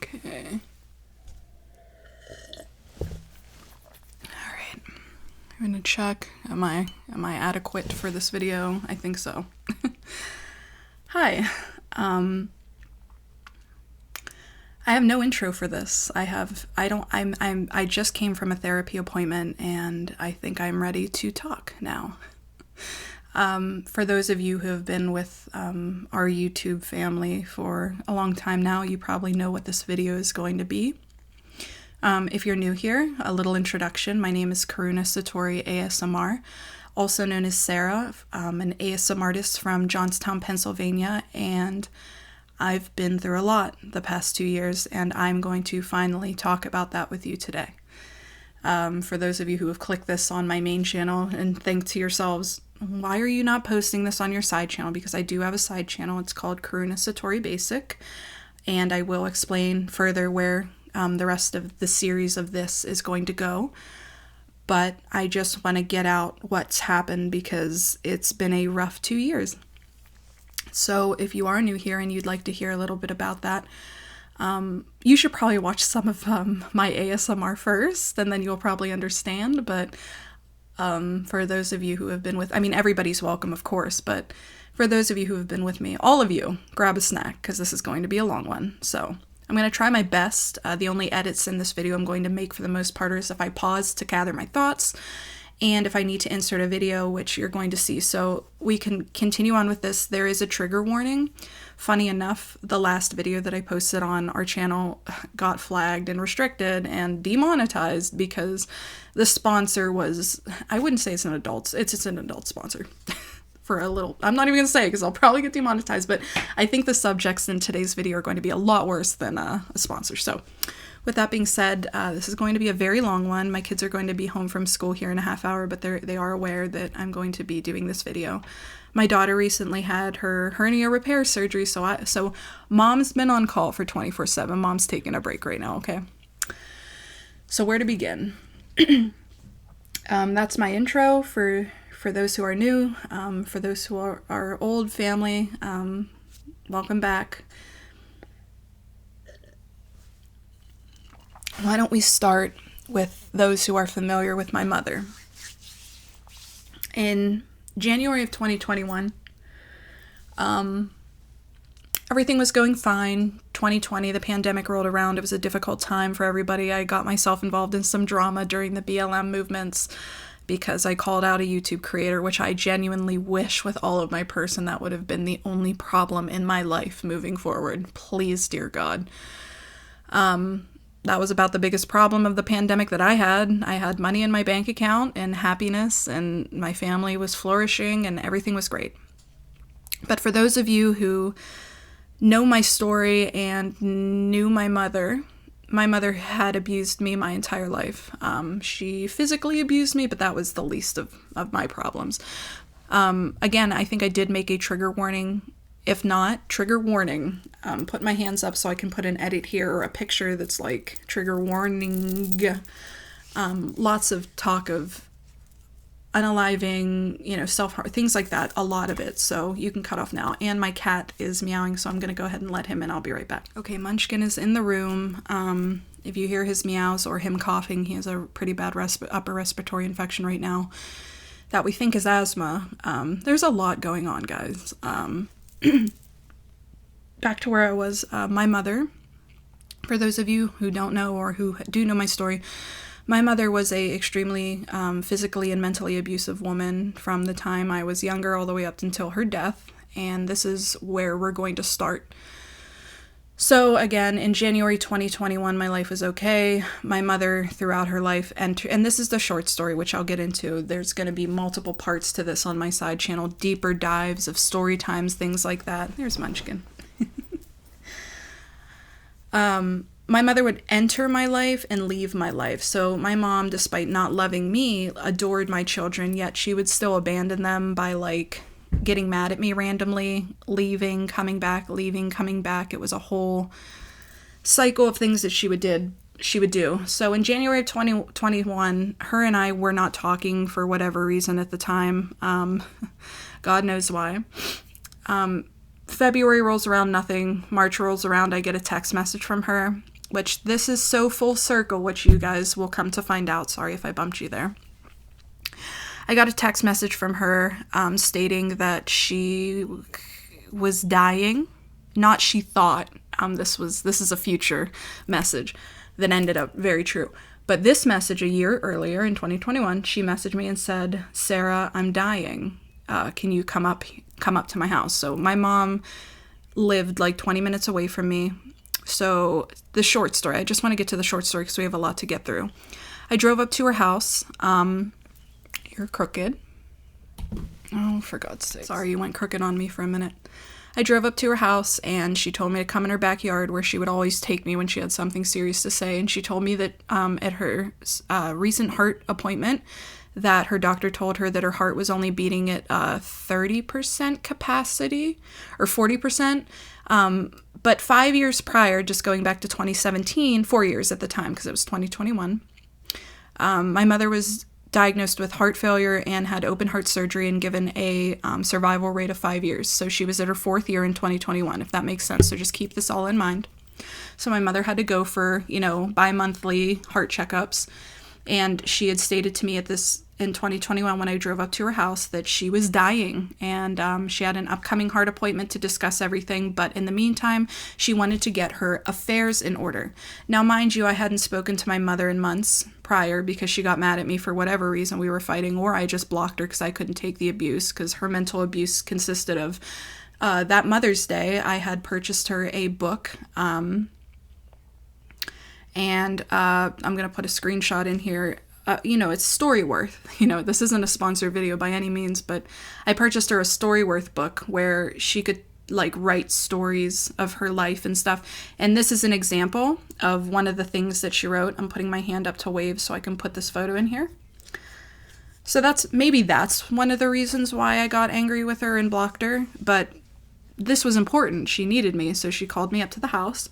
Okay. Alright. I'm gonna check. Am I adequate for this video? I think so. Hi. I have no intro for this. I just came from a therapy appointment and I think I'm ready to talk now. For those of you who have been with our YouTube family for a long time now, you probably know what this video is going to be. If you're new here, a little introduction. My name is Karuna Satori ASMR, also known as Sarah. An ASMR artist from Johnstown, Pennsylvania, and I've been through a lot the past 2 years, and I'm going to finally talk about that with you today. For those of you who have clicked this on my main channel and think to yourselves, why are you not posting this on your side channel? Because I do have a side channel. It's called Karuna Satori Basic, and I will explain further where the rest of the series of this is going to go. But I just want to get out what's happened because it's been a rough 2 years. So if you are new here and you'd like to hear a little bit about that, you should probably watch some of my ASMR first, and then you'll probably understand. But for those of you who have been with, I mean, everybody's welcome, of course, but for those of you who have been with me, all of you, grab a snack, because this is going to be a long one. So I'm going to try my best. The only edits in this video I'm going to make for the most part is if I pause to gather my thoughts, and if I need to insert a video, which you're going to see. So we can continue on with this. There is a trigger warning. Funny enough, the last video that I posted on our channel got flagged and restricted and demonetized because the sponsor was, I wouldn't say it's an adult, it's an adult sponsor. For a little, I'm not even going to say it because I'll probably get demonetized, but I think the subjects in today's video are going to be a lot worse than a sponsor. So with that being said, this is going to be a very long one. My kids are going to be home from school here in a half hour, but they are aware that I'm going to be doing this video. My daughter recently had her hernia repair surgery, so mom's been on call for 24/7. Mom's taking a break right now, okay? So where to begin? That's my intro for those who are new. For those who are old family, welcome back. Why don't we start with those who are familiar with my mother? In January of 2021, everything was going fine. 2020, the pandemic rolled around. It was a difficult time for everybody. I got myself involved in some drama during the BLM movements because I called out a YouTube creator, which I genuinely wish with all of my person that would have been the only problem in my life moving forward. Please, dear God. That was about the biggest problem of the pandemic that I had. I had money in my bank account and happiness, and my family was flourishing and everything was great. But for those of you who know my story and knew my mother had abused me my entire life. She physically abused me, but that was the least of my problems. Again, I think I did make a trigger warning. If not, trigger warning. Put my hands up so I can put an edit here or a picture that's like trigger warning. Lots of talk of unaliving, self-harm, things like that, a lot of it. So you can cut off now. And my cat is meowing, so I'm going to go ahead and let him in. I'll be right back. Okay, Munchkin is in the room. If you hear his meows or him coughing, he has a pretty bad upper respiratory infection right now that we think is asthma. There's a lot going on, guys. Back to where I was, my mother, for those of you who don't know or who do know my story, my mother was a extremely physically and mentally abusive woman from the time I was younger all the way up until her death, and this is where we're going to start. So again, in January 2021, my life was okay. My mother, throughout her life, and this is the short story, which I'll get into. There's going to be multiple parts to this on my side channel, deeper dives of story times, things like that. There's Munchkin. My mother would enter my life and leave my life. So my mom, despite not loving me, adored my children, yet she would still abandon them by getting mad at me randomly, leaving, coming back, leaving, coming back. It was a whole cycle of things that she would do. So in January of 2021, her and I were not talking for whatever reason at the time. God knows why. February rolls around, nothing. March rolls around, I get a text message from her. which this is so full circle, which you guys will come to find out. Sorry if I bumped you there. I got a text message from her stating that she was dying. Not she thought. This is a future message that ended up very true. But this message a year earlier in 2021, she messaged me and said, "Sarah, I'm dying. Can you come up to my house?" So my mom lived like 20 minutes away from me. So the short story, I just want to get to the short story because we have a lot to get through. I drove up to her house. You're crooked. Oh, for God's sake. Sorry, you went crooked on me for a minute. I drove up to her house, and she told me to come in her backyard where she would always take me when she had something serious to say. And she told me that at her recent heart appointment, that her doctor told her that her heart was only beating at 30% capacity, or 40%. But 5 years prior, just going back to 2017, 4 years at the time, because it was 2021, my mother was diagnosed with heart failure and had open heart surgery and given a survival rate of 5 years. So she was at her 4th year in 2021, if that makes sense. So just keep this all in mind. So my mother had to go for, bi-monthly heart checkups. And she had stated to me in 2021 when I drove up to her house that she was dying, and she had an upcoming heart appointment to discuss everything. But in the meantime, she wanted to get her affairs in order. Now, mind you, I hadn't spoken to my mother in months prior because she got mad at me for whatever reason. We were fighting, or I just blocked her because I couldn't take the abuse, because her mental abuse consisted of that Mother's Day, I had purchased her a book. And I'm going to put a screenshot in here. It's Storyworth. This isn't a sponsored video by any means, but I purchased her a Storyworth book where she could write stories of her life and stuff. And this is an example of one of the things that she wrote. I'm putting my hand up to wave so I can put this photo in here. So that's one of the reasons why I got angry with her and blocked her. But this was important. She needed me, so she called me up to the house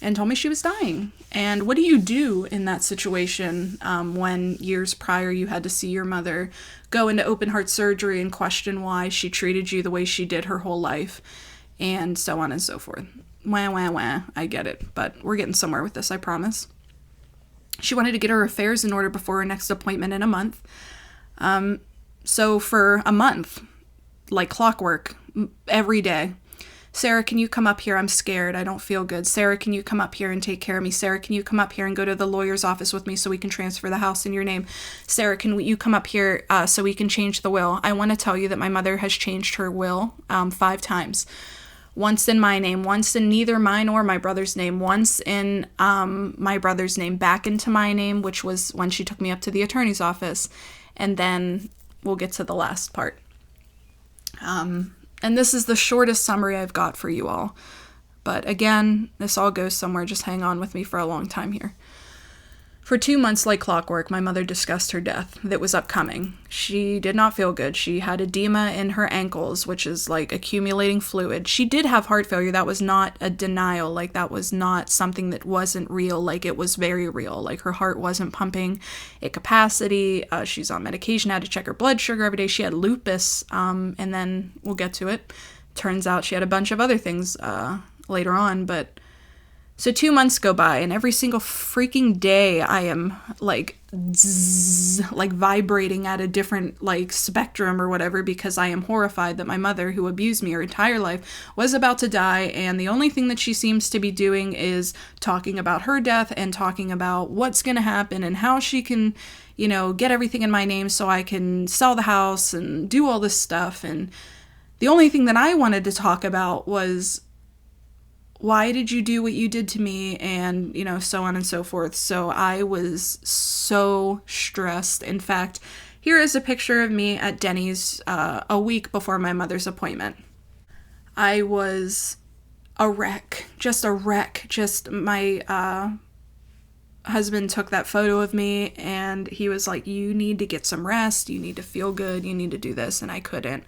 and told me she was dying. And what do you do in that situation when years prior you had to see your mother go into open heart surgery and question why she treated you the way she did her whole life, and so on and so forth? Wah. I get it, but we're getting somewhere with this, I promise. She wanted to get her affairs in order before her next appointment in a month. So for a month, like clockwork, every day, "Sarah, can you come up here? I'm scared. I don't feel good. Sarah, can you come up here and take care of me? Sarah, can you come up here and go to the lawyer's office with me so we can transfer the house in your name? Sarah, can you come up here so we can change the will?" I want to tell you that my mother has changed her will 5 times. Once in my name, once in neither mine or my brother's name, once in my brother's name, back into my name, which was when she took me up to the attorney's office. And then we'll get to the last part. And this is the shortest summary I've got for you all. But again, this all goes somewhere. Just hang on with me for a long time here. For 2 months, like clockwork, my mother discussed her death that was upcoming. She did not feel good. She had edema in her ankles, which is like accumulating fluid. She did have heart failure. That was not a denial. That was not something that wasn't real. It was very real. Her heart wasn't pumping at capacity. She's on medication, had to check her blood sugar every day. She had lupus, and then we'll get to it. Turns out she had a bunch of other things later on, but so 2 months go by, and every single freaking day I am vibrating at a different spectrum or whatever, because I am horrified that my mother, who abused me her entire life, was about to die, and the only thing that she seems to be doing is talking about her death and talking about what's going to happen and how she can, get everything in my name so I can sell the house and do all this stuff. And the only thing that I wanted to talk about was, why did you do what you did to me? And, so on and so forth. So I was so stressed. In fact, here is a picture of me at Denny's a week before my mother's appointment. I was a wreck. Just a wreck. Just my husband took that photo of me, and he was like, "You need to get some rest. You need to feel good. You need to do this." And I couldn't.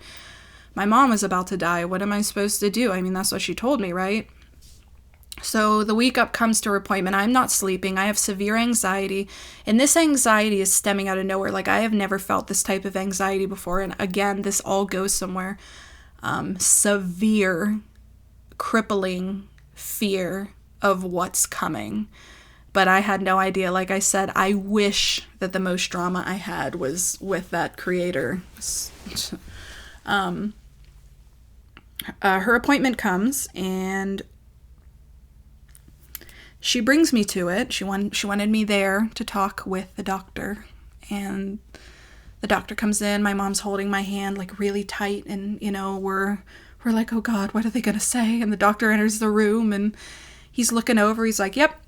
My mom was about to die. What am I supposed to do? I mean, that's what she told me, right? So the week up comes to her appointment. I'm not sleeping. I have severe anxiety. And this anxiety is stemming out of nowhere. I have never felt this type of anxiety before. And again, this all goes somewhere. Severe, crippling fear of what's coming. But I had no idea. Like I said, I wish that the most drama I had was with that creator. Her appointment comes, and she brings me to it. She wanted me there to talk with the doctor. And the doctor comes in. My mom's holding my hand like really tight, and we're like, oh God, what are they gonna say? And the doctor enters the room, and he's looking over. He's like, yep.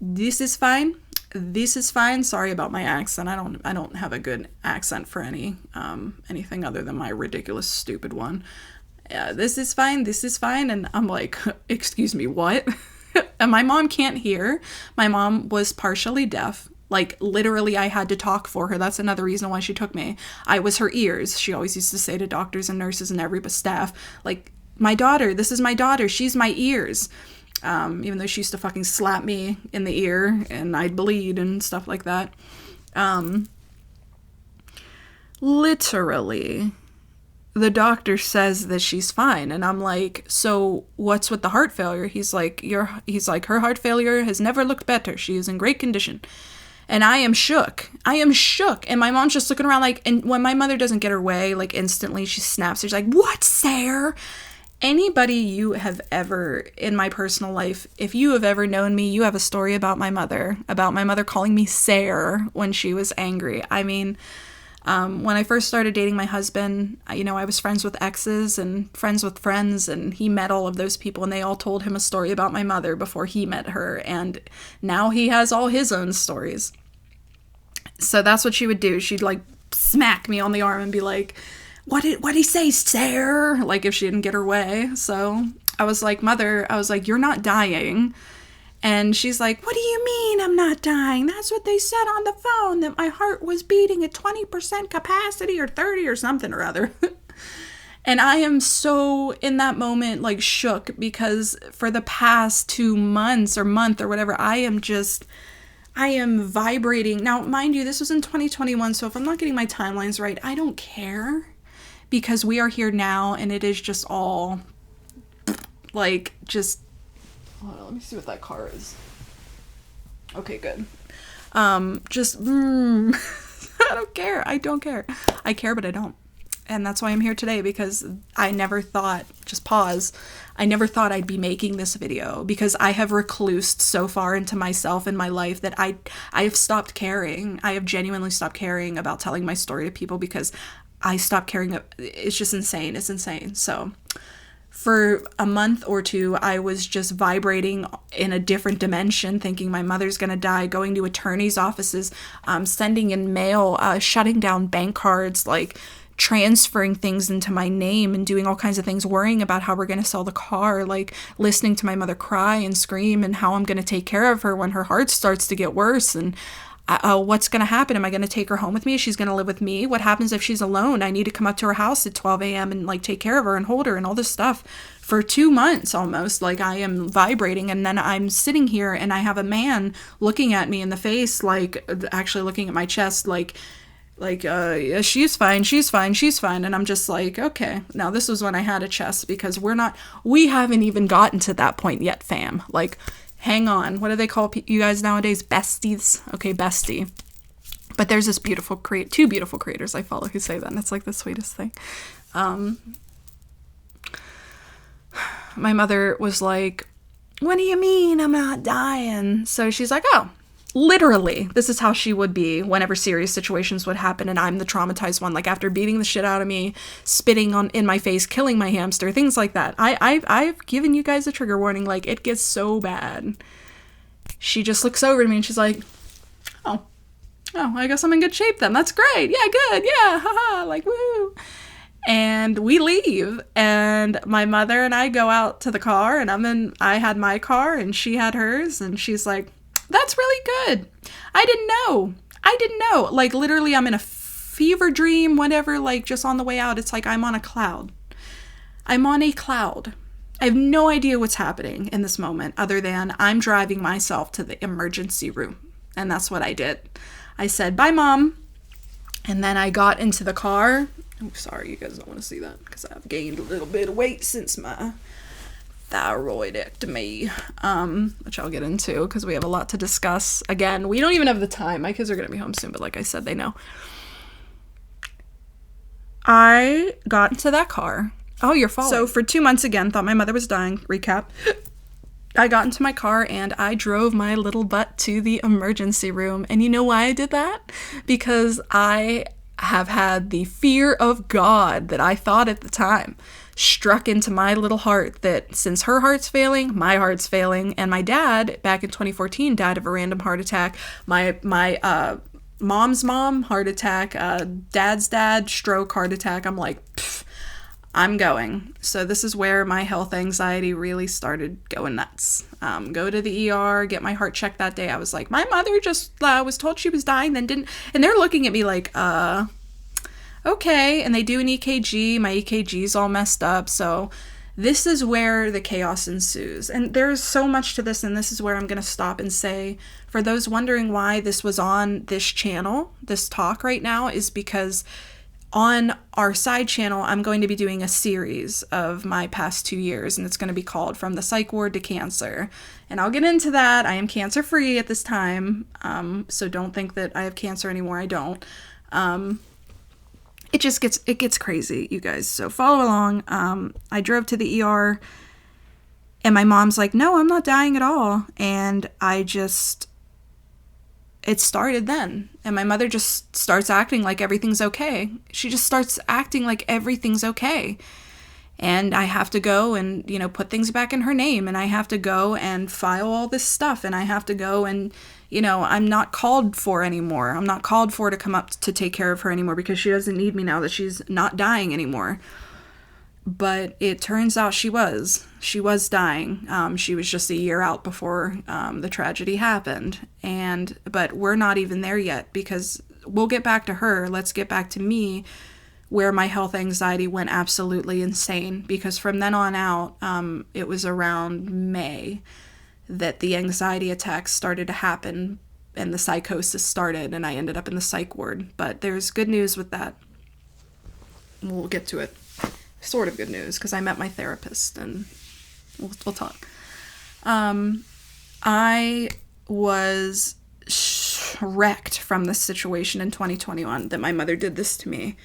This is fine. This is fine. Sorry about my accent. I don't have a good accent for anything other than my ridiculous, stupid one. This is fine. This is fine. And I'm like, excuse me, what? And my mom can't hear. My mom was partially deaf. Like, literally, I had to talk for her. That's another reason why she took me. I was her ears. She always used to say to doctors and nurses and every staff, like, my daughter, this is my daughter. She's my ears. Even though she used to fucking slap me in the ear and I'd bleed and stuff like that. Literally, the doctor says that she's fine. And I'm like, so what's with the heart failure? He's like, her heart failure has never looked better. She is in great condition. And I am shook. And my mom's just looking around like, and when my mother doesn't get her way, like instantly she snaps. She's like, what, Sarah? Anybody you have ever, in my personal life, if you have ever known me, you have a story about my mother calling me Sarah when she was angry. I mean, when I first started dating my husband, I was friends with exes and friends with friends, and he met all of those people, and they all told him a story about my mother before he met her, and now he has all his own stories. So that's what she would do. She'd like smack me on the arm and be like, what'd he say, Sarah? Like, if she didn't get her way. So I was like, Mother, you're not dying. And she's like, what do you mean I'm not dying? That's what they said on the phone, that my heart was beating at 20% capacity or 30 or something or other. And I am so, in that moment, like, shook, because for the past 2 months or month or whatever, I am vibrating. Now, mind you, this was in 2021, so if I'm not getting my timelines right, I don't care. Because we are here now, and it is just all, like, just, hold on, let me see what that car is. Okay, good. I don't care. I care, but I don't. And that's why I'm here today, because I never thought, just pause, I never thought I'd be making this video, because I have reclused so far into myself in my life that I have stopped caring. I have genuinely stopped caring about telling my story to people, because I stopped caring. It's just insane. It's insane. So for a month or two, I was just vibrating in a different dimension, thinking my mother's going to die, going to attorneys' offices, sending in mail, shutting down bank cards, like transferring things into my name and doing all kinds of things, worrying about how we're going to sell the car, like listening to my mother cry and scream and how I'm going to take care of her when her heart starts to get worse. And what's going to happen? Am I going to take her home with me? She's going to live with me? What happens if she's alone? I need to come up to her house at 12 a.m. and like take care of her and hold her and all this stuff. For 2 months almost, like, I am vibrating, and then I'm sitting here and I have a man looking at me in the face, like actually looking at my chest, like yeah, she's fine. And I'm just like, okay. Now this was when I had a chest, because we haven't even gotten to that point yet, fam. Like, hang on. What do they call you guys nowadays? Besties? Okay, bestie. But there's this two beautiful creators I follow who say that, and it's like the sweetest thing. My mother was like, what do you mean I'm not dying? So she's like, oh, literally, this is how she would be whenever serious situations would happen, and I'm the traumatized one. Like, after beating the shit out of me, spitting in my face, killing my hamster, things like that. I've given you guys a trigger warning. Like, it gets so bad. She just looks over at me and she's like, oh, I guess I'm in good shape then. That's great. Yeah, good. Yeah, haha, like, woo. And we leave, and my mother and I go out to the car, and I had my car and she had hers, and she's like, that's really good. I didn't know. Like, literally, I'm in a fever dream, whatever, like, just on the way out. It's like I'm on a cloud. I have no idea what's happening in this moment, other than I'm driving myself to the emergency room. And that's what I did. I said, bye, Mom. And then I got into the car. Oh, sorry, you guys don't want to see that, because I've gained a little bit of weight since my thyroidectomy, which I'll get into because we have a lot to discuss. Again, we don't even have the time. My kids are going to be home soon, but like I said, they know. I got into that car. Oh, you're falling. So for 2 months again, thought my mother was dying. Recap. I got into my car and I drove my little butt to the emergency room. And you know why I did that? Because I have had the fear of God that I thought at the time struck into my little heart that since her heart's failing, my heart's failing. And my dad, back in 2014, died of a random heart attack. My mom's mom, heart attack. Dad's dad, stroke, heart attack. I'm like, I'm going. So this is where my health anxiety really started going nuts. Go to the ER, get my heart checked that day. I was like, my mother just was told she was dying, then didn't. And they're looking at me like, okay. And they do an EKG. My EKG's all messed up. So this is where the chaos ensues. And there's so much to this. And this is where I'm going to stop and say, for those wondering why this was on this channel, this talk right now, is because on our side channel, I'm going to be doing a series of my past 2 years, and it's going to be called From the Psych Ward to Cancer. And I'll get into that. I am cancer-free at this time, so don't think that I have cancer anymore. I don't. It gets crazy, you guys. So follow along. I drove to the ER, and my mom's like, no, I'm not dying at all. And it started then. And my mother just starts acting like everything's okay. She just starts acting like everything's okay. And I have to go and, put things back in her name. And I have to go and file all this stuff. And I have to go and, I'm not called for anymore. I'm not called for to come up to take care of her anymore because she doesn't need me now that she's not dying anymore. But it turns out she was dying. She was just a year out before the tragedy happened. But we're not even there yet because we'll get back to her. Let's get back to me, where my health anxiety went absolutely insane. Because from then on out, it was around May that the anxiety attacks started to happen and the psychosis started, and I ended up in the psych ward. But there's good news with that. We'll get to it. Sort of good news, because I met my therapist, and we'll talk. I was wrecked from this situation in 2021, that my mother did this to me.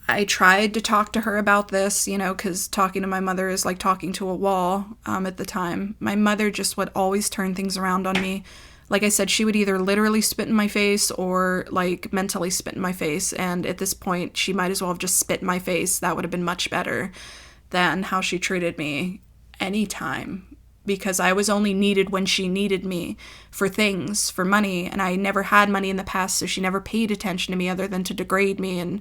I tried to talk to her about this, because talking to my mother is like talking to a wall at the time. My mother just would always turn things around on me. Like I said, she would either literally spit in my face or like mentally spit in my face. And at this point, she might as well have just spit in my face. That would have been much better than how she treated me anytime. Because I was only needed when she needed me for things, for money. And I never had money in the past, so she never paid attention to me other than to degrade me. And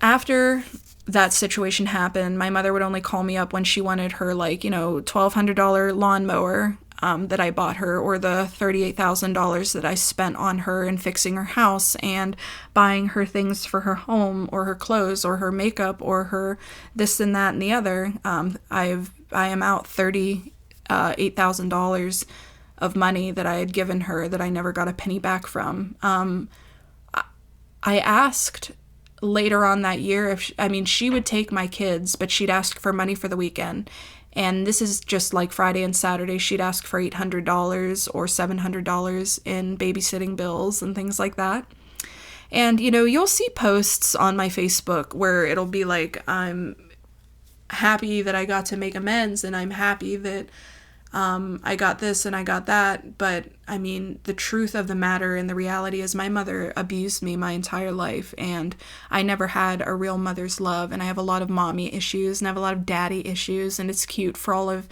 after that situation happened, my mother would only call me up when she wanted her $1,200 lawnmower that I bought her, or the $38,000 that I spent on her and fixing her house and buying her things for her home, or her clothes, or her makeup, or her this and that and the other. I am out $38,000 of money that I had given her that I never got a penny back from. I asked later on that year she would take my kids, but she'd ask for money for the weekend. And this is just like Friday and Saturday. She'd ask for $800 or $700 in babysitting bills and things like that. And, you'll see posts on my Facebook where it'll be like, I'm happy that I got to make amends, and I'm happy that I got this and I got that. But the truth of the matter and the reality is my mother abused me my entire life, and I never had a real mother's love. And I have a lot of mommy issues and I have a lot of daddy issues. And it's cute for all of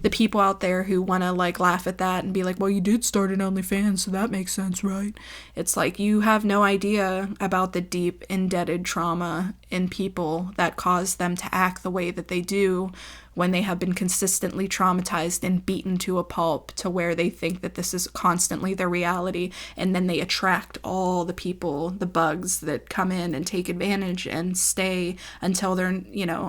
the people out there who want to laugh at that and be like, well, you did start an OnlyFans, so that makes sense, right? It's like, you have no idea about the deep indebted trauma in people that cause them to act the way that they do when they have been consistently traumatized and beaten to a pulp, to where they think that this is constantly their reality, and then they attract all the people, the bugs that come in and take advantage and stay until they're,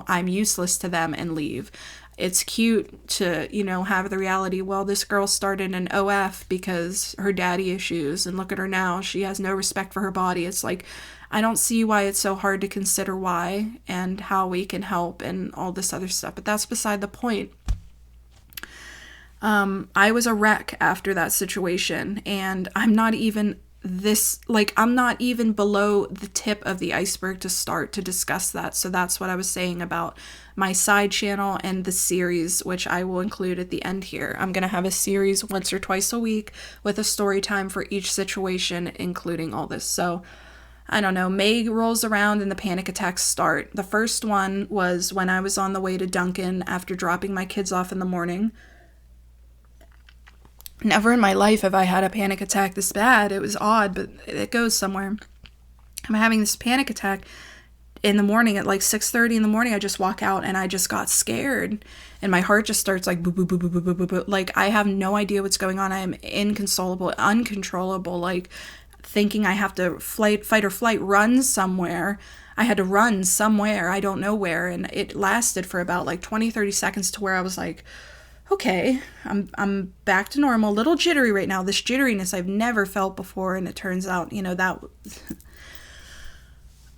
I'm useless to them, and leave. It's cute to, have the reality, well, this girl started an OF because her daddy issues, and look at her now, she has no respect for her body. It's like, I don't see why it's so hard to consider why and how we can help and all this other stuff, but that's beside the point. I was a wreck after that situation, and I'm not even below the tip of the iceberg to start to discuss that. So that's what I was saying about my side channel and the series, which I will include at the end here. I'm going to have a series once or twice a week with a story time for each situation, including all this. So I don't know, May rolls around and the panic attacks start. The first one was when I was on the way to Dunkin' after dropping my kids off in the morning. Never in my life have I had a panic attack this bad. It was odd, but it goes somewhere. I'm having this panic attack in the morning at like 6:30 in the morning. I just walk out and I just got scared. And my heart just starts like boo, boo, boo, boo, boo, boo, boo, boo. Like I have no idea what's going on. I am inconsolable, uncontrollable, like thinking I have to fight or flight, run somewhere. I had to run somewhere. I don't know where. And it lasted for about like 20-30 seconds to where I was like, okay, I'm back to normal. A little jittery right now. This jitteriness I've never felt before, and it turns out, that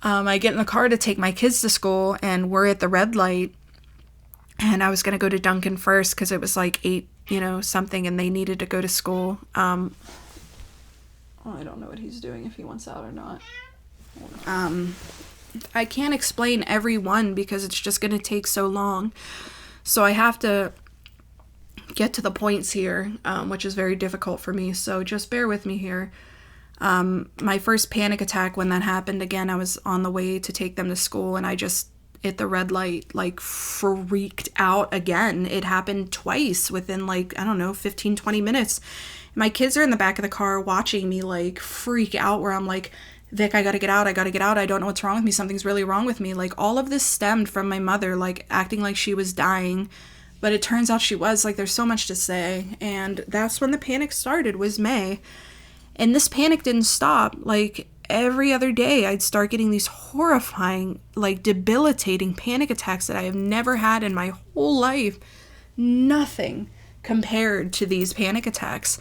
I get in the car to take my kids to school, and we're at the red light, and I was going to go to Dunkin' first because it was like 8, something, and they needed to go to school. I don't know what he's doing, if he wants out or not. I can't explain every one because it's just going to take so long. So I have to get to the points here, which is very difficult for me. So just bear with me here. My first panic attack, when that happened again, I was on the way to take them to school, and I just at the red light, like freaked out again. It happened twice within 15-20 minutes. My kids are in the back of the car watching me like freak out, where I'm like, Vic, I gotta get out. I don't know what's wrong with me. Something's really wrong with me. Like all of this stemmed from my mother, like acting like she was dying. But it turns out she was. Like, there's so much to say. And that's when the panic started, was May. And this panic didn't stop. Like, every other day, I'd start getting these horrifying, like, debilitating panic attacks that I have never had in my whole life. Nothing compared to these panic attacks.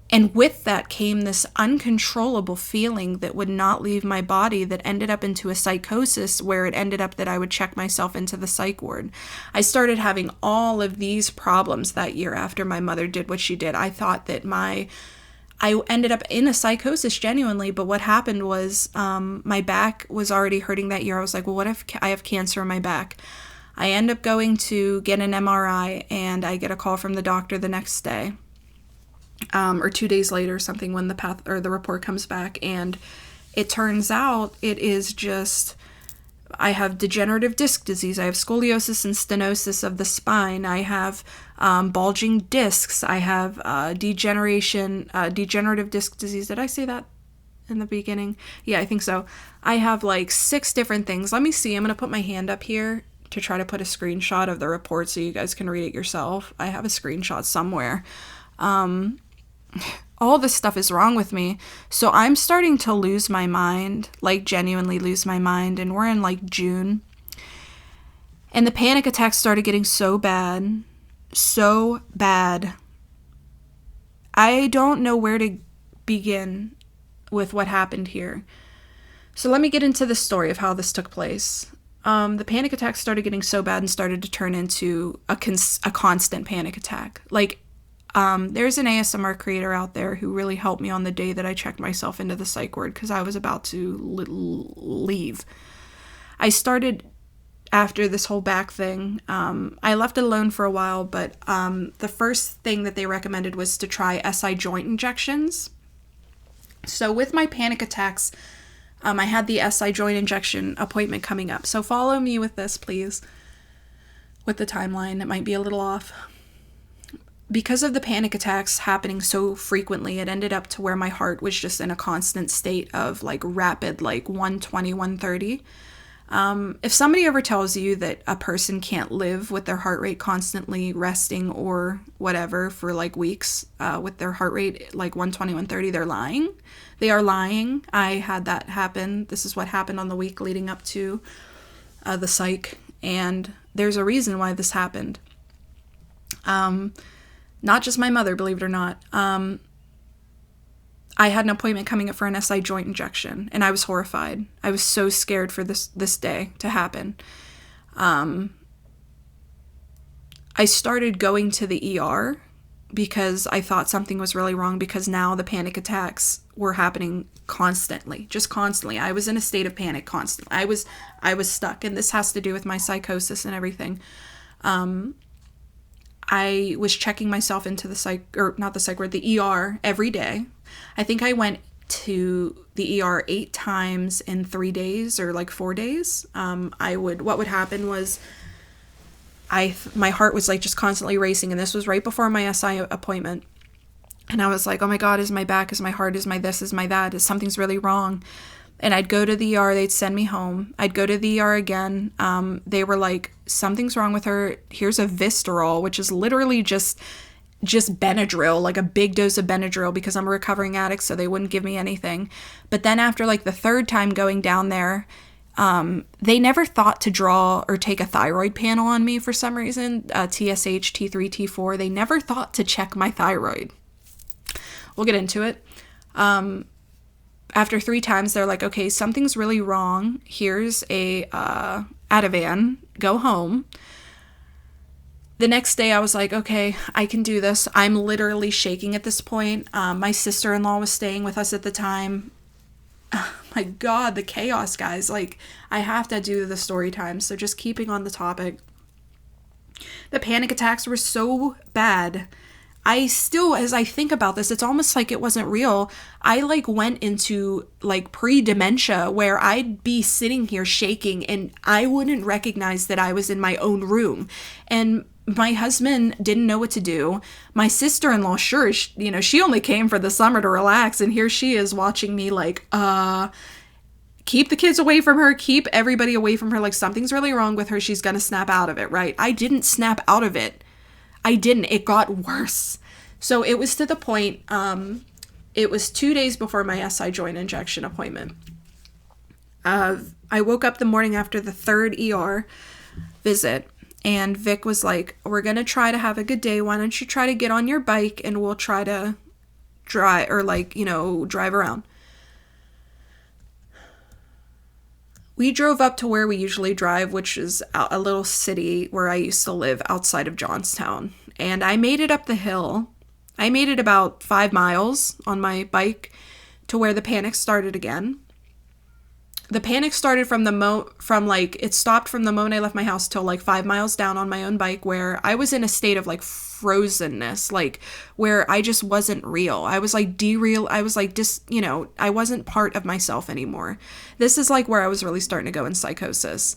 And with that came this uncontrollable feeling that would not leave my body, that ended up into a psychosis, where it ended up that I would check myself into the psych ward. I started having all of these problems that year after my mother did what she did. I thought that I ended up in a psychosis genuinely, but what happened was my back was already hurting that year. I was like, well, what if I have cancer in my back? I end up going to get an MRI, and I get a call from the doctor the next day. Or 2 days later, something, when the report comes back, and it turns out it is just, I have degenerative disc disease. I have scoliosis and stenosis of the spine. I have bulging discs. I have degenerative disc disease. Did I say that in the beginning? Yeah, I think so. I have like 6 different things. Let me see. I'm going to put my hand up here to try to put a screenshot of the report so you guys can read it yourself. I have a screenshot somewhere. All this stuff is wrong with me. So I'm starting to lose my mind, like genuinely lose my mind. And we're in like June. And the panic attacks started getting so bad. So bad. I don't know where to begin with what happened here. So let me get into the story of how this took place. The panic attacks started getting so bad and started to turn into a constant panic attack. Like, there's an ASMR creator out there who really helped me on the day that I checked myself into the psych ward because I was about to leave. I started, after this whole back thing, I left it alone for a while, but the first thing that they recommended was to try SI joint injections. So with my panic attacks, I had the SI joint injection appointment coming up. So follow me with this, please, with the timeline. It might be a little off. Because of the panic attacks happening so frequently, it ended up to where my heart was just in a constant state of like rapid, like 120, 130. If somebody ever tells you that a person can't live with their heart rate constantly resting or whatever for like weeks with their heart rate like 120, 130, they're lying. They are lying. I had that happen. This is what happened on the week leading up to the psych. And there's a reason why this happened. Not just my mother, believe it or not. I had an appointment coming up for an SI joint injection, and I was horrified. I was so scared for this day to happen. I started going to the ER because I thought something was really wrong, because now the panic attacks were happening constantly, just constantly. I was in a state of panic constantly. I was stuck, and this has to do with my psychosis and everything. I was checking myself into the ER every day. I think I went to the ER 8 times in 3 days, or like 4 days. What would happen was my heart was like just constantly racing, and this was right before my SI appointment. And I was like, oh my God, is my back, is my heart, is my this, is my that, is something's really wrong. And I'd go to the ER, they'd send me home. I'd go to the ER again. They were like, something's wrong with her. Here's a Vistarol, which is literally just Benadryl, like a big dose of Benadryl, because I'm a recovering addict, so they wouldn't give me anything. But then after like the third time going down there, they never thought to draw or take a thyroid panel on me for some reason, TSH, T3, T4. They never thought to check my thyroid. We'll get into it. After 3 times, they're like, okay, something's really wrong. Here's a Ativan. Go home. The next day, I was like, okay, I can do this. I'm literally shaking at this point. My sister-in-law was staying with us at the time. Oh my God, the chaos, guys. Like, I have to do the story time. So just keeping on the topic. The panic attacks were so bad. I still, as I think about this, it's almost like it wasn't real. I like went into like pre-dementia where I'd be sitting here shaking and I wouldn't recognize that I was in my own room. And my husband didn't know what to do. My sister-in-law, sure, she only came for the summer to relax. And here she is watching me like, keep the kids away from her, keep everybody away from her. Like, something's really wrong with her. She's going to snap out of it, right? I didn't snap out of it. I didn't. It got worse. So it was to the point, it was 2 days before my SI joint injection appointment. I woke up the morning after the 3rd ER visit, and Vic was like, we're going to try to have a good day. Why don't you try to get on your bike and we'll try to drive around. We drove up to where we usually drive, which is a little city where I used to live outside of Johnstown. And I made it up the hill. I made it about 5 miles on my bike to where the panic started again. The panic started it stopped from the moment I left my house till like 5 miles down on my own bike, where I was in a state of like frozenness, like where I just wasn't real. I was like I was like I wasn't part of myself anymore. This is like where I was really starting to go in psychosis.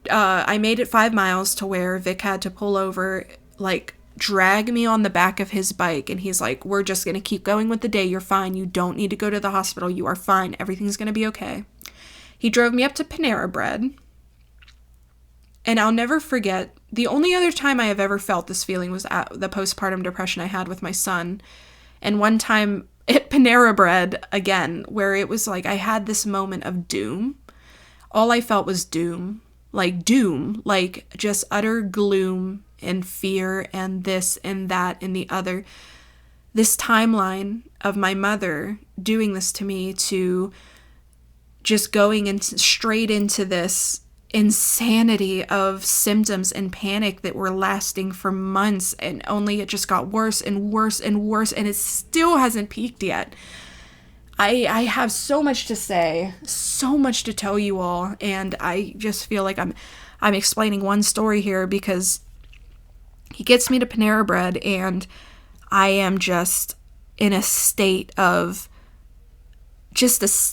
I made it 5 miles to where Vic had to pull over, like drag me on the back of his bike, and he's like, we're just going to keep going with the day. You're fine. You don't need to go to the hospital. You are fine. Everything's going to be okay. He drove me up to Panera Bread, and I'll never forget, the only other time I have ever felt this feeling was at the postpartum depression I had with my son. And one time at Panera Bread again, where it was like I had this moment of doom. All I felt was doom, like just utter gloom and fear and this and that and the other. This timeline of my mother doing this to me, to just going straight into this insanity of symptoms and panic that were lasting for months, and only it just got worse and worse and worse, and it still hasn't peaked yet. I have so much to say, so much to tell you all, and I just feel like I'm explaining one story here, because he gets me to Panera Bread, and I am just in a state of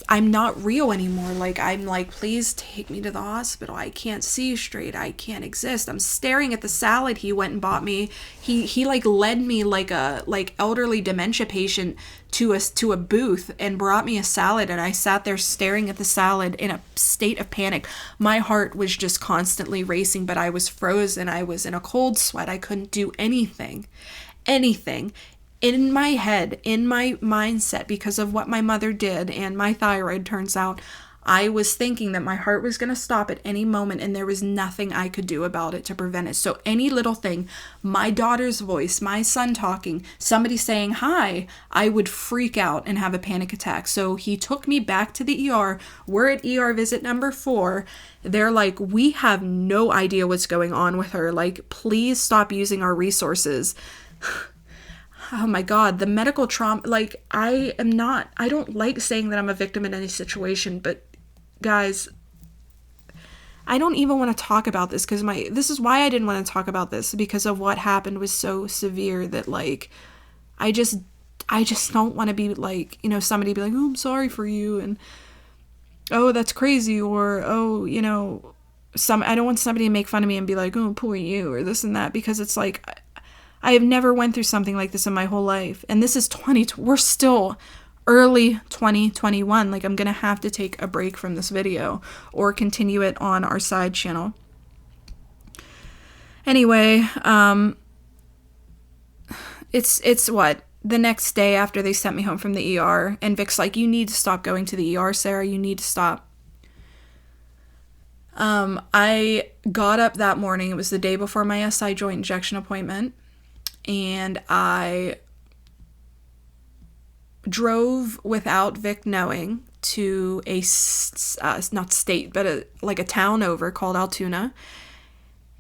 I'm not real anymore. Like, I'm like, please take me to the hospital. I can't see straight. I can't exist. I'm staring at the salad he went and bought me. He like led me like a elderly dementia patient to a booth and brought me a salad, and I sat there staring at the salad in a state of panic. My heart was just constantly racing, but I was frozen. I was in a cold sweat. I couldn't do anything. In my head, in my mindset, because of what my mother did and my thyroid, turns out, I was thinking that my heart was going to stop at any moment and there was nothing I could do about it to prevent it. So any little thing, my daughter's voice, my son talking, somebody saying hi, I would freak out and have a panic attack. So he took me back to the ER. We're at ER visit number 4. They're like, we have no idea what's going on with her. Like, please stop using our resources. Oh my God, the medical trauma, like, I don't like saying that I'm a victim in any situation, but guys, I don't even want to talk about this because this is why I didn't want to talk about this, because of what happened was so severe that, like, I just don't want to be like, you know, somebody be like, oh, I'm sorry for you, and oh, that's crazy, or oh, you know, I don't want somebody to make fun of me and be like, oh, poor you, or this and that, because it's like, I have never went through something like this in my whole life, and this is we're still early 2021. Like, I'm gonna have to take a break from this video or continue it on our side channel. Anyway, it's what, the next day after they sent me home from the ER, and Vic's like, you need to stop going to the ER, Sarah, you need to stop. I got up that morning, it was the day before my SI joint injection appointment, and I drove without Vic knowing to a, not state, but a town over called Altoona,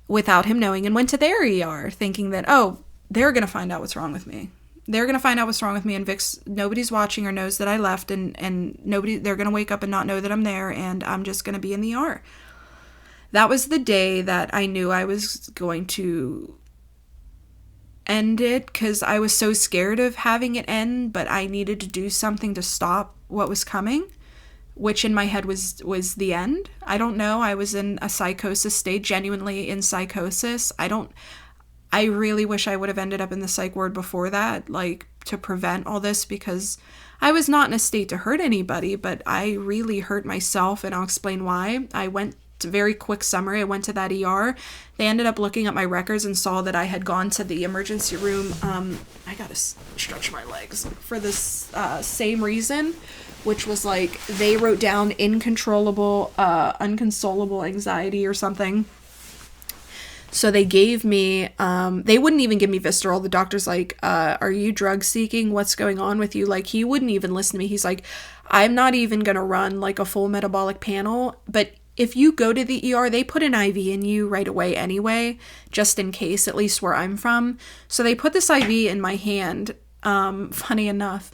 without him knowing, and went to their ER thinking that, oh, they're going to find out what's wrong with me. They're going to find out what's wrong with me, and nobody's watching or knows that I left, and they're going to wake up and not know that I'm there, and I'm just going to be in the ER. That was the day that I knew I was going to end it, because I was so scared of having it end, but I needed to do something to stop what was coming, which in my head was the end. I don't know. I was in a psychosis state, genuinely in psychosis. I really wish I would have ended up in the psych ward before that, like, to prevent all this, because I was not in a state to hurt anybody, but I really hurt myself, and I'll explain why. Very quick summary, I went to that ER. They ended up looking at my records and saw that I had gone to the emergency room. I gotta stretch my legs for this same reason, which was like, they wrote down uncontrollable anxiety or something. So they gave me, they wouldn't even give me Visceral. The doctor's like, are you drug seeking? What's going on with you? Like, he wouldn't even listen to me. He's like, I'm not even gonna run like a full metabolic panel, but if you go to the ER, they put an IV in you right away anyway, just in case, at least where I'm from. So they put this IV in my hand, funny enough,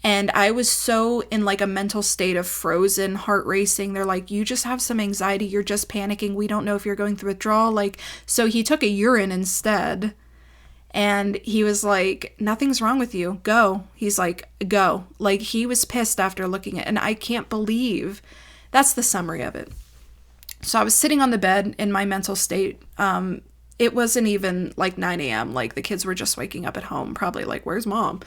and I was so in like a mental state of frozen, heart racing. They're like, you just have some anxiety, you're just panicking, we don't know if you're going through withdrawal. Like, so he took a urine instead, and he was like, nothing's wrong with you, go. He's like, go. Like, he was pissed after looking at, and I can't believe, that's the summary of it. So I was sitting on the bed in my mental state. It wasn't even like 9 a.m. Like, the kids were just waking up at home, probably like, where's mom?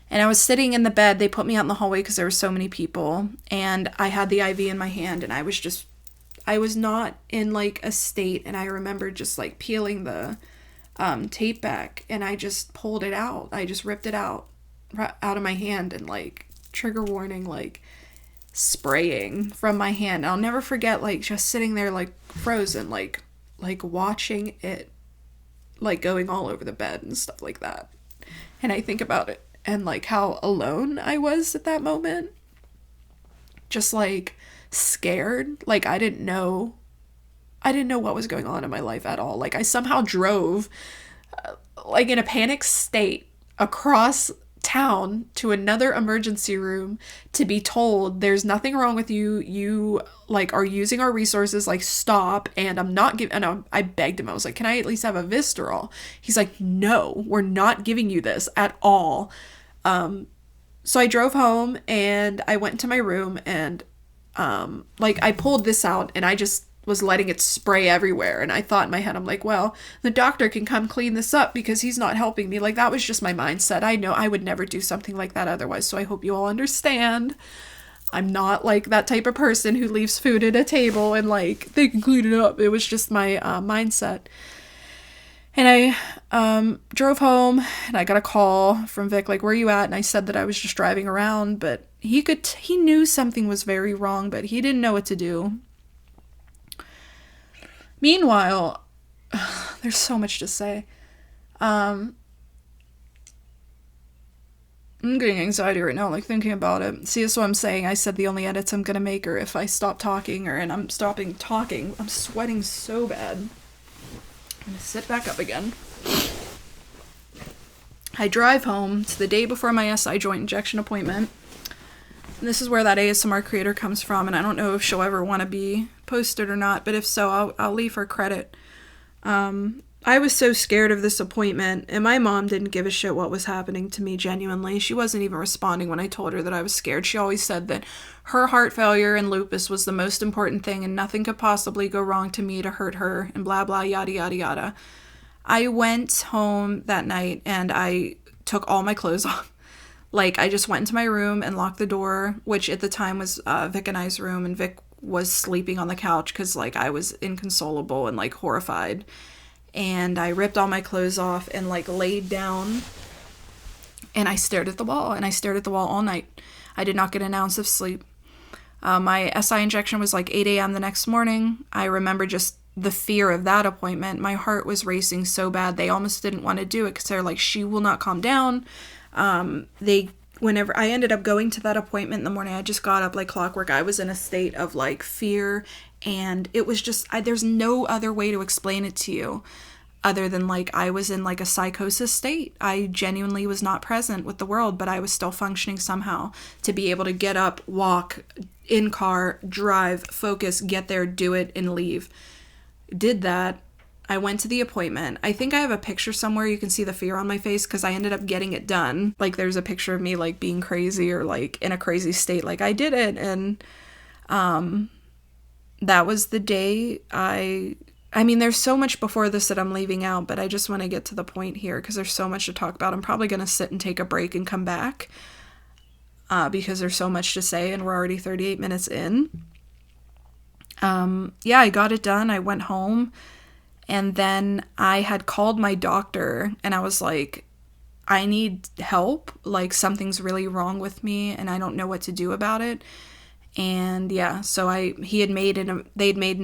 And I was sitting in the bed. They put me out in the hallway because there were so many people. And I had the IV in my hand, and I was not in like a state. And I remember just like peeling the tape back, and I just pulled it out. I just ripped it out of my hand, and like, trigger warning, like, spraying from my hand. I'll never forget, like, just sitting there like frozen, like watching it like going all over the bed and stuff like that. And I think about it and like how alone I was at that moment, just like scared. Like, I didn't know what was going on in my life at all. Like, I somehow drove like in a panic state across town to another emergency room to be told there's nothing wrong with you, you like are using our resources, like, stop. And I'm not giving, and I begged him, I was like, can I at least have a Visceral? He's like, no, we're not giving you this at all. So I drove home, and I went to my room, and like, I pulled this out, and I just was letting it spray everywhere. And I thought in my head, I'm like, well, the doctor can come clean this up because he's not helping me. Like, that was just my mindset. I know I would never do something like that otherwise. So I hope you all understand. I'm not like that type of person who leaves food at a table and like, they can clean it up. It was just my mindset. And I drove home, and I got a call from Vic, like, where are you at? And I said that I was just driving around, but he knew something was very wrong, but he didn't know what to do. Meanwhile, there's so much to say. I'm getting anxiety right now, like, thinking about it. See, that's what I'm saying. I said the only edits I'm gonna make are if I stop talking, and I'm stopping talking. I'm sweating so bad. I'm gonna sit back up again. I drive home to the day before my SI joint injection appointment. And this is where that ASMR creator comes from, and I don't know if she'll ever want to be posted or not, but if so, I'll leave her credit. I was so scared of this appointment, and my mom didn't give a shit what was happening to me, genuinely. She wasn't even responding when I told her that I was scared. She always said that her heart failure and lupus was the most important thing, and nothing could possibly go wrong to me to hurt her, and blah, blah, yada, yada, yada. I went home that night, and I took all my clothes off. Like, I just went into my room and locked the door, which at the time was Vic and I's room, and Vic was sleeping on the couch because, like, I was inconsolable and, like, horrified. And I ripped all my clothes off and, like, laid down, and I stared at the wall, and I stared at the wall all night. I did not get an ounce of sleep. My SI injection was, like, 8 a.m. the next morning. I remember just the fear of that appointment. My heart was racing so bad. They almost didn't want to do it because they're like, she will not calm down. Whenever I ended up going to that appointment in the morning, I just got up like clockwork. I was in a state of, like, fear, and it was just, there's no other way to explain it to you other than, like, I was in, like, a psychosis state. I genuinely was not present with the world, but I was still functioning somehow to be able to get up, walk, in car, drive, focus, get there, do it, and leave. Did that. I went to the appointment. I think I have a picture somewhere you can see the fear on my face because I ended up getting it done. Like, there's a picture of me, like, being crazy or, like, in a crazy state. Like, I did it. And that was the day I mean, there's so much before this that I'm leaving out, but I just want to get to the point here because there's so much to talk about. I'm probably going to sit and take a break and come back because there's so much to say, and we're already 38 minutes in. Yeah, I got it done. I went home. And then I had called my doctor, and I was like, I need help. Like, something's really wrong with me, and I don't know what to do about it. And yeah, so they had made an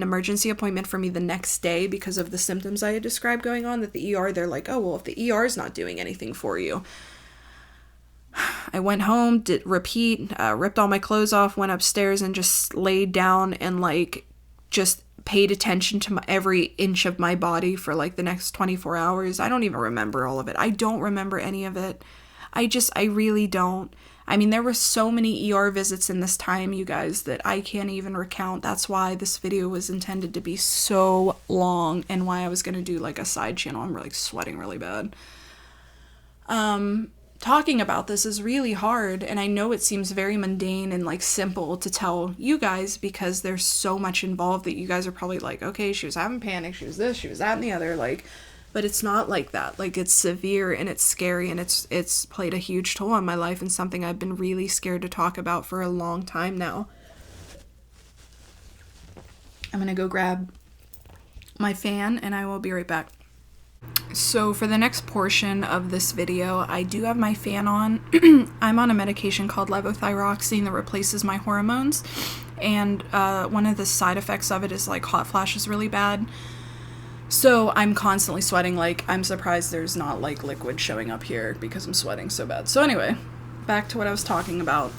emergency appointment for me the next day because of the symptoms I had described going on. That the ER, they're like, oh, well, if the ER is not doing anything for you. I went home, ripped all my clothes off, went upstairs and just laid down and, like, just paid attention to every inch of my body for, like, the next 24 hours. I don't even remember all of it. I don't remember any of it. I really don't. I mean, there were so many ER visits in this time, you guys, that I can't even recount. That's why this video was intended to be so long and why I was going to do, like, a side channel. I'm, like, sweating really bad. Talking about this is really hard, and I know it seems very mundane and, like, simple to tell you guys because there's so much involved that you guys are probably like, okay, she was having panic, she was this, she was that, and the other, like, but it's not like that. Like, it's severe, and it's scary, and it's played a huge toll on my life, and something I've been really scared to talk about for a long time now. I'm gonna go grab my fan, and I will be right back. So for the next portion of this video, I do have my fan on. I'm on a medication called levothyroxine that replaces my hormones, and one of the side effects of it is, like, hot flashes really bad. So I'm constantly sweating. Like, I'm surprised there's not, like, liquid showing up here because I'm sweating so bad. So anyway, back to what I was talking about.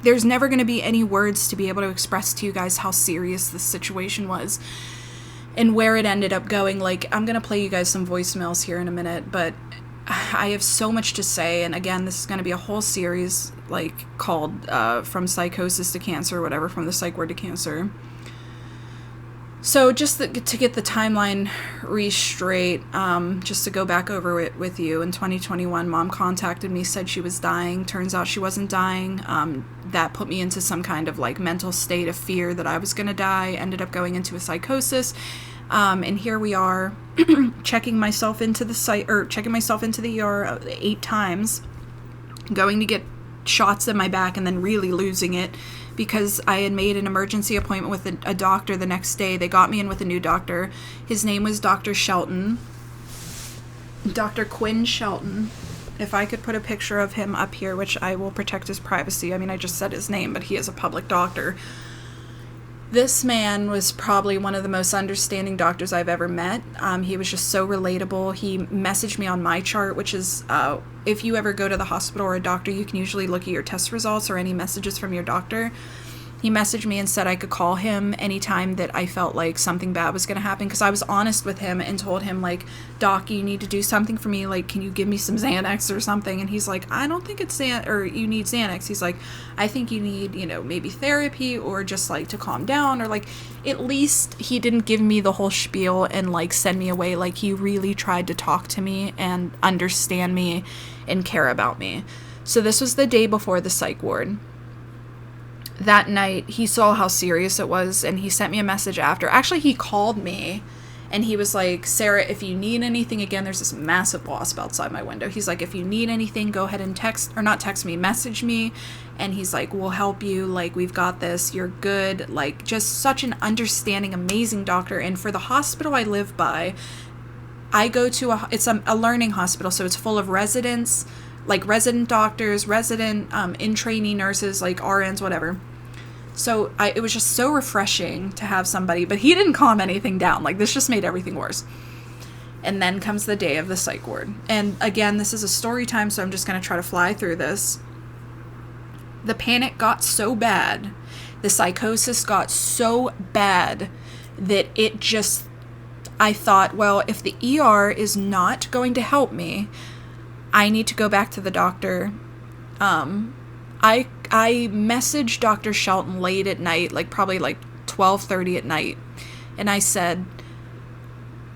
There's never going to be any words to be able to express to you guys how serious this situation was and where it ended up going. Like, I'm going to play you guys some voicemails here in a minute, but I have so much to say. And again, this is going to be a whole series, like, called From Psychosis to Cancer, or whatever, from the psych ward to cancer. So just to get the timeline straight, just to go back over it with you, in 2021, Mom contacted me, said she was dying. Turns out she wasn't dying. That put me into some kind of, like, mental state of fear that I was going to die. Ended up going into a psychosis. And here we are, checking myself into the ER 8 times, going to get shots in my back, and then really losing it because I had made an emergency appointment with a doctor the next day. They got me in with a new doctor. His name was Dr. Shelton. Dr. Quinn Shelton. if I could put a picture of him up here, which I will protect his privacy. I mean, I just said his name, but he is a public doctor. This man was probably one of the most understanding doctors I've ever met. He was just so relatable. He messaged me on my chart, which is, if you ever go to the hospital or a doctor, you can usually look at your test results or any messages from your doctor. He messaged me and said I could call him anytime that I felt like something bad was going to happen, because I was honest with him and told him, like, Doc, you need to do something for me. Like, can you give me some Xanax or something? And he's like, I don't think it's you need Xanax. He's like, I think you need, maybe therapy or just, like, to calm down, or, like, at least he didn't give me the whole spiel and, like, send me away. Like, he really tried to talk to me and understand me and care about me. So this was the day before the psych ward. That night, he saw how serious it was, and he sent me a message after. Actually, he called me, and he was like, Sarah, if you need anything, again, there's this massive wasp outside my window. He's like, if you need anything, go ahead and message me. And he's like, we'll help you. Like, we've got this. You're good. Like, just such an understanding, amazing doctor. And for the hospital I live by, I go to it's a learning hospital, so it's full of residents, like resident doctors, resident in-trainee nurses, like RNs, whatever. So it was just so refreshing to have somebody, but he didn't calm anything down. Like, this just made everything worse. And then comes the day of the psych ward. And again, this is a story time, so I'm just going to try to fly through this. The panic got so bad, the psychosis got so bad that I thought, well, if the ER is not going to help me, I need to go back to the doctor. I messaged Dr. Shelton late at night, like probably like 12:30 at night. And I said,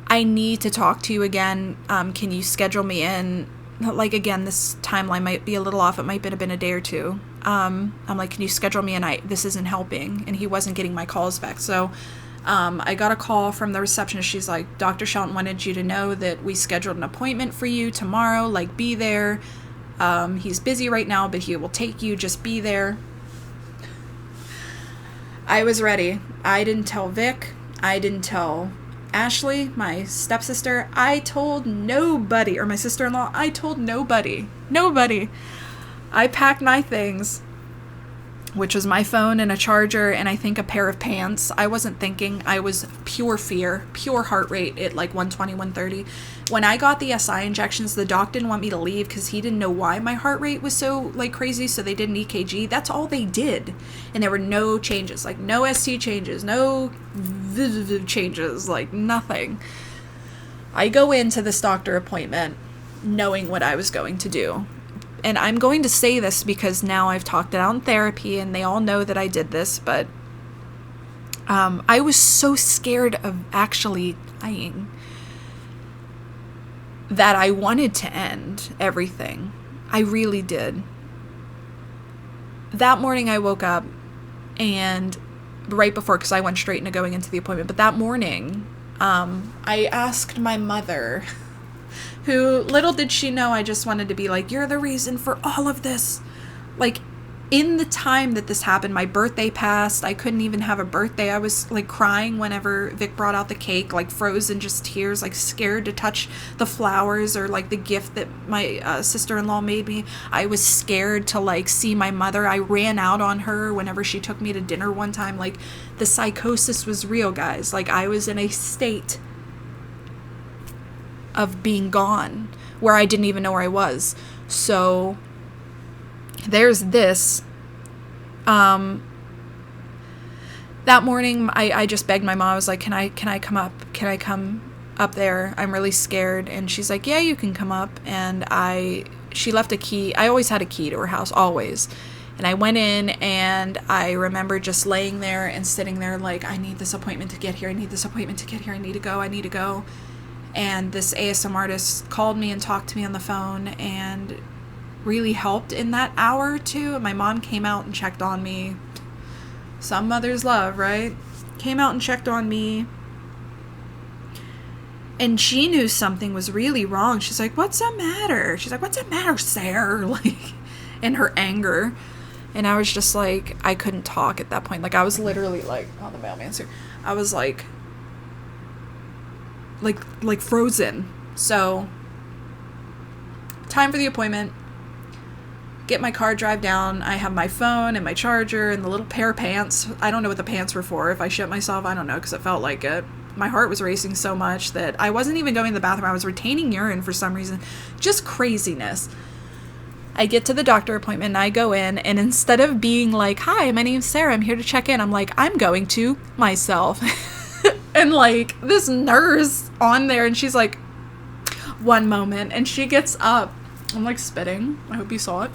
I need to talk to you again. Can you schedule me in? Like, again, this timeline might be a little off. It might have been a day or two. I'm like, can you schedule me in? This isn't helping. And he wasn't getting my calls back. So I got a call from the receptionist. She's like, Dr. Shelton wanted you to know that we scheduled an appointment for you tomorrow. Like, be there. He's busy right now, but he will take you. Just be there. I was ready. I didn't tell Vic. I didn't tell Ashley, my stepsister. I told nobody. Or my sister-in-law. I told nobody. Nobody. I packed my things, which was my phone and a charger and I think a pair of pants. I wasn't thinking. I was pure fear, pure heart rate at like 120, 130. When I got the SI injections, the doc didn't want me to leave because he didn't know why my heart rate was so like crazy, so they did an EKG. That's all they did. And there were no changes, like no ST changes, no changes, like nothing. I go into this doctor appointment knowing what I was going to do. And I'm going to say this because now I've talked it out in therapy and they all know that I did this, but I was so scared of actually dying that I wanted to end everything. I really did. That morning I woke up and right before, because I went straight into going into the appointment, but that morning I asked my mother, who, little did she know, I just wanted to be like, you're the reason for all of this. Like, in the time that this happened, my birthday passed. I couldn't even have a birthday. I was, like, crying whenever Vic brought out the cake, like, frozen, just tears, like, scared to touch the flowers or, like, the gift that my sister-in-law made me. I was scared to, like, see my mother. I ran out on her whenever she took me to dinner one time. Like, the psychosis was real, guys. Like, I was in a state of being gone where I didn't even know where I was. So there's this. That morning I just begged my mom. I was like, can I come up? Can I come up there? I'm really scared. And she's like, yeah, you can come up. And she left a key. I always had a key to her house, always. And I went in and I remember just laying there and sitting there like, I need this appointment to get here. I need this appointment to get here. I need to go. And this ASM artist called me and talked to me on the phone and really helped in that hour or two. And my mom came out and checked on me. Some mothers love, right? Came out and checked on me. And she knew something was really wrong. She's like, what's the matter? She's like, what's the matter, Sarah? Like, in her anger. And I was just like, I couldn't talk at that point. Like, I was literally like, oh, the mailman's here. I was like frozen. So time for the appointment. Get my car, drive down. I have my phone and my charger and the little pair of pants. I don't know what the pants were for. If I shit myself, I don't know, because it felt like it. My heart was racing so much that I wasn't even going to the bathroom. I was retaining urine for some reason. Just craziness. I get to the doctor appointment and I go in, and instead of being like, hi, my name's Sarah, I'm here to check in, I'm like, I'm going to myself. And like this nurse on there, and she's like, one moment, and she gets up. I'm like spitting. I hope you saw it.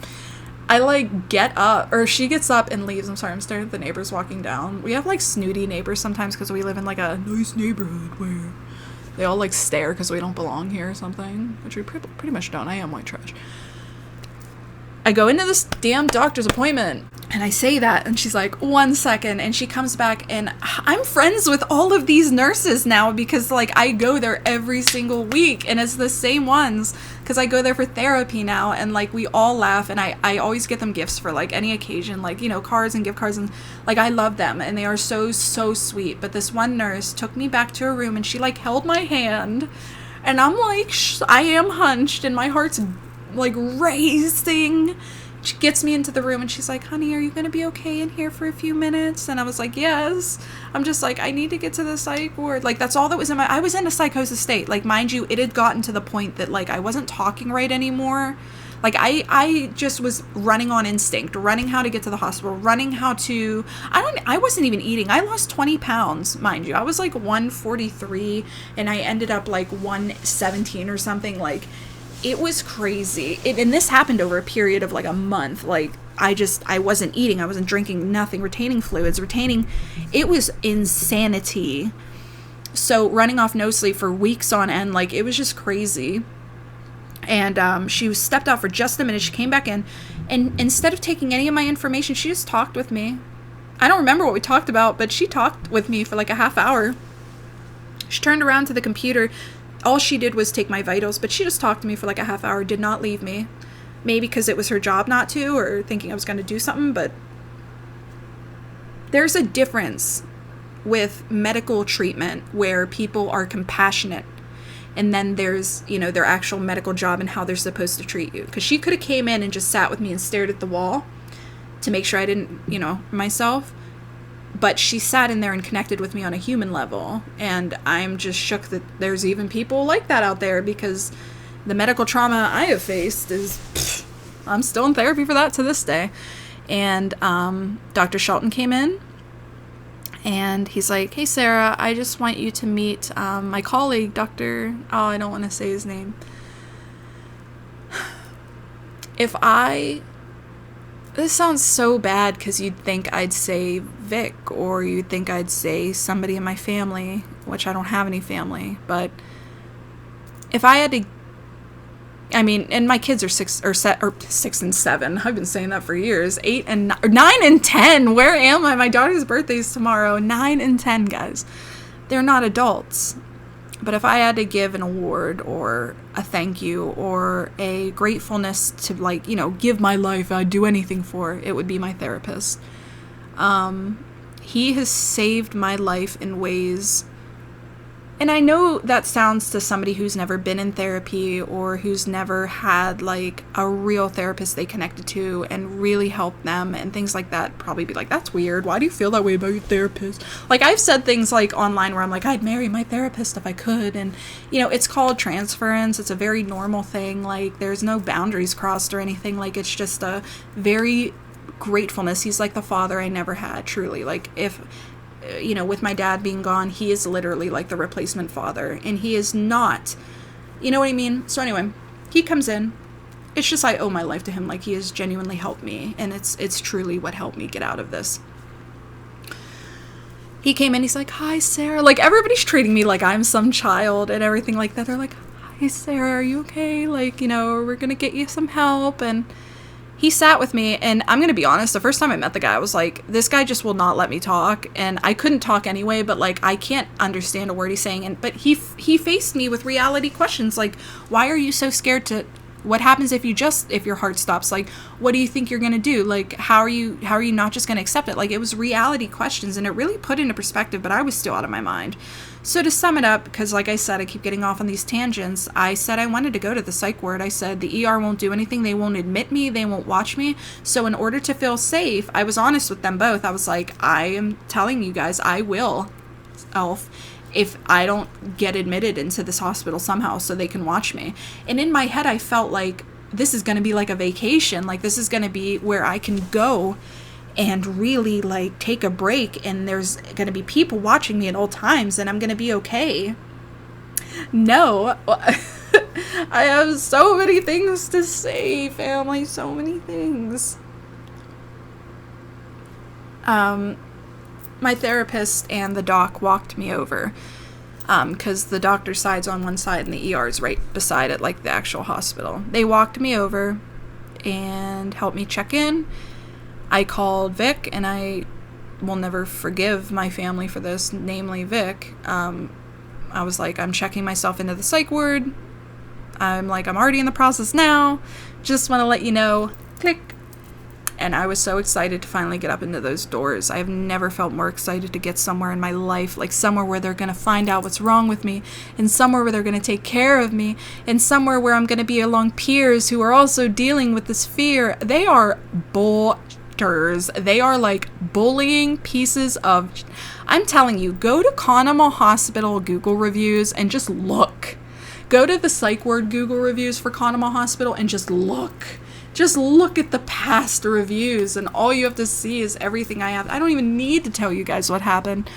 I like get up, or she gets up and leaves. I'm sorry, I'm staring at the neighbors walking down. We have like snooty neighbors sometimes because we live in like a nice neighborhood where they all like stare because we don't belong here or something, which we pretty much don't. I am white trash. I go into this damn doctor's appointment and I say that, and she's like, 1 second, and she comes back, and I'm friends with all of these nurses now because like I go there every single week, and it's the same ones because I go there for therapy now, and like we all laugh, and I always get them gifts for like any occasion, like, you know, cards and gift cards, and like I love them and they are so sweet. But this one nurse took me back to her room and she like held my hand, and I'm like, I am hunched and my heart's like racing. She gets me into the room and she's like, honey, are you gonna be okay in here for a few minutes? And I was like, yes. I'm just like, I need to get to the psych ward. Like, that's all that was in I was in a psychosis state. Like, mind you, it had gotten to the point that like I wasn't talking right anymore. Like I just was running on instinct, running how to get to the hospital, running how to, I wasn't even eating. I lost 20 pounds, mind you. I was like 143 and I ended up like 117 or something. Like, it was crazy. And this happened over a period of like a month. Like, I wasn't eating. I wasn't drinking, nothing, retaining fluids, it was insanity. So running off no sleep for weeks on end, like, it was just crazy. And she stepped out for just a minute. She came back in, and instead of taking any of my information, she just talked with me. I don't remember what we talked about, but she talked with me for like a half hour. She turned around to the computer. All she did was take my vitals, but she just talked to me for like a half hour, did not leave me. Maybe because it was her job not to, or thinking I was going to do something, but there's a difference with medical treatment where people are compassionate, and then there's, you know, their actual medical job and how they're supposed to treat you. Because she could have came in and just sat with me and stared at the wall to make sure I didn't, you know, myself. But she sat in there and connected with me on a human level. And I'm just shook that there's even people like that out there, because the medical trauma I have faced is, I'm still in therapy for that to this day. And Dr. Shelton came in, and he's like, hey, Sarah, I just want you to meet my colleague, Dr. Oh, I don't want to say his name. This sounds so bad because you'd think I'd say Vic, or you'd think I'd say somebody in my family, which I don't have any family. But if I had to, I mean, and my kids are 6 and 7. I've been saying that for years. 9 and 10. Where am I? My daughter's birthday's tomorrow. 9 and 10, guys. They're not adults. But if I had to give an award or a thank you or a gratefulness to, like, you know, give my life, I'd do anything for, it would be my therapist. He has saved my life in ways, and I know that sounds to somebody who's never been in therapy or who's never had like a real therapist they connected to and really helped them and things like that, probably be like, that's weird. Why do you feel that way about your therapist? Like, I've said things like online where I'm like, I'd marry my therapist if I could. And, you know, it's called transference. It's a very normal thing. Like, there's no boundaries crossed or anything. Like, it's just a very gratefulness. He's like the father I never had, truly. Like, if, you know, with my dad being gone, he is literally like the replacement father, and he is not, you know what I mean? So anyway, he comes in. It's just, I owe my life to him. Like, he has genuinely helped me, and it's truly what helped me get out of this. He came in, he's like, hi, Sarah. Like, everybody's treating me like I'm some child and everything like that. They're like, hi, Sarah, are you okay? Like, you know, we're gonna get you some help. And he sat with me, and I'm going to be honest, the first time I met the guy, I was like, this guy just will not let me talk, and I couldn't talk anyway, but, like, I can't understand a word he's saying, but he faced me with reality questions, like, why are you so scared to What happens if your heart stops? Like, what do you think you're going to do? Like, how are you not just going to accept it? Like, it was reality questions, and it really put into perspective, but I was still out of my mind. So to sum it up, because like I said, I keep getting off on these tangents, I said I wanted to go to the psych ward. I said the ER won't do anything. They won't admit me. They won't watch me. So in order to feel safe, I was honest with them both. I was like, I am telling you guys, I will, Elf, if I don't get admitted into this hospital somehow so they can watch me. And in my head, I felt like this is going to be like a vacation. Like, this is going to be where I can go and really like take a break, and there's going to be people watching me at all times, and I'm going to be okay. No. I have so many things to say, family, so many things. My therapist and the doc walked me over, because the doctor's side's on one side and the ER's right beside it, like the actual hospital. They walked me over and helped me check in. I called Vic, and I will never forgive my family for this, namely Vic. I was like, I'm checking myself into the psych ward. I'm already in the process now. Just want to let you know. Click. And I was so excited to finally get up into those doors. I have never felt more excited to get somewhere in my life, like somewhere where they're going to find out what's wrong with me, and somewhere where they're going to take care of me, and somewhere where I'm going to be along peers who are also dealing with this fear. They are they are like bullying pieces of... I'm telling you, go to Conemaugh Hospital Google reviews and just look. Go to the psych ward Google reviews for Conemaugh Hospital and just look. Just look at the past reviews, and all you have to see is everything I have. I don't even need to tell you guys what happened.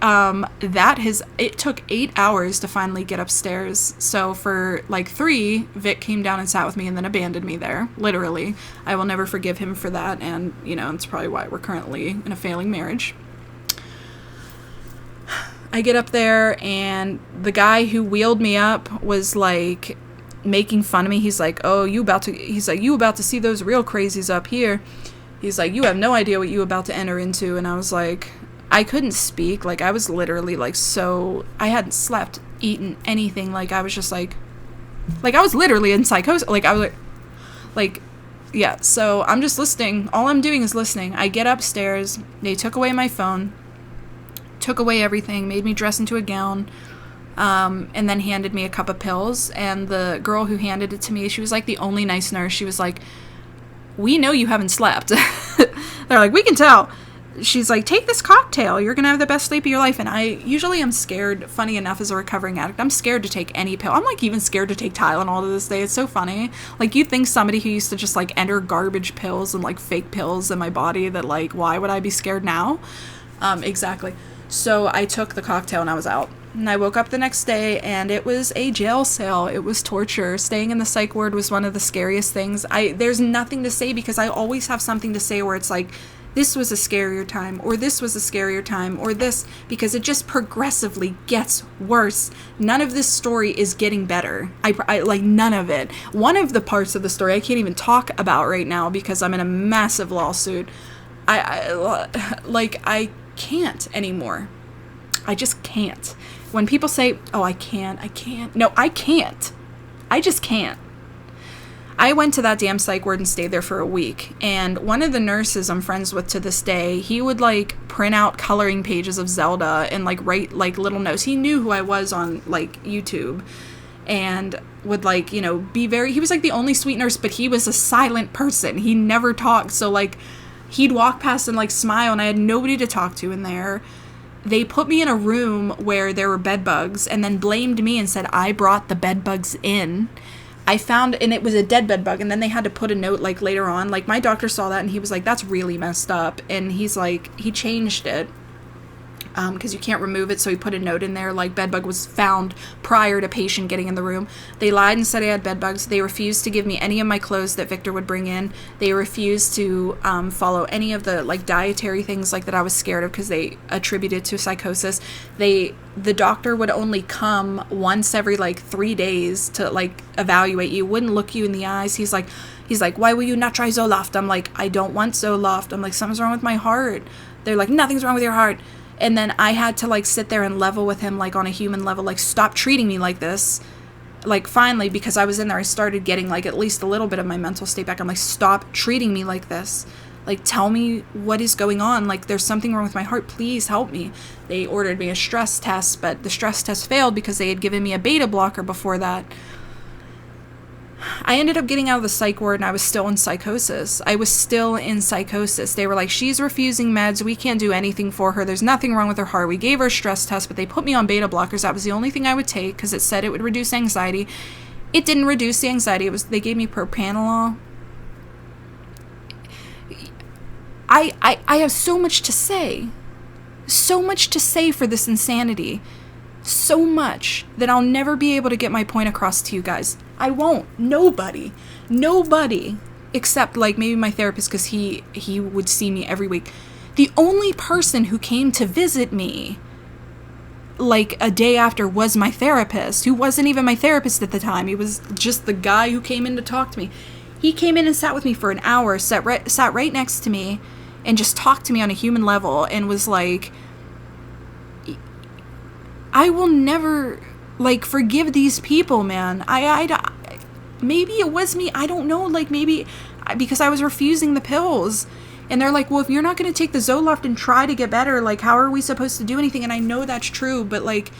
It took 8 hours to finally get upstairs. So for 3, Vic came down and sat with me and then abandoned me there. Literally. I will never forgive him for that. And, it's probably why we're currently in a failing marriage. I get up there, and the guy who wheeled me up was making fun of me. He's like, oh, you about to see those real crazies up here. He's like, you have no idea what you about to enter into. And I was like, I couldn't speak. I was literally I hadn't slept, eaten, anything. I was just I was literally in psychosis. I was yeah. So I'm just listening. All I'm doing is listening. I get upstairs. They took away my phone, took away everything, made me dress into a gown, and then handed me a cup of pills. And the girl who handed it to me, she was the only nice nurse. She was like, we know you haven't slept. They're like, we can tell. She's like, take this cocktail. You're going to have the best sleep of your life. And I usually am scared, funny enough, as a recovering addict, I'm scared to take any pill. I'm even scared to take Tylenol to this day. It's so funny. You'd think somebody who used to just enter garbage pills and fake pills in my body that why would I be scared now? Exactly. So I took the cocktail and I was out. And I woke up the next day, and it was a jail cell. It was torture. Staying in the psych ward was one of the scariest things. There's nothing to say, because I always have something to say where it's this was a scarier time, or this was a scarier time, or this, because it just progressively gets worse. None of this story is getting better. I none of it. One of the parts of the story I can't even talk about right now because I'm in a massive lawsuit. I can't anymore. I just can't. When people say, oh, I can't. No, I can't. I just can't. I went to that damn psych ward and stayed there for a week. And one of the nurses I'm friends with to this day, he would print out coloring pages of Zelda and write little notes. He knew who I was on YouTube, and would be very, he was the only sweet nurse, but he was a silent person. He never talked. So he'd walk past and smile, and I had nobody to talk to in there. They put me in a room where there were bed bugs, and then blamed me and said I brought the bed bugs in. I found, and it was a dead bed bug, and then they had to put a note later on. My doctor saw that, and he was like, that's really messed up. And he's he changed it, because you can't remove it, so he put a note in there, bed bug was found prior to patient getting in the room. They lied and said I had bed bugs. They refused to give me any of my clothes that Victor would bring in. They refused to follow any of the dietary things that I was scared of, because they attributed to psychosis. The doctor would only come once every 3 days to evaluate you, wouldn't look you in the eyes. He's like, why will you not try Zoloft? I'm like, I don't want Zoloft. I'm like, something's wrong with my heart. They're like, nothing's wrong with your heart. And then I had to sit there and level with him on a human level, stop treating me like this. like, finally, because I was in there, I started getting, like, at least a little bit of my mental state back. I'm like, stop treating me like this. Like, tell me what is going on. Like, there's something wrong with my heart. Please help me. They ordered me a stress test, but the stress test failed because they had given me a beta blocker before that. I ended up getting out of the psych ward, and I was still in psychosis. They were like, she's refusing meds. We can't do anything for her. There's nothing wrong with her heart. We gave her a stress test, but they put me on beta blockers. That was the only thing I would take because it said it would reduce anxiety. It didn't reduce the anxiety. They gave me propranolol. I have so much to say. So much to say for this insanity. So much that I'll never be able to get my point across to you guys. I won't. Nobody except, like, maybe my therapist, because he would see me every week. The only person who came to visit me, like, a day after was my therapist, who wasn't even my therapist at the time. He was just the guy who came in to talk to me. He came in and sat with me for an hour, sat right next to me, and just talked to me on a human level, and was like, I will never, like, forgive these people, man. Maybe it was me. I don't know. Like, maybe because I was refusing the pills. And they're like, well, if you're not going to take the Zoloft and try to get better, like, how are we supposed to do anything? And I know that's true, but, like,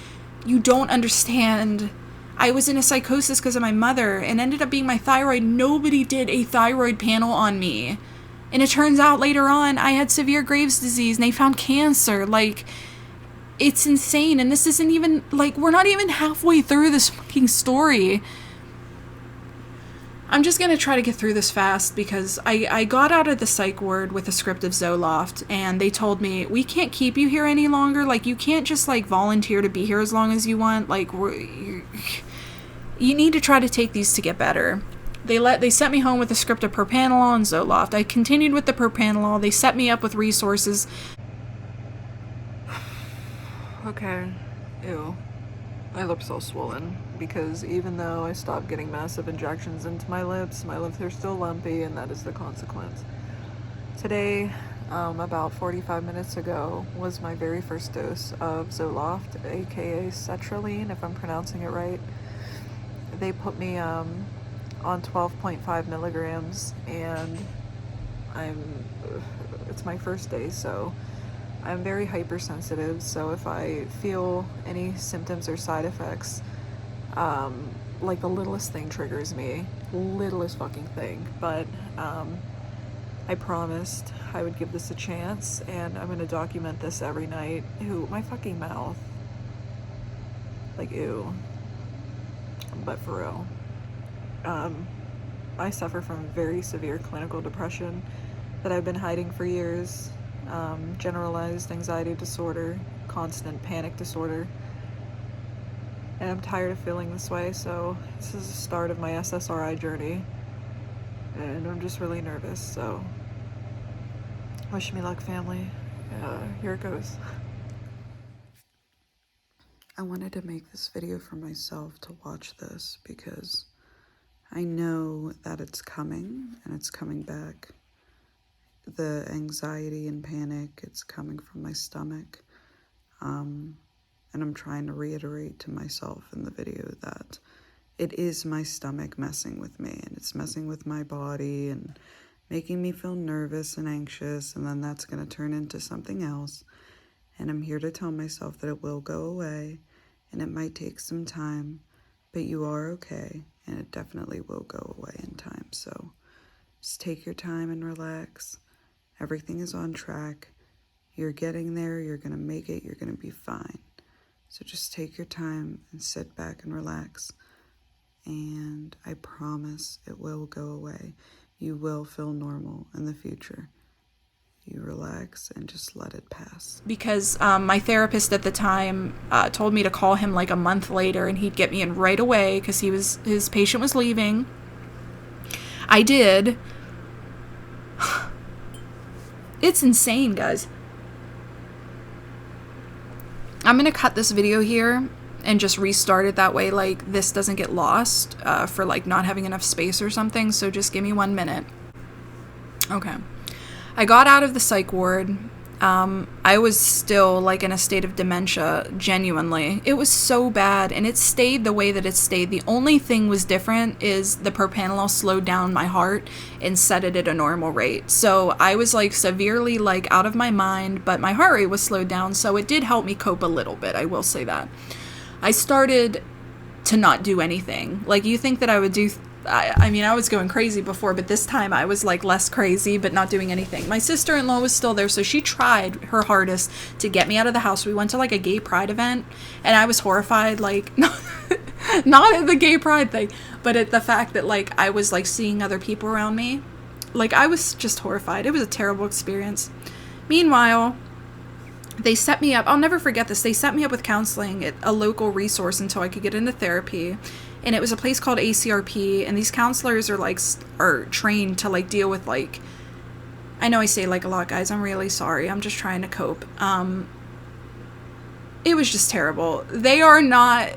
you don't understand. I was in a psychosis because of my mother, and ended up being my thyroid. Nobody did a thyroid panel on me. And it turns out later on, I had severe Graves' disease, and they found cancer. Like, it's insane. And this isn't even, like, we're not even halfway through this fucking story. I'm just going to try to get through this fast because I got out of the psych ward with a script of Zoloft, and they told me, we can't keep you here any longer. Like, you can't just, like, volunteer to be here as long as you want. Like, you need to try to take these to get better. They sent me home with a script of propranolol and Zoloft. I continued with the propranolol. They set me up with resources. Okay. Ew. My lips all swollen because even though I stopped getting massive injections into my lips are still lumpy, and that is the consequence. Today, about 45 minutes ago, was my very first dose of Zoloft, aka Sertraline, if I'm pronouncing it right. They put me on 12.5 milligrams, and it's my first day, so I'm very hypersensitive, so if I feel any symptoms or side effects, like the littlest thing triggers me, littlest fucking thing, but I promised I would give this a chance, and I'm gonna document this every night. Ew, my fucking mouth. Like, ew. But for real. I suffer from very severe clinical depression that I've been hiding for years. Generalized anxiety disorder, constant panic disorder, and I'm tired of feeling this way, so this is the start of my SSRI journey, and I'm just really nervous, so wish me luck, family. Here it goes. I wanted to make this video for myself to watch this because I know that it's coming, and it's coming back. The anxiety and panic, it's coming from my stomach. And I'm trying to reiterate to myself in the video that it is my stomach messing with me, and it's messing with my body and making me feel nervous and anxious, and then that's going to turn into something else. And I'm here to tell myself that it will go away, and it might take some time, but you are okay, and it definitely will go away in time. So just take your time and relax. Everything is on track. You're getting there. You're going to make it. You're going to be fine. So just take your time and sit back and relax. And I promise it will go away. You will feel normal in the future. You relax and just let it pass. Because my therapist at the time told me to call him like a month later, and he'd get me in right away because his patient was leaving. I did. It's insane, guys. I'm going to cut this video here and just restart it. That way, like, this doesn't get lost for, like, not having enough space or something. So just give me 1 minute. Okay. I got out of the psych ward. I was still like in a state of dementia, genuinely. It was so bad, and it stayed the way that it stayed. The only thing was different is the propranolol slowed down my heart and set it at a normal rate. So I was like severely like out of my mind, but my heart rate was slowed down, so it did help me cope a little bit, I will say that. I started to not do anything. Like, you think that I would do... I mean, I was going crazy before, but this time I was like less crazy, but not doing anything. My sister-in-law was still there, so she tried her hardest to get me out of the house. We went to like a gay pride event, and I was horrified, like, not at the gay pride thing, but at the fact that like I was like seeing other people around me. Like, I was just horrified. It was a terrible experience. Meanwhile, they set me up, I'll never forget this, they set me up with counseling at a local resource until I could get into therapy. And it was a place called ACRP, and these counselors are trained to like deal with like, I know I say like a lot, guys, I'm really sorry, I'm just trying to cope. It was just terrible. They are not,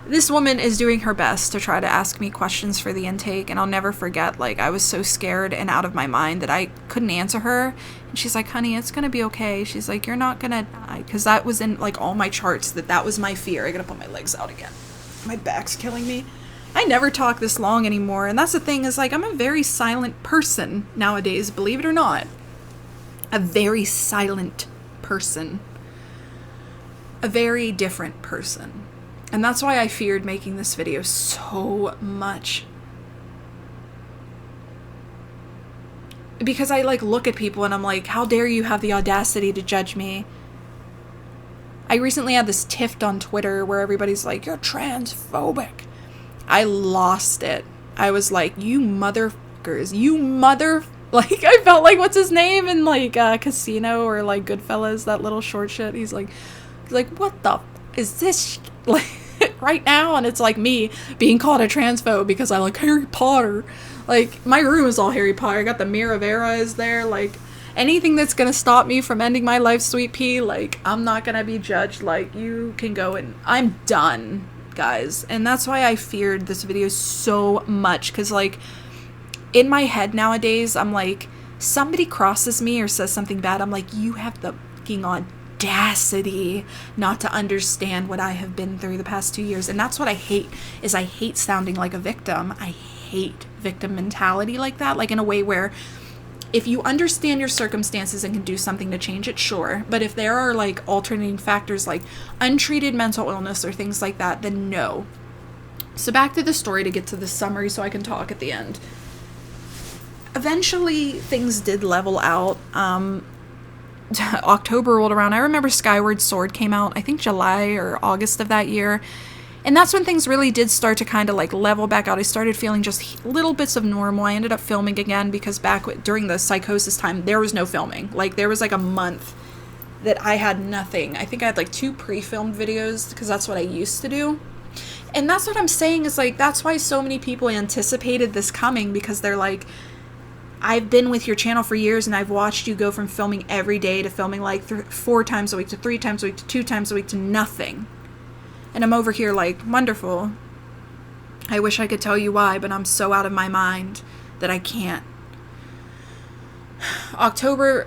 this woman is doing her best to try to ask me questions for the intake, and I'll never forget, like, I was so scared and out of my mind that I couldn't answer her. And she's like, honey, it's gonna be okay. She's like, you're not gonna die, because that was in like all my charts, that was my fear. I gotta put my legs out again. My back's killing me. I never talk this long anymore, and that's the thing, is like, I'm a very silent person nowadays, believe it or not. A very silent person. A very different person. And that's why I feared making this video so much. Because I like look at people and I'm like, how dare you have the audacity to judge me? I recently had this tiff on Twitter where everybody's like, you're transphobic. I lost it. I was like, you motherfuckers, like, I felt like, what's his name in like Casino or like Goodfellas, that little short shit. He's like, what the is this like right now? And it's like me being called a transphobe because I like Harry Potter. Like, my room is all Harry Potter. I got the Mirror of Era is there, like, anything that's gonna stop me from ending my life, sweet pea, like, I'm not gonna be judged. Like, you can go and I'm done, guys. And that's why I feared this video so much, because like in my head nowadays, I'm like, somebody crosses me or says something bad, I'm like, you have the fucking audacity not to understand what I have been through the past 2 years. And that's what I hate, is I hate sounding like a victim. I hate victim mentality like that, like in a way where if you understand your circumstances and can do something to change it, sure. But if there are like alternating factors like untreated mental illness or things like that, then no. So back to the story to get to the summary so I can talk at the end. Eventually things did level out. October rolled around. I remember Skyward Sword came out, I think July or August of that year. And that's when things really did start to kind of like level back out. I started feeling just little bits of normal. I ended up filming again because during the Psychosis time, there was no filming. Like, there was like a month that I had nothing. I think I had like 2 pre-filmed videos because that's what I used to do. And that's what I'm saying, is like, that's why so many people anticipated this coming, because they're like, I've been with your channel for years and I've watched you go from filming every day to filming like 4 times a week to 3 times a week to 2 times a week to nothing. And I'm over here like, wonderful. I wish I could tell you why, but I'm so out of my mind that I can't. October,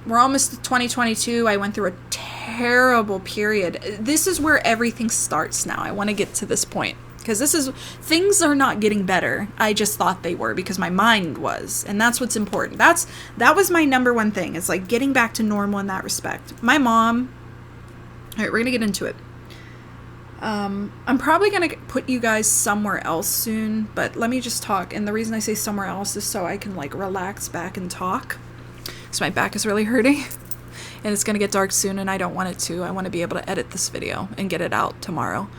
we're almost to 2022. I went through a terrible period. This is where everything starts now. I want to get to this point, because things are not getting better. I just thought they were, because my mind was, and that's what's important. That was my number one thing. It's like getting back to normal in that respect. My mom, all right, we're going to get into it. I'm probably going to put you guys somewhere else soon, but let me just talk. And the reason I say somewhere else is so I can like relax back and talk. So my back is really hurting and it's going to get dark soon and I don't want it to. I want to be able to edit this video and get it out tomorrow.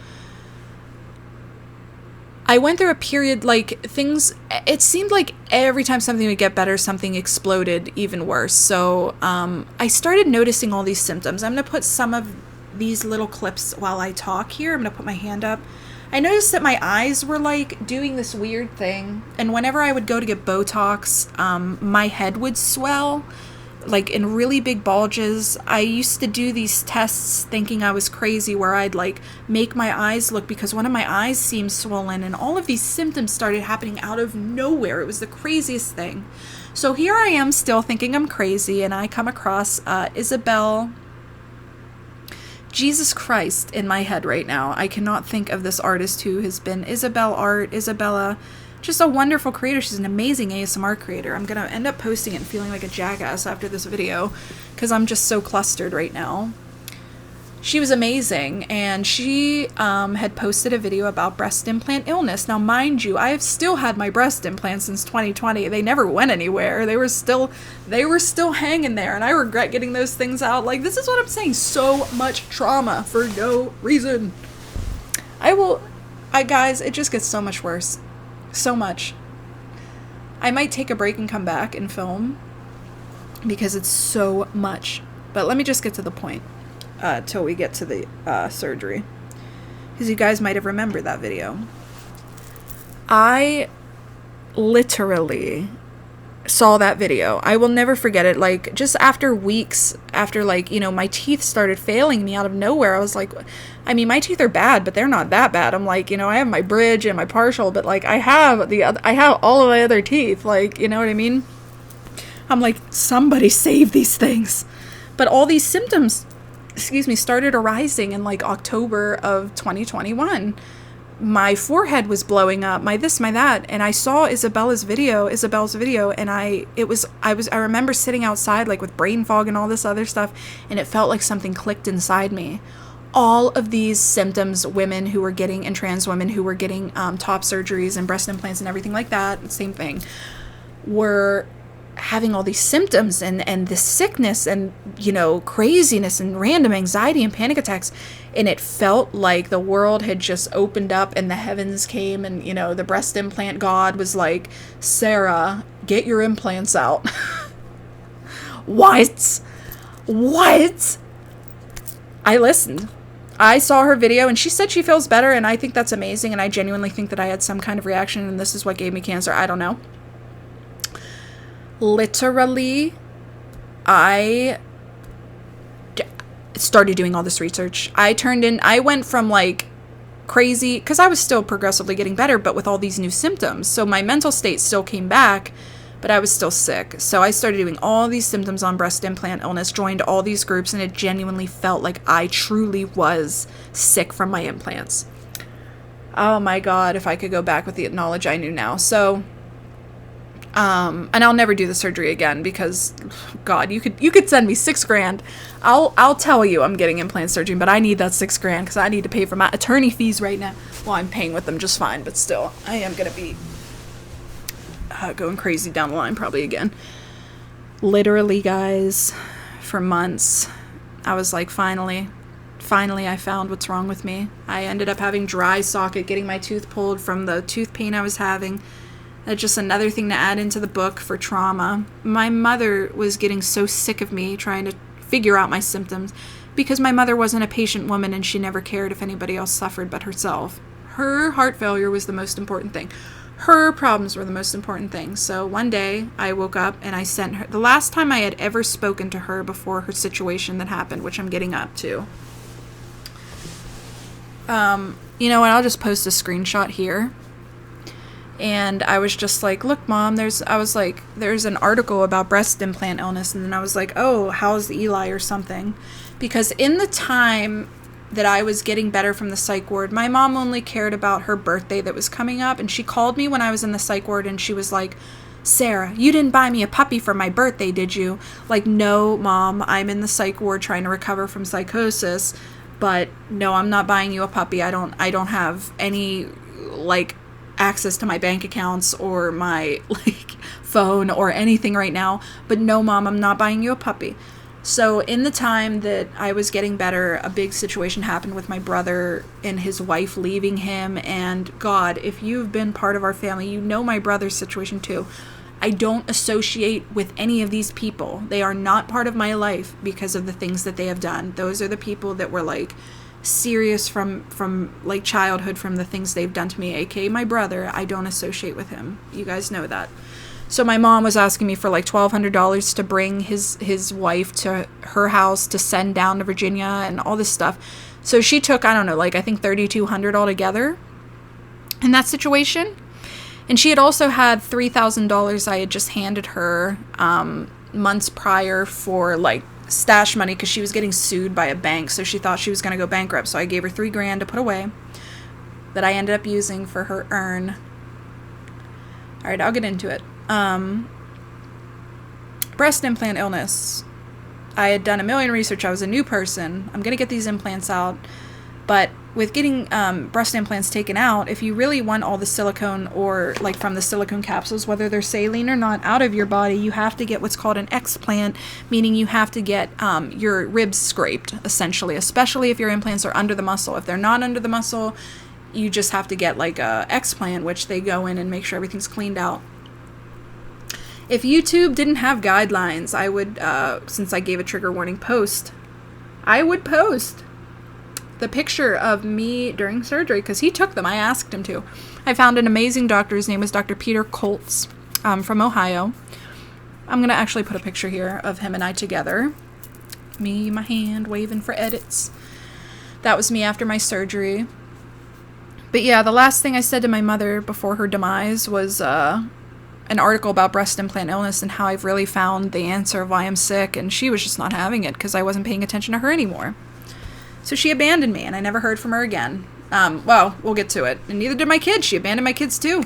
I went through a period, like, it seemed like every time something would get better, something exploded even worse. So, I started noticing all these symptoms. I'm going to put some of these little clips while I talk here. I'm going to put my hand up. I noticed that my eyes were like doing this weird thing. And whenever I would go to get Botox, my head would swell. like in really big bulges. I used to do these tests thinking I was crazy, where I'd like make my eyes look, because one of my eyes seemed swollen, and all of these symptoms started happening out of nowhere. It was the craziest thing. So here I am still thinking I'm crazy, and I come across Isabel, Jesus Christ, in my head right now. I cannot think of this artist who has been Isabella, just a wonderful creator. She's an amazing ASMR creator. I'm going to end up posting it and feeling like a jackass after this video, because I'm just so clustered right now. She was amazing, and she had posted a video about breast implant illness. Now, mind you, I have still had my breast implants since 2020. They never went anywhere. They were still hanging there, and I regret getting those things out. Like, this is what I'm saying. So much trauma for no reason. Guys, it just gets so much worse. So much. I might take a break and come back and film, because it's so much. But let me just get to the point. Till we get to the surgery, because you guys might have remembered that video. I literally saw that video. I will never forget it. Like, just after weeks after, like, you know, my teeth started failing me out of nowhere. I was like, I mean, my teeth are bad, but they're not that bad. I'm like, you know, I have my bridge and my partial, but like I have all of my other teeth. Like, you know what I mean? I'm like, somebody save these things. But all these symptoms, started arising in like October of 2021. My forehead was blowing up, my this, my that, and I saw Isabel's video, and I remember sitting outside like with brain fog and all this other stuff, and it felt like something clicked inside me. All of these symptoms, women who were getting, and trans women who were getting top surgeries and breast implants and everything like that, same thing, were having all these symptoms and this sickness and, you know, craziness and random anxiety and panic attacks. And it felt like the world had just opened up and the heavens came, and, you know, the breast implant god was like, Sarah, get your implants out. What? I listened. I saw her video, and she said she feels better, and I think that's amazing, and I genuinely think that I had some kind of reaction, and this is what gave me cancer. I don't know. Literally, I started doing all this research. I went from like crazy, because I was still progressively getting better, but with all these new symptoms. So my mental state still came back, but I was still sick. So I started doing all these symptoms on breast implant illness, joined all these groups, and it genuinely felt like I truly was sick from my implants. Oh my God, if I could go back with the knowledge I knew now. So and I'll never do the surgery again, because God, you could send me $6,000. I'll tell you I'm getting implant surgery, but I need that $6,000 because I need to pay for my attorney fees right now. Well, I'm paying with them just fine, but still, I am going to be going crazy down the line probably again. Literally, guys, for months, I was like, finally, I found what's wrong with me. I ended up having dry socket, getting my tooth pulled from the tooth pain I was having. That's just another thing to add into the book for trauma. My mother was getting so sick of me trying to figure out my symptoms, because my mother wasn't a patient woman and she never cared if anybody else suffered but herself. Her heart failure was the most important thing. Her problems were the most important thing. So one day I woke up and I sent her, the last time I had ever spoken to her before her situation that happened, which I'm getting up to. You know what, I'll just post a screenshot here. And I was just like, look, Mom, there's an article about breast implant illness. And then I was like, oh, how's Eli or something? Because in the time that I was getting better from the psych ward, my mom only cared about her birthday that was coming up. And she called me when I was in the psych ward and she was like, Sarah, you didn't buy me a puppy for my birthday, did you? Like, no, Mom, I'm in the psych ward trying to recover from psychosis. But no, I'm not buying you a puppy. I don't have any, like, access to my bank accounts or my like phone or anything right now, but no, Mom, I'm not buying you a puppy. So in the time that I was getting better, a big situation happened with my brother and his wife leaving him. And God, if you've been part of our family, you know my brother's situation too. I don't associate with any of these people. They are not part of my life because of the things that they have done. Those are the people that were like serious from like childhood, from the things they've done to me, aka my brother. I don't associate with him. You guys know that. So my mom was asking me for like $1,200 to bring his wife to her house to send down to Virginia and all this stuff. So she took, I don't know, like I think $3,200 altogether in that situation. And she had also had $3,000 I had just handed her months prior for like stash money because she was getting sued by a bank. So she thought she was going to go bankrupt. So I gave her $3,000 to put away that I ended up using for her earn. All right, I'll get into it. Breast implant illness. I had done a million research. I was a new person. I'm going to get these implants out. But with getting breast implants taken out, if you really want all the silicone or like from the silicone capsules, whether they're saline or not, out of your body, you have to get what's called an explant, meaning you have to get your ribs scraped, essentially, especially if your implants are under the muscle. If they're not under the muscle, you just have to get like a explant, which they go in and make sure everything's cleaned out. If YouTube didn't have guidelines, I would, since I gave a trigger warning post, I would post the picture of me during surgery, because he took them. I asked him to. I found an amazing doctor. His name was Dr. Peter Koltz from Ohio. I'm going to actually put a picture here of him and I together. Me, my hand, waving for edits. That was me after my surgery. But yeah, the last thing I said to my mother before her demise was an article about breast implant illness and how I've really found the answer of why I'm sick, and she was just not having it because I wasn't paying attention to her anymore. So she abandoned me, and I never heard from her again. Well, we'll get to it. And neither did my kids. She abandoned my kids too.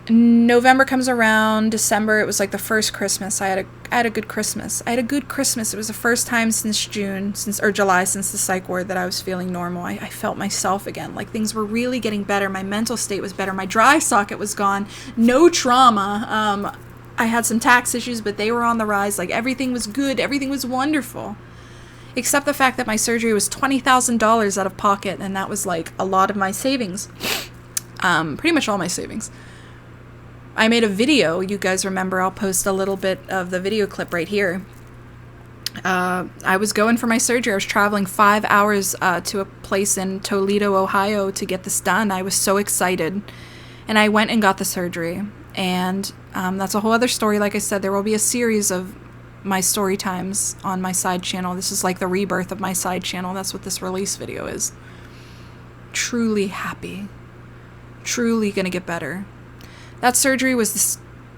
November comes around, December, it was like the first Christmas. I had a good Christmas. It was the first time since July, since the psych ward, that I was feeling normal. I felt myself again. Like things were really getting better. My mental state was better. My dry socket was gone. No trauma. I had some tax issues, but they were on the rise. Like everything was good. Everything was wonderful. Except the fact that my surgery was $20,000 out of pocket, and that was like a lot of my savings. Pretty much all my savings. I made a video, you guys remember, I'll post a little bit of the video clip right here. I was going for my surgery. I was traveling 5 hours to a place in Toledo, Ohio to get this done. I was so excited. And I went and got the surgery. And that's a whole other story. Like I said, there will be a series of my story times on my side channel. This is like the rebirth of my side channel. That's what this release video is. Truly happy. Truly gonna get better. That surgery was,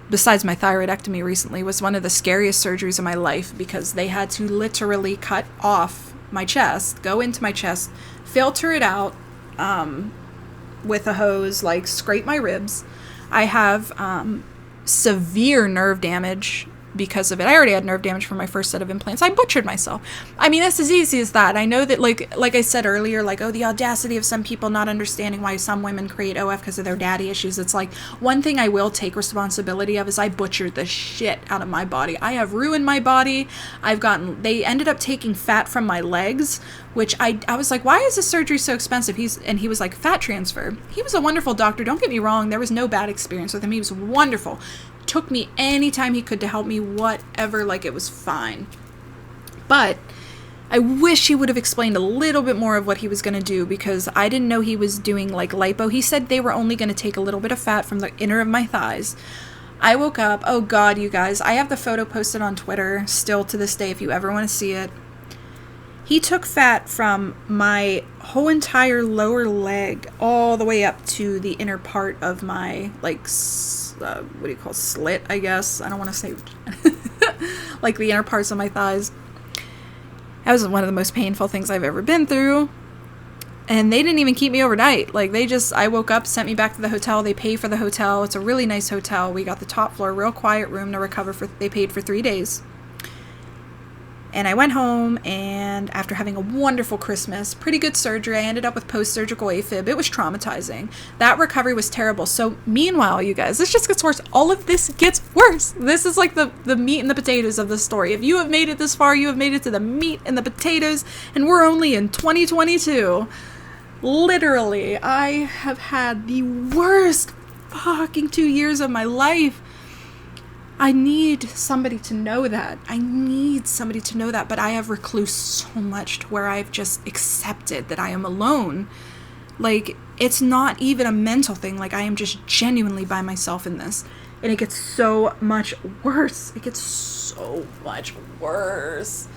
besides my thyroidectomy recently, was one of the scariest surgeries of my life, because they had to literally cut off my chest, go into my chest, filter it out with a hose, like scrape my ribs. I have severe nerve damage because of it. I already had nerve damage from my first set of implants. I butchered myself. I mean, that's as easy as that. I know that, like I said earlier, like, oh, the audacity of some people not understanding why some women create OF because of their daddy issues. It's like, one thing I will take responsibility of is I butchered the shit out of my body. I have ruined my body. They ended up taking fat from my legs, which I was like, why is this surgery so expensive? He was like, fat transfer. He was a wonderful doctor. Don't get me wrong. There was no bad experience with him. He was wonderful. Took me anytime he could to help me, whatever, like it was fine. But I wish he would have explained a little bit more of what he was going to do, because I didn't know he was doing like lipo. He said they were only going to take a little bit of fat from the inner of my thighs. I woke up, oh God, you guys, I have the photo posted on Twitter still to this day if you ever want to see it. He took fat from my whole entire lower leg all the way up to the inner part of my, like, what do you call, slit, I guess. I don't want to say, like, the inner parts of my thighs. That was one of the most painful things I've ever been through. And they didn't even keep me overnight. Like, I woke up, sent me back to the hotel. They pay for the hotel. It's a really nice hotel. We got the top floor, real quiet room to recover for. They paid for 3 days. And I went home, and after having a wonderful Christmas, pretty good surgery, I ended up with post-surgical AFib. It was traumatizing. That recovery was terrible. So meanwhile, you guys, this just gets worse. All of this gets worse. This is like the meat and the potatoes of the story. If you have made it this far, you have made it to the meat and the potatoes, and we're only in 2022. Literally, I have had the worst fucking 2 years of my life. I need somebody to know that. But I have reclused so much to where I've just accepted that I am alone. Like, it's not even a mental thing. Like, I am just genuinely by myself in this. And it gets so much worse. It gets so much worse.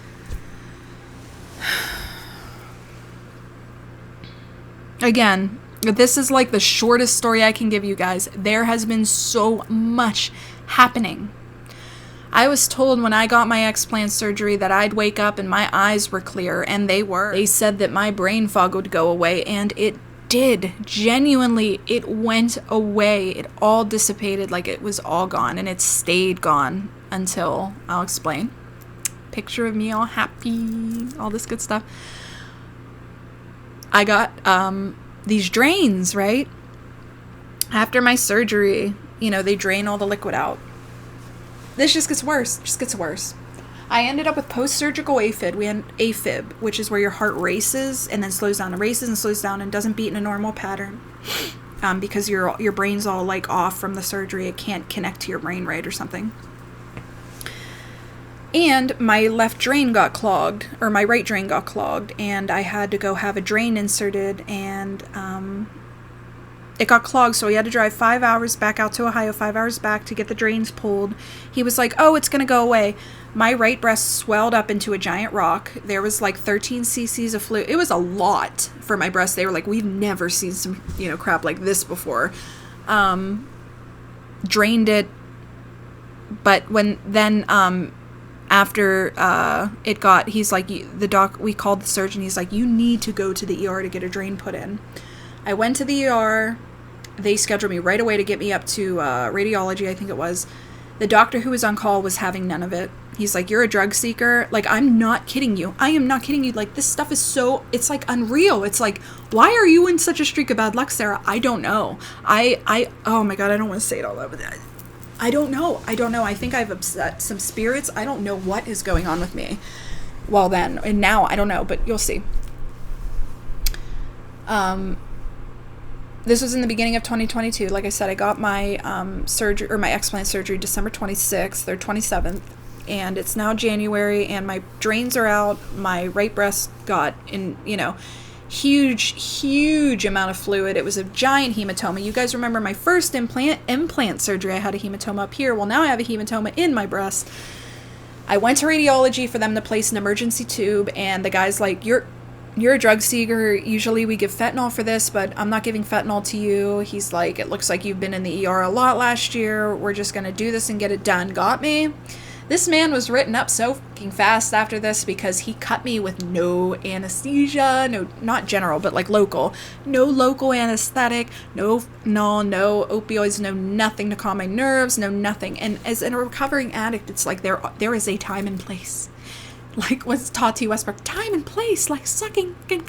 Again, this is like the shortest story I can give you guys. There has been so much happening. I was told when I got my explant surgery that I'd wake up and my eyes were clear, and they were. They said that my brain fog would go away, and it did. Genuinely, it went away. It all dissipated, like it was all gone, and it stayed gone until, I'll explain. Picture of me all happy, all this good stuff. I got these drains, right? After my surgery, you know, they drain all the liquid out. This just gets worse. Just gets worse. I ended up with post-surgical AFib. We had AFib, which is where your heart races and then slows down. It races and slows down and doesn't beat in a normal pattern. Because your brain's all like off from the surgery. It can't connect to your brain right or something. And my left drain got clogged, or my right drain got clogged, and I had to go have a drain inserted, and it got clogged, so we had to drive 5 hours back out to Ohio, 5 hours back to get the drains pulled. He was like, oh, it's going to go away. My right breast swelled up into a giant rock. There was like 13 cc's of fluid. It was a lot for my breast. They were like, we've never seen some, you know, crap like this before. Drained it, but when then after it got, he's like, the doc, we called the surgeon, he's like, you need to go to the ER to get a drain put in. I went to the ER. They scheduled me right away to get me up to radiology, I think it was. The doctor who was on call was having none of it. He's like, you're a drug seeker. Like, I'm not kidding you. I am not kidding you. Like, this stuff is so, it's like unreal. It's like, why are you in such a streak of bad luck, Sarah? I don't know. Oh my God, I don't want to say it all over that. I don't know. I think I've upset some spirits. I don't know what is going on with me. Well then, and now, I don't know, but you'll see. This was in the beginning of 2022. Like I said, I got my surgery, or my explant surgery, December 26th or 27th, and it's now January, and my drains are out. My right breast got in, huge amount of fluid. It was a giant hematoma. You guys remember my first implant surgery? I had a hematoma up here. Well, now I have a hematoma in my breast. I went to radiology for them to place an emergency tube, and the guy's like, you're a drug seeker. Usually we give fentanyl for this, but I'm not giving fentanyl to you. He's like, it looks like you've been in the ER a lot last year. We're just going to do this and get it done. Got me? This man was written up so fucking fast after this because he cut me with no anesthesia, no, not general, but like local. No local anesthetic, no opioids, no nothing to calm my nerves, no nothing. And as a recovering addict, it's like there is a time and place. Like what's taught to you, Westbrook, time and place, like sucking and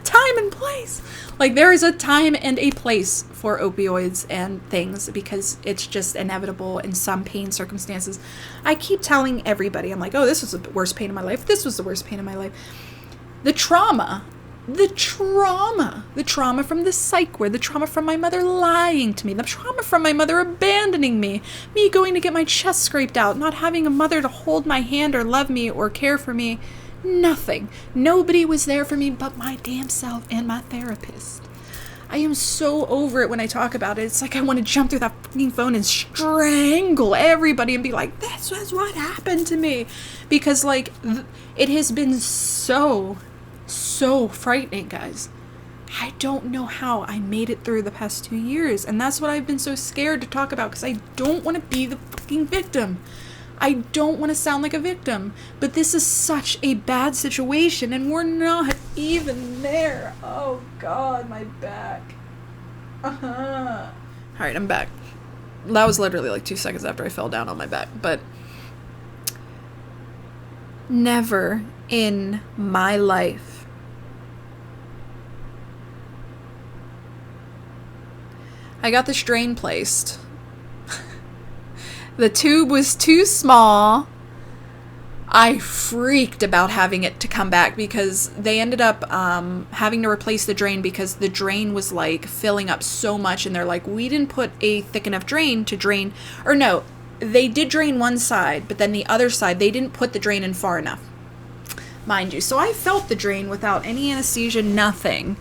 time and place. Like there is a time and a place for opioids and things because it's just inevitable in some pain circumstances. I keep telling everybody, I'm like, oh, this was the worst pain of my life. This was the worst pain of my life. The trauma from the psych ward, the trauma from my mother lying to me, the trauma from my mother abandoning me going to get my chest scraped out, not having a mother to hold my hand or love me or care for me. Nothing. Nobody was there for me but my damn self and my therapist. I am so over it when I talk about it. It's like I want to jump through that fucking phone and strangle everybody and be like, this was what happened to me. Because like, it has been so frightening, guys. I don't know how I made it through the past 2 years. And that's what I've been so scared to talk about because I don't want to be the fucking victim. I don't want to sound like a victim, but this is such a bad situation and we're not even there. Oh God, my back. All right, I'm back. That was literally like 2 seconds after I fell down on my back, but never in my life I got this drain placed. The tube was too small. I freaked about having it to come back because they ended up having to replace the drain because the drain was like filling up so much, and they're like, we didn't put a thick enough drain to drain, or no, they did drain one side, but then the other side, they didn't put the drain in far enough, mind you. So I felt the drain without any anesthesia, nothing.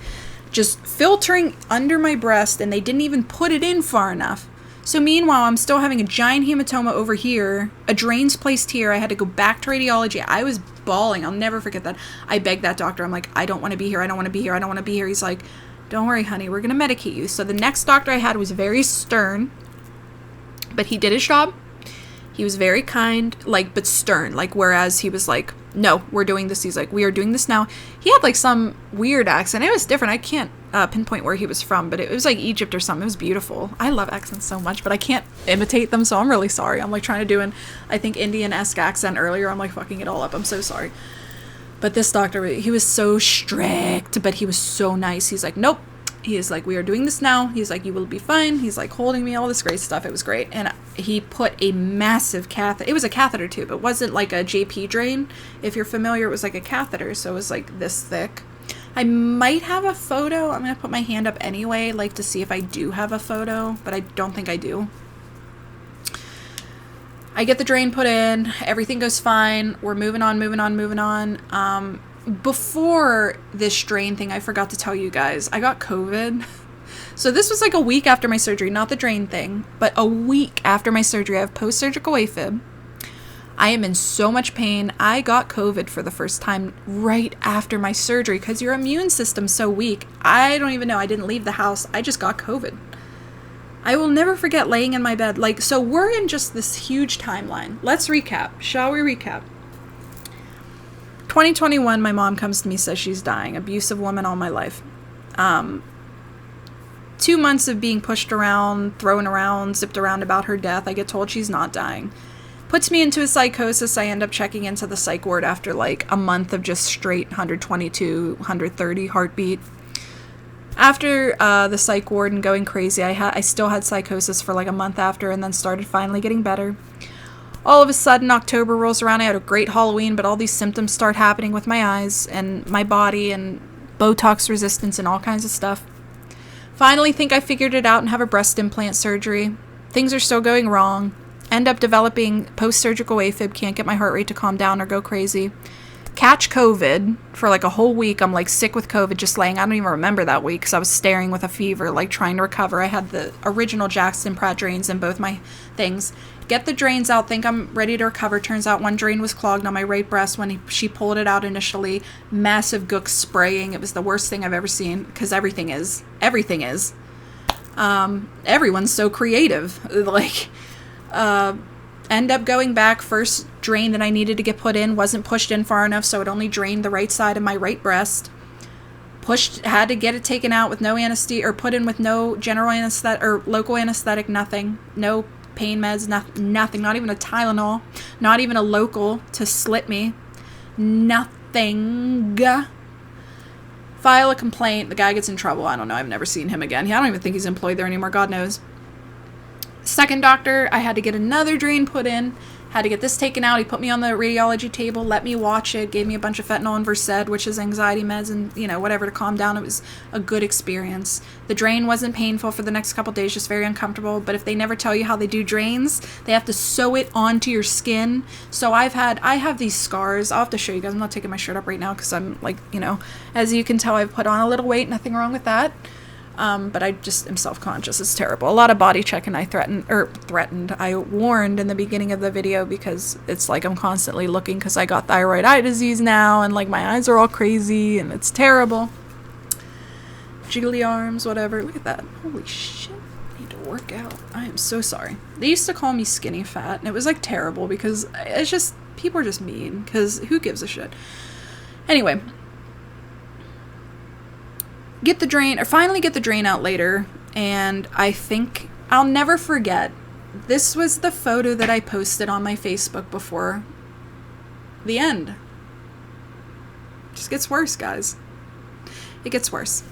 just filtering under my breast, and they didn't even put it in far enough. So meanwhile, I'm still having a giant hematoma over here. A drain's placed here. I had to go back to radiology. I was bawling. I'll never forget that. I begged that doctor. I'm like, I don't want to be here. I don't want to be here. I don't want to be here. He's like, don't worry, honey. We're going to medicate you. So the next doctor I had was very stern, but he did his job. He was very kind, like, but stern. Like, whereas he was like, no, we're doing this. He's like, we are doing this now. He had, like, some weird accent. It was different. I can't pinpoint where he was from, but it was, like, Egypt or something. It was beautiful. I love accents so much, but I can't imitate them, so I'm really sorry. I'm, like, trying to do an, I think, Indian-esque accent earlier. I'm, like, fucking it all up. I'm so sorry. But this doctor, he was so strict, but he was so nice. He's like, nope. He is like, we are doing this now. He's like, you will be fine. He's like holding me, all this great stuff. It was great. And he put a massive catheter. It was a catheter tube. It wasn't like a JP drain. If you're familiar, it was like a catheter. So it was like this thick. I might have a photo. I'm going to put my hand up anyway, like to see if I do have a photo, but I don't think I do. I get the drain put in. Everything goes fine. We're moving on. Before this drain thing, I forgot to tell you guys, I got COVID. So this was like a week after my surgery, not the drain thing, but a week after my surgery. I have post-surgical AFib. I am in so much pain. I got COVID for the first time right after my surgery because your immune system's so weak. I don't even know. I didn't leave the house. I just got COVID. I will never forget laying in my bed. Like, so we're in just this huge timeline. Let's recap. Shall we recap? 2021, my mom comes to me, says she's dying. Abusive woman all my life. 2 months of being pushed around, thrown around, zipped around about her death. I get told she's not dying. Puts me into a psychosis. I end up checking into the psych ward after like a month of just straight 122, 130 heartbeat. After the psych ward and going crazy, I still had psychosis for like a month after, and then started finally getting better. All of a sudden, October rolls around. I had a great Halloween, but all these symptoms start happening with my eyes and my body and Botox resistance and all kinds of stuff. Finally think I figured it out and have a breast implant surgery. Things are still going wrong. End up developing post-surgical AFib, can't get my heart rate to calm down or go crazy. Catch COVID for like a whole week. I'm like sick with COVID, just laying. I don't even remember that week because I was staring with a fever, like trying to recover. I had the original Jackson Pratt drains in both my things. Get the drains out, think I'm ready to recover. Turns out one drain was clogged on my right breast when she pulled it out initially. Massive gook spraying. It was the worst thing I've ever seen because everything is. Everyone's so creative. Like, end up going back. First drain that I needed to get put in wasn't pushed in far enough, so it only drained the right side of my right breast. Had to get it taken out with no anesthesia, or put in with no general anesthetic or local anesthetic, nothing. No pain meds, nothing, not even a Tylenol, not even a local to slit me, nothing. File a complaint. The guy gets in trouble. I don't know. I've never seen him again. I don't even think he's employed there anymore. God knows. Second doctor, I had to get another drain put in. Had to get this taken out. He put me on the radiology table, let me watch it, gave me a bunch of fentanyl and Versed, which is anxiety meds and, whatever to calm down. It was a good experience. The drain wasn't painful for the next couple days, just very uncomfortable. But if they never tell you how they do drains, they have to sew it onto your skin. So I have these scars. I'll have to show you guys. I'm not taking my shirt up right now because I'm like, as you can tell, I've put on a little weight. Nothing wrong with that. But I just am self-conscious. It's terrible. A lot of body checking I warned in the beginning of the video because it's like I'm constantly looking because I got thyroid eye disease now and like my eyes are all crazy and it's terrible. Jiggly arms, whatever. Look at that. Holy shit. I need to work out. I am so sorry. They used to call me skinny fat and it was like terrible because it's just, people are just mean because who gives a shit? Anyway. Finally get the drain out later, and I think I'll never forget. This was the photo that I posted on my Facebook before the end. It just gets worse, guys. It gets worse.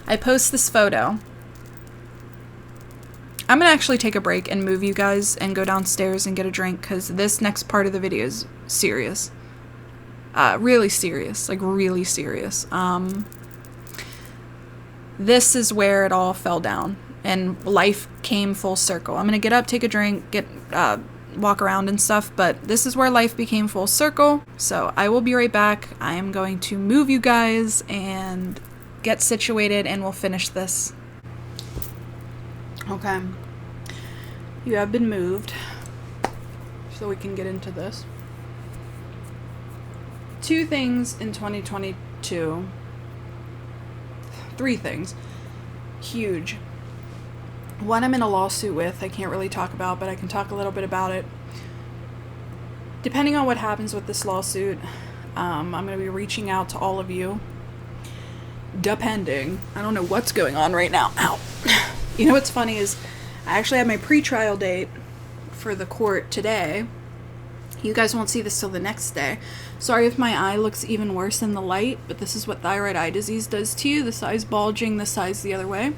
I post this photo. I'm gonna actually take a break and move you guys and go downstairs and get a drink because this next part of the video is serious. Really serious. Like, really serious. This is where it all fell down and life came full circle. I'm going to get up, take a drink, walk around and stuff, but this is where life became full circle. So I will be right back. I am going to move you guys and get situated, and we'll finish this. Okay. You have been moved, so we can get into this. 2 things in 2022. 3 things. Huge. One I'm in a lawsuit with. I can't really talk about, but I can talk a little bit about it. Depending on what happens with this lawsuit, I'm going to be reaching out to all of you. Depending. I don't know what's going on right now. Ow. You know what's funny is I actually have my pre-trial date for the court today. You guys won't see this till the next day. Sorry if my eye looks even worse in the light, but this is what thyroid eye disease does to you. The side's bulging, the side's the other way.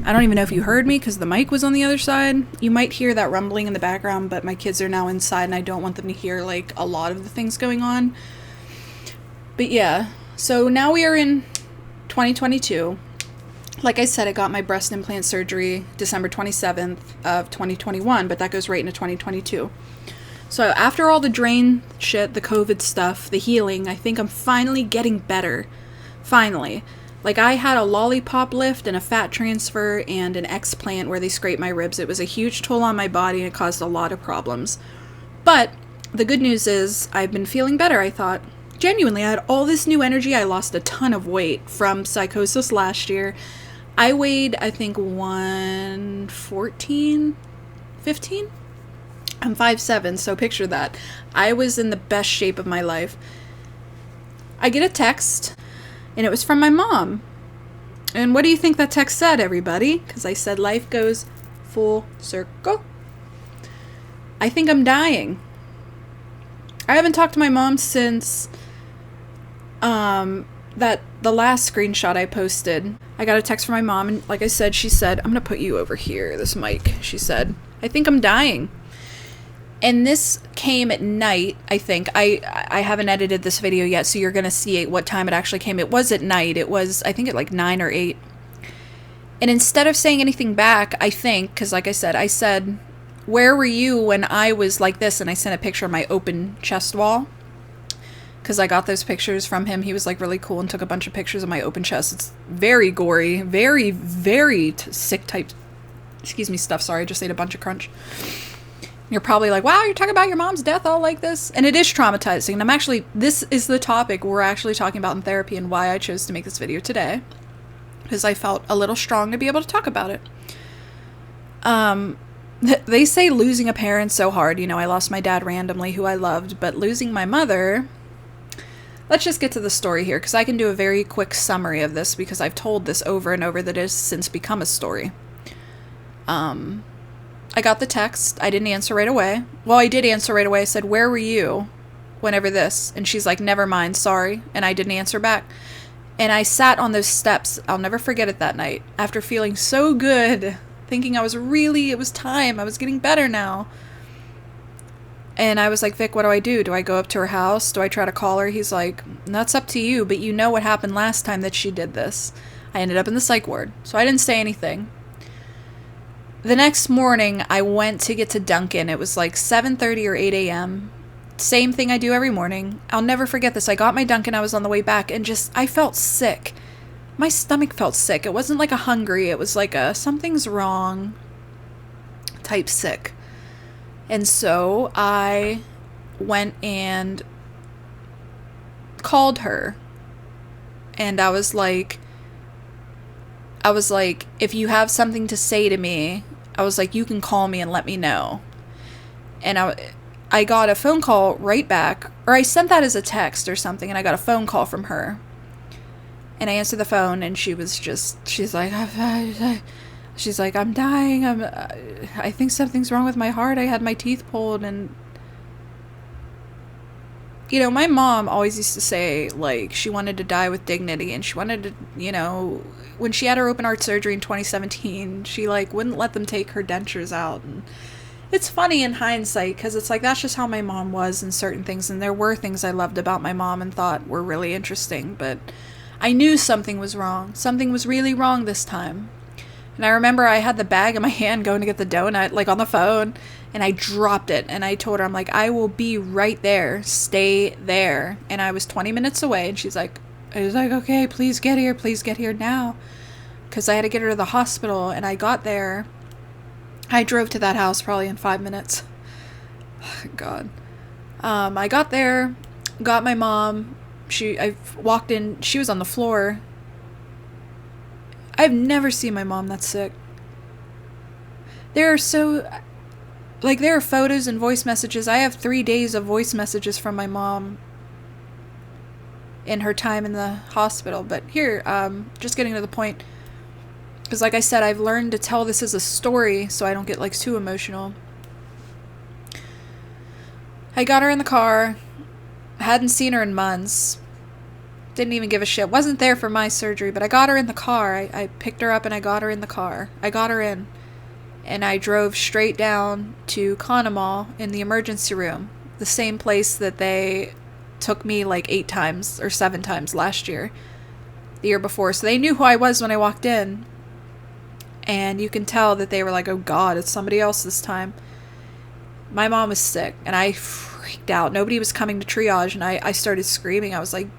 I don't even know if you heard me because the mic was on the other side. You might hear that rumbling in the background, but my kids are now inside and I don't want them to hear like a lot of the things going on. But yeah, so now we are in 2022. Like I said, I got my breast implant surgery December 27th of 2021, but that goes right into 2022. So after all the drain shit, the COVID stuff, the healing, I think I'm finally getting better. Finally. Like, I had a lollipop lift and a fat transfer and an explant where they scraped my ribs. It was a huge toll on my body and it caused a lot of problems. But the good news is I've been feeling better, I thought. Genuinely, I had all this new energy. I lost a ton of weight from Psychosis last year. I weighed, I think, 114, 15? I'm 5'7", so picture that. I was in the best shape of my life. I get a text, and it was from my mom. And what do you think that text said, everybody? Because I said life goes full circle. I think I'm dying. I haven't talked to my mom since the last screenshot I posted. I got a text from my mom, and like I said, she said, I'm going to put you over here, this mic. She said, I think I'm dying. And this came at night, I think. I haven't edited this video yet, so you're going to see what time it actually came. It was at night. It was, I think, at like 9 or 8. And instead of saying anything back, I think, because like I said, where were you when I was like this? And I sent a picture of my open chest wall. Because I got those pictures from him. He was like really cool and took a bunch of pictures of my open chest. It's very gory, very, very sick type, stuff. Sorry, I just ate a bunch of crunch. You're probably like, wow, you're talking about your mom's death all like this? And it is traumatizing. And this is the topic we're actually talking about in therapy and why I chose to make this video today. Because I felt a little strong to be able to talk about it. They say losing a parent's so hard. You know, I lost my dad randomly, who I loved. But losing my mother... Let's just get to the story here, because I can do a very quick summary of this, because I've told this over and over that it has since become a story. I got the text. I didn't answer right away. Well, I did answer right away. I said, where were you whenever this? And she's like, never mind, sorry. And I didn't answer back. And I sat on those steps. I'll never forget it that night. After feeling so good, thinking it was time. I was getting better now. And I was like, Vic, what do I do? Do I go up to her house? Do I try to call her? He's like, that's up to you, but you know what happened last time that she did this. I ended up in the psych ward, so I didn't say anything. The next morning, I went to get to Dunkin'. It was like 7:30 or 8 a.m. Same thing I do every morning. I'll never forget this. I got my Dunkin', I was on the way back, and I felt sick. My stomach felt sick. It wasn't like a hungry. It was like a something's wrong type sick. And so I went and called her. And I was like, if you have something to say to me, I was like, you can call me and let me know. And I got a phone call right back, or I sent that as a text or something, and I got a phone call from her. And I answered the phone, and she's like, I'm dying. I think something's wrong with my heart. I had my teeth pulled, and you know, my mom always used to say, like, she wanted to die with dignity, and she wanted to, you know, when she had her open heart surgery in 2017, she, like, wouldn't let them take her dentures out, and it's funny in hindsight, because it's like, that's just how my mom was in certain things, and there were things I loved about my mom and thought were really interesting, but I knew something was wrong. Something was really wrong this time. And I remember I had the bag in my hand going to get the donut, like, on the phone, and I dropped it, and I told her, I'm like, I will be right there, stay there. And I was 20 minutes away, and she's like, I was like, okay, please get here now. Because I had to get her to the hospital, and I got there. I drove to that house probably in 5 minutes. God. I got there, got my mom. I walked in, she was on the floor. I've never seen my mom that sick. There are photos and voice messages. I have 3 days of voice messages from my mom in her time in the hospital. But here, just getting to the point. Because like I said, I've learned to tell this as a story so I don't get too emotional. I got her in the car. Hadn't seen her in months. Didn't even give a shit. Wasn't there for my surgery, but I got her in the car. I picked her up and I got her in the car. I got her in. And I drove straight down to Conemaugh in the emergency room. The same place that they took me 8 times or 7 times last year. The year before. So they knew who I was when I walked in. And you can tell that they were like, oh God, it's somebody else this time. My mom was sick, and I freaked out. Nobody was coming to triage, and I started screaming. I was like,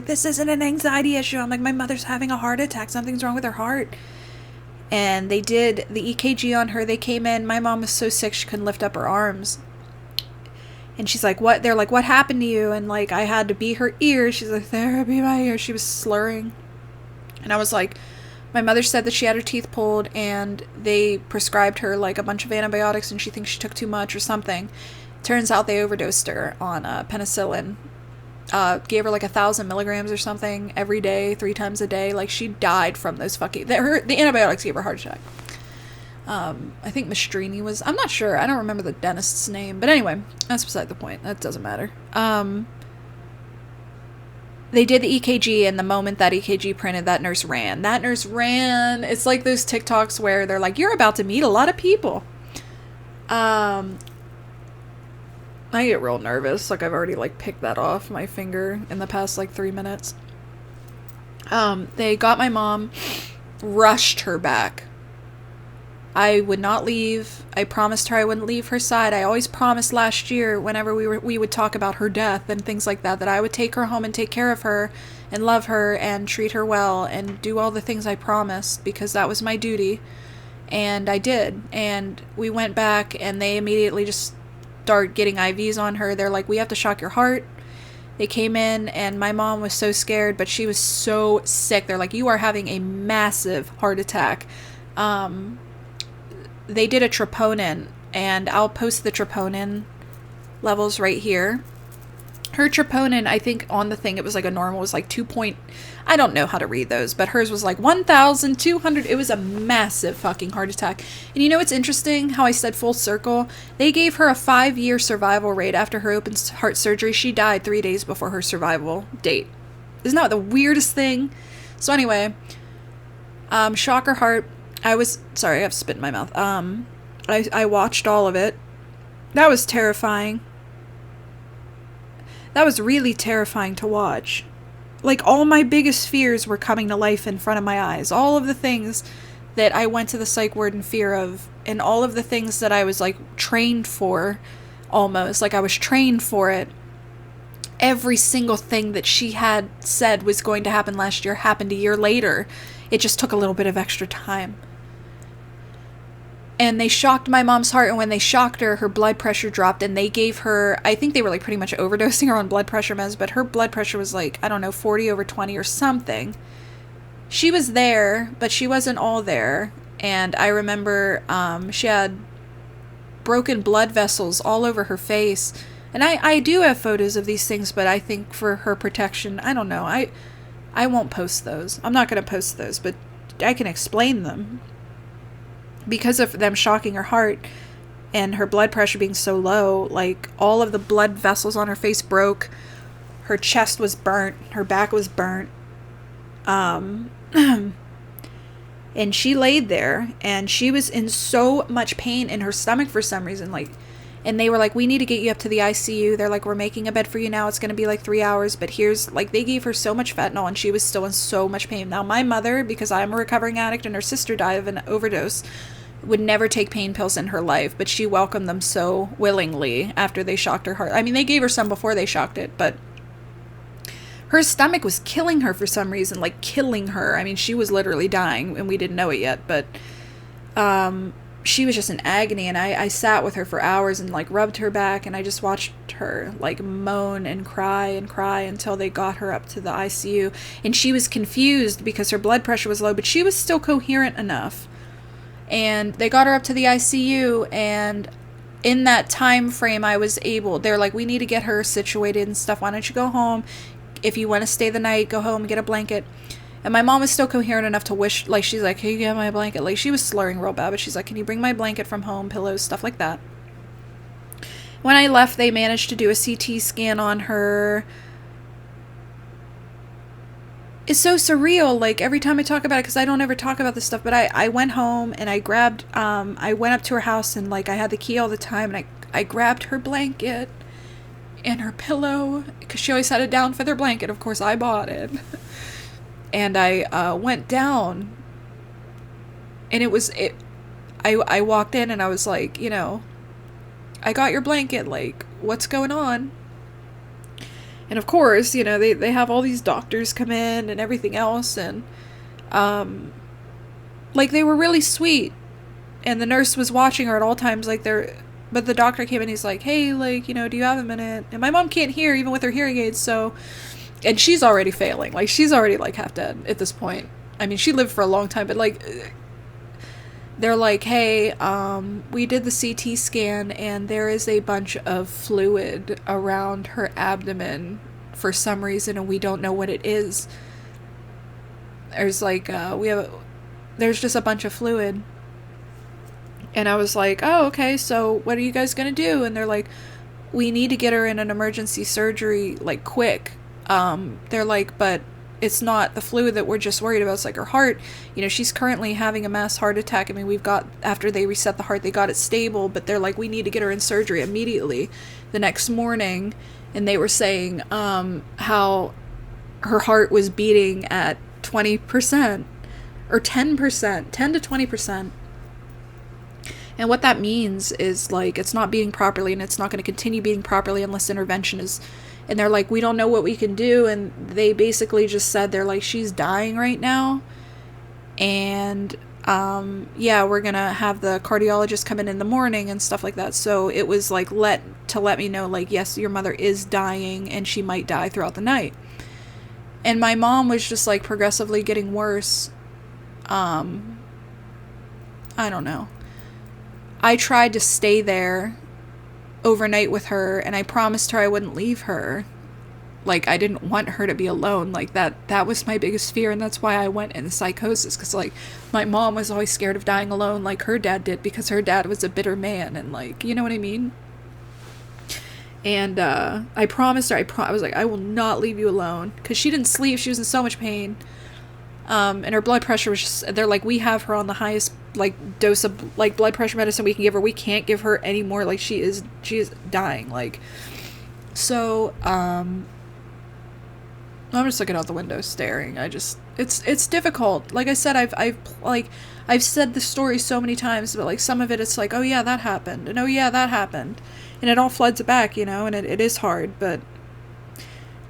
this isn't an anxiety issue. I'm like, my mother's having a heart attack. Something's wrong with her heart. And they did the EKG on her. They came in. My mom was so sick she couldn't lift up her arms. And she's like, what? They're like, what happened to you? And I had to be her ear. She's like, therapy my ear. She was slurring. And I was like, my mother said that she had her teeth pulled and they prescribed her a bunch of antibiotics and she thinks she took too much or something. Turns out they overdosed her on penicillin. Gave her 1,000 milligrams or something every day, 3 times a day. She died from those the antibiotics gave her a heart attack. I think Mastrini was, I'm not sure. I don't remember the dentist's name. But anyway, that's beside the point. That doesn't matter. They did the EKG, and the moment that EKG printed, that nurse ran. It's like those TikToks where they're like, you're about to meet a lot of people. I get real nervous. I've already, picked that off my finger in the past, 3 minutes. They got my mom, rushed her back. I would not leave. I promised her I wouldn't leave her side. I always promised last year whenever we would talk about her death and things like that I would take her home and take care of her and love her and treat her well and do all the things I promised because that was my duty. And I did. And we went back and they immediately just start getting IVs on her. They're like, we have to shock your heart. They came in and my mom was so scared, but she was so sick. They're like, you are having a massive heart attack. They did a troponin, and I'll post the troponin levels right here. Her troponin, I think on the thing, it was a normal, was 2 point, I don't know how to read those, but hers was 1,200. It was a massive fucking heart attack. And you know what's interesting? How I said full circle? They gave her a 5-year survival rate after her open heart surgery. She died 3 days before her survival date. Isn't that the weirdest thing? So anyway, shock her heart. Sorry, I have spit in my mouth. I watched all of it. That was terrifying. That was really terrifying to watch. All my biggest fears were coming to life in front of my eyes. All of the things that I went to the psych ward in fear of, and all of the things that I was trained for, almost. I was trained for it. Every single thing that she had said was going to happen last year happened a year later. It just took a little bit of extra time. And they shocked my mom's heart, and when they shocked her, her blood pressure dropped, and they gave her, I think they were pretty much overdosing her on blood pressure meds, but her blood pressure was 40/20 or something. She was there, but she wasn't all there. And I remember she had broken blood vessels all over her face. And I do have photos of these things, but I think for her protection, I don't know. I won't post those. I'm not going to post those, but I can explain them. Because of them shocking her heart and her blood pressure being so low, all of the blood vessels on her face broke. Her chest was burnt. Her back was burnt. And she laid there, and she was in so much pain in her stomach for some reason. And they were like, we need to get you up to the ICU. They're like, we're making a bed for you now. It's going to be 3 hours. But here's, they gave her so much fentanyl, and she was still in so much pain. Now, my mother, because I'm a recovering addict and her sister died of an overdose, would never take pain pills in her life. But she welcomed them so willingly after they shocked her heart. I mean, they gave her some before they shocked it, but her stomach was killing her for some reason, like killing her. I mean, she was literally dying and we didn't know it yet, but she was just in agony, and I sat with her for hours and like rubbed her back, and I just watched her like moan and cry until they got her up to the ICU. And she was confused because her blood pressure was low, but she was still coherent enough. And they got her up to the ICU, and in that time frame I was able, they're like, we need to get her situated and stuff. Why don't you go home? If you want to stay the night, go home and get a blanket. And my mom was still coherent enough to wish, like, she's like, hey, get my blanket. Like, she was slurring real bad, but she's like, can you bring my blanket from home, pillows, stuff like that. When I left, they managed to do a CT scan on her. It's so surreal, like, every time I talk about it, because I don't ever talk about this stuff, but I went home, and I grabbed, I went up to her house, and, like, I had the key all the time, and I grabbed her blanket and her pillow, because she always had it down for their blanket. Of course, I bought it. And I went down, and I walked in, and I was like, you know, I got your blanket, like, what's going on? And of course, you know, they have all these doctors come in and everything else, and, like, they were really sweet, and the nurse was watching her at all times, like, but the doctor came in, he's like, hey, like, you know, do you have a minute? And my mom can't hear, even with her hearing aids, so... And she's already failing. Like, she's already, like, half dead at this point. I mean, she lived for a long time, but, like, they're like, hey, we did the CT scan, and there is a bunch of fluid around her abdomen for some reason, and we don't know what it is. There's, like, there's just a bunch of fluid. And I was like, oh, okay, so what are you guys gonna do? And they're like, we need to get her in an emergency surgery, like, quick. They're like, but it's not the fluid that we're just worried about. It's like her heart, you know, she's currently having a mass heart attack. I mean, after they reset the heart, they got it stable, but they're like, we need to get her in surgery immediately the next morning. And they were saying, how her heart was beating at 20% or 10%, 10 to 20%. And what that means is, like, it's not beating properly, and it's not going to continue beating properly unless intervention is... And they're like, we don't know what we can do. And they basically just said, they're like, she's dying right now. And, yeah, we're going to have the cardiologist come in the morning and stuff like that. So it was like, let me know, like, yes, your mother is dying and she might die throughout the night. And my mom was just, like, progressively getting worse. I don't know. I tried to stay there overnight with her, and I promised her I wouldn't leave her. Like, I didn't want her to be alone. Like, that was my biggest fear, and that's why I went into psychosis, because, like, my mom was always scared of dying alone like her dad did, because her dad was a bitter man, and, like, you know what I mean? And I promised her, I was like, I will not leave you alone, because she didn't sleep, she was in so much pain. And her blood pressure was just, they're like, we have her on the highest, like, dose of, like, blood pressure medicine we can give her. We can't give her any more. Like, she is dying. Like, so, I'm just looking out the window staring. It's difficult. Like I said, I've said the story so many times, but, like, some of it's like, oh yeah, that happened. And oh yeah, that happened. And it all floods back, you know, and it is hard, but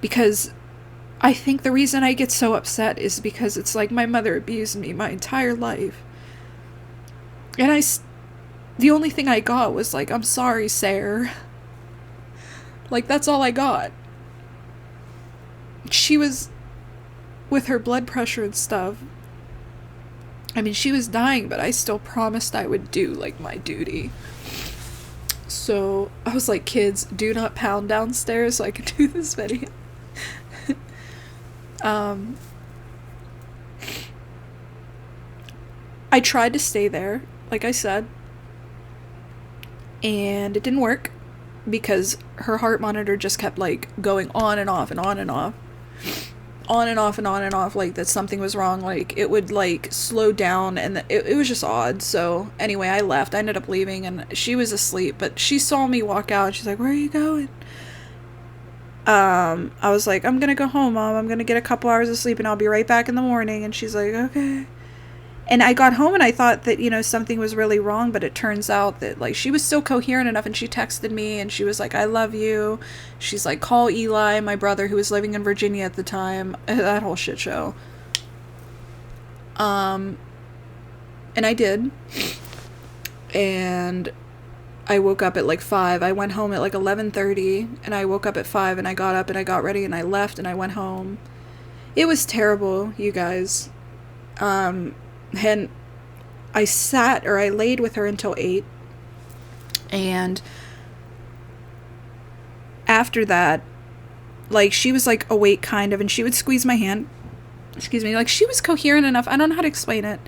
because I think the reason I get so upset is because it's like my mother abused me my entire life. And the only thing I got was like, I'm sorry, Sarah. Like, that's all I got. She was, with her blood pressure and stuff, I mean, she was dying, but I still promised I would do, like, my duty. So, I was like, kids, do not pound downstairs so I can do this video. I tried to stay there, like I said, and it didn't work because her heart monitor just kept, like, going on and off and on and off, on and off and on and off, like that something was wrong. Like, it would, like, slow down, and it was just odd. So anyway, I left. I ended up leaving, and she was asleep, but she saw me walk out, and she's like, where are you going? I was like, I'm gonna go home, Mom. I'm gonna get a couple hours of sleep, and I'll be right back in the morning. And she's like, okay. And I got home and I thought that, you know, something was really wrong, but it turns out that, like, she was still coherent enough, and she texted me and she was like, I love you. She's like, call Eli, my brother, who was living in Virginia at the time. That whole shit show. And I did. And I woke up at like 5. I went home at like 11:30, and I woke up at 5, and I got up and I got ready and I left and I went home. It was terrible, you guys. And I laid with her until 8. And after that, like, she was like awake kind of, and she would squeeze my hand. Excuse me. Like, she was coherent enough. I don't know how to explain it.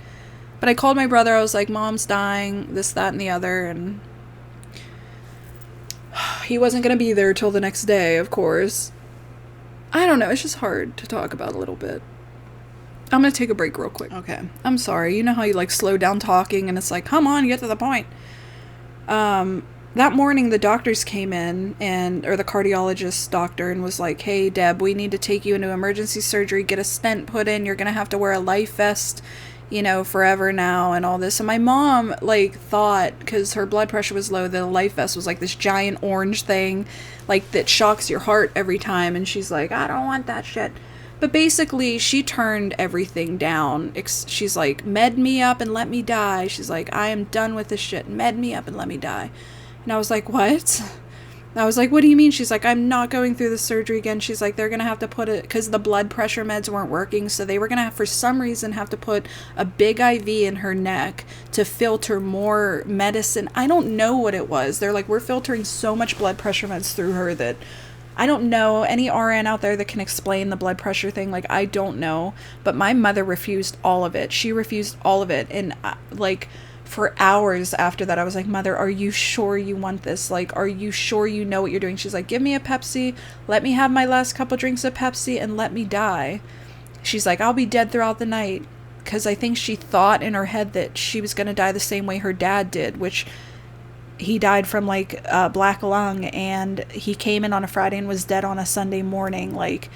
But I called my brother. I was like, Mom's dying, this, that, and the other. And he wasn't going to be there till the next day, of course. I don't know. It's just hard to talk about a little bit. I'm going to take a break real quick. Okay. I'm sorry. You know how you, like, slow down talking and it's like, come on, get to the point. That morning the doctors came in, or the cardiologist doctor, and was like, hey, Deb, we need to take you into emergency surgery, get a stent put in. You're going to have to wear a life vest, you know, forever now, and all this. And my mom, like, thought, because her blood pressure was low, that a life vest was like this giant orange thing, like, that shocks your heart every time. And she's like, I don't want that shit. But basically, she turned everything down. She's like, med me up and let me die. She's like, I am done with this shit. Med me up and let me die. And I was like, what? I was like, what do you mean? She's like, I'm not going through the surgery again. She's like, they're going to have to put it, because the blood pressure meds weren't working. So they were going to have, for some reason, have to put a big IV in her neck to filter more medicine. I don't know what it was. They're like, we're filtering so much blood pressure meds through her that I don't know. Any RN out there that can explain the blood pressure thing, like, I don't know. But my mother refused all of it. She refused all of it. And, like, for hours after that, I was like, Mother, are you sure you want this? Like, are you sure you know what you're doing? She's like, give me a Pepsi. Let me have my last couple drinks of Pepsi and let me die. She's like, I'll be dead throughout the night. Because I think she thought in her head that she was going to die the same way her dad did, which he died from, like, black lung, and he came in on a Friday and was dead on a Sunday morning. Like,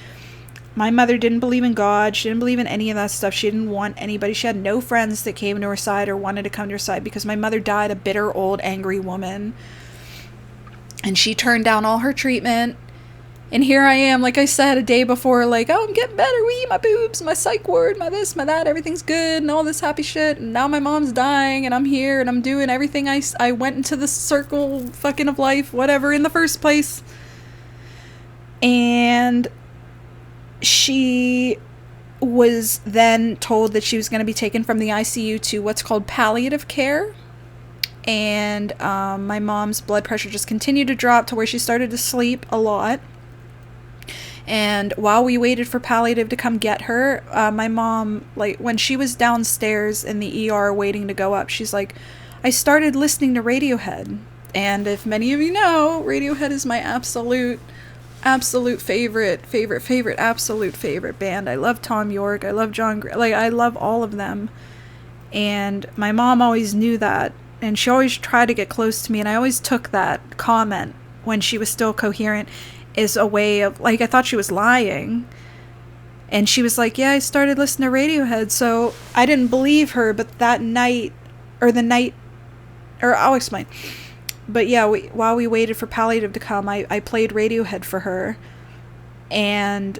my mother didn't believe in God. She didn't believe in any of that stuff. She didn't want anybody. She had no friends that came to her side or wanted to come to her side, because my mother died a bitter, old, angry woman. And she turned down all her treatment. And here I am, like I said, a day before, like, oh, I'm getting better. Wee, my boobs, my psych ward, my this, my that, everything's good, and all this happy shit. And now my mom's dying, and I'm here, and I'm doing everything I went into the circle fucking of life, whatever, in the first place. And she was then told that she was going to be taken from the ICU to what's called palliative care. And my mom's blood pressure just continued to drop to where she started to sleep a lot. And while we waited for palliative to come get her, my mom, like, when she was downstairs in the ER waiting to go up, she's like, I started listening to Radiohead. And if many of you know, Radiohead is my absolute favorite band. I love Tom York. I love John Gray. Like, I love all of them. And my mom always knew that. And she always tried to get close to me. And I always took that comment when she was still coherent as a way of, like, I thought she was lying. And she was like, yeah, I started listening to Radiohead. So I didn't believe her. But that night, I'll explain. But yeah, while we waited for palliative to come, I played Radiohead for her. And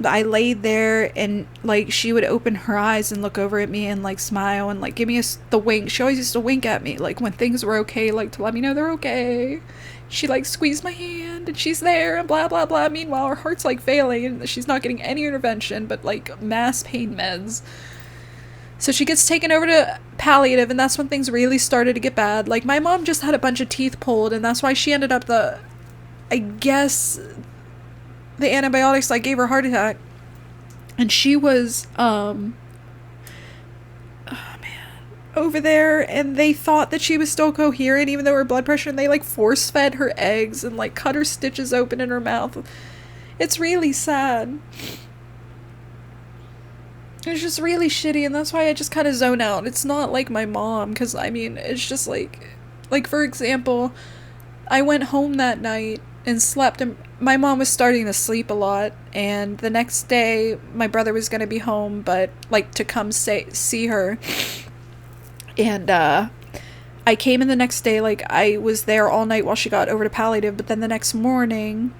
I laid there, and, like, she would open her eyes and look over at me and, like, smile and, like, give me the wink. She always used to wink at me, like, when things were okay, like, to let me know they're okay. She, like, squeezed my hand, and she's there, and blah, blah, blah. Meanwhile, her heart's, like, failing, and she's not getting any intervention but, like, mass pain meds. So she gets taken over to palliative, and that's when things really started to get bad. Like, my mom just had a bunch of teeth pulled, and that's why she ended up I guess the antibiotics, like, gave her a heart attack. And she was, over there, and they thought that she was still coherent, even though her blood pressure, and they, like, force-fed her eggs and, like, cut her stitches open in her mouth. It's really sad. It's just really shitty, and that's why I just kind of zone out. It's not like my mom, because, I mean, it's just like, for example, I went home that night, and slept, and my mom was starting to sleep a lot, and the next day my brother was going to be home, but like to come see her, and I came in the next day, like I was there all night while she got over to palliative, but then the next morning,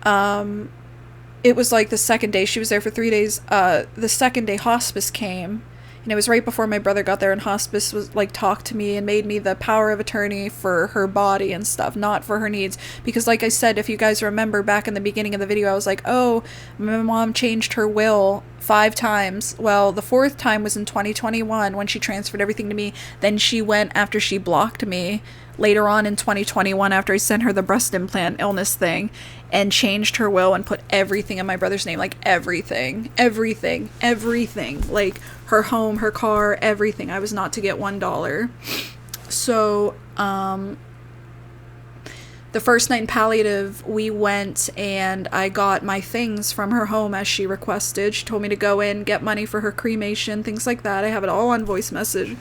it was like the second day, she was there for 3 days, the second day hospice came, and it was right before my brother got there, and hospice was like talked to me and made me the power of attorney for her body and stuff, not for her needs. Because like I said, if you guys remember back in the beginning of the video, I was like, oh, my mom changed her will 5 times. Well, the 4th time was in 2021 when she transferred everything to me. Then she went after she blocked me later on in 2021 after I sent her the breast implant illness thing, and changed her will and put everything in my brother's name, like everything, like her home, her car, everything. I was not to get $1. So the first night in palliative, we went and I got my things from her home as she requested. She told me to go in, get money for her cremation, things like that. I have it all on voice message.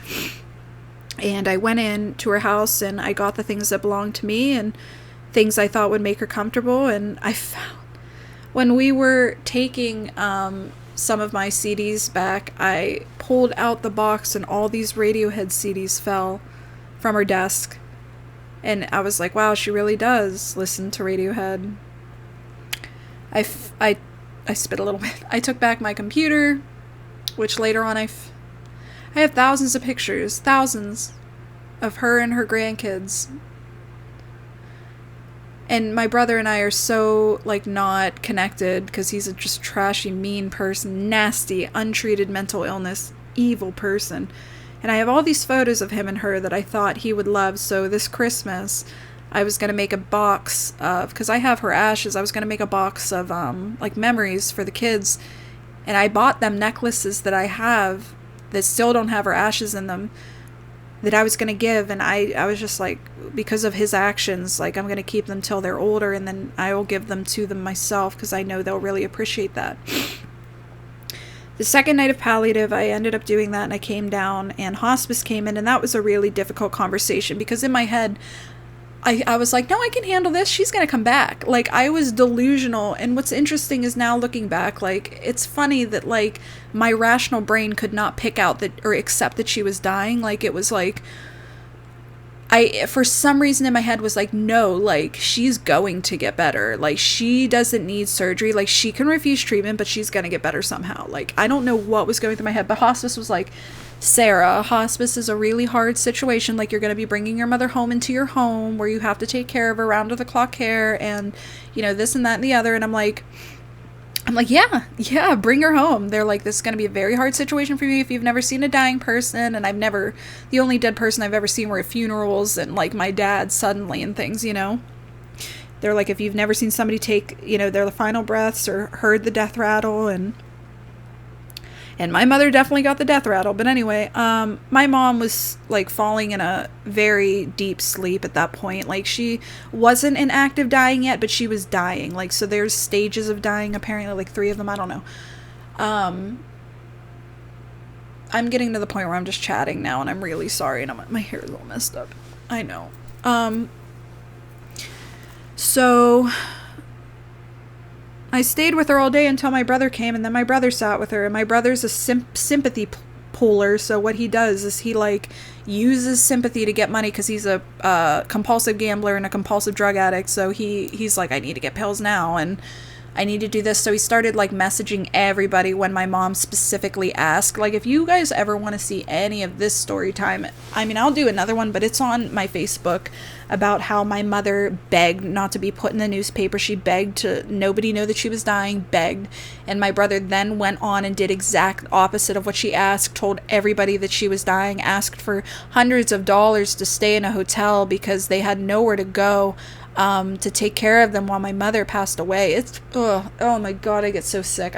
And I went in to her house and I got the things that belonged to me and things I thought would make her comfortable. And I found, when we were taking some of my CDs back, I pulled out the box and all these Radiohead CDs fell from her desk. And I was like, wow, she really does listen to Radiohead. I spit a little bit. I took back my computer, which later on I have thousands of pictures, thousands of her and her grandkids. And my brother and I are so, like, not connected because he's a just trashy, mean person, nasty, untreated mental illness, evil person. And I have all these photos of him and her that I thought he would love. So this Christmas, I was going to make a box of, because I have her ashes, I was going to make a box of, like, memories for the kids. And I bought them necklaces that I have that still don't have her ashes in them, that I was going to give. And I was just like, because of his actions, like, I'm going to keep them till they're older, and then I will give them to them myself, because I know they'll really appreciate that. The second night of palliative, I ended up doing that, and I came down, and hospice came in, and that was a really difficult conversation, because in my head, I was like, no, I can handle this. She's going to come back. Like, I was delusional. And what's interesting is now looking back, like, it's funny that, like, my rational brain could not pick out that or accept that she was dying. Like, it was like, for some reason in my head was like, no, like, she's going to get better. Like, she doesn't need surgery. Like, she can refuse treatment, but she's going to get better somehow. Like, I don't know what was going through my head, but hospice was like, Sarah, hospice is a really hard situation. Like, you're going to be bringing your mother home into your home where you have to take care of her round-the-clock care and, you know, this and that and the other. And I'm like, yeah, bring her home. They're like, this is going to be a very hard situation for you if you've never seen a dying person. And the only dead person I've ever seen were at funerals and, like, my dad suddenly and things, you know. They're like, if you've never seen somebody take, you know, their final breaths or heard the death rattle, and my mother definitely got the death rattle. But anyway, my mom was, like, falling in a very deep sleep at that point. Like, she wasn't in active dying yet, but she was dying. Like, so there's stages of dying, apparently, like 3 of them. I don't know. I'm getting to the point where I'm just chatting now, and I'm really sorry, and my hair is all messed up. I know. So I stayed with her all day until my brother came, and then my brother sat with her, and my brother's a sympathy pooler, so what he does is he, like, uses sympathy to get money, because he's a compulsive gambler and a compulsive drug addict, so he's like, I need to get pills now, and I need to do this. So he started, like, messaging everybody when my mom specifically asked. Like, if you guys ever want to see any of this story time, I mean, I'll do another one, but it's on my Facebook, about how my mother begged not to be put in the newspaper. She begged to nobody know that she was dying, begged. And my brother then went on and did exact opposite of what she asked, told everybody that she was dying, asked for hundreds of dollars to stay in a hotel because they had nowhere to go. To take care of them while my mother passed away. It's, oh my God, I get so sick.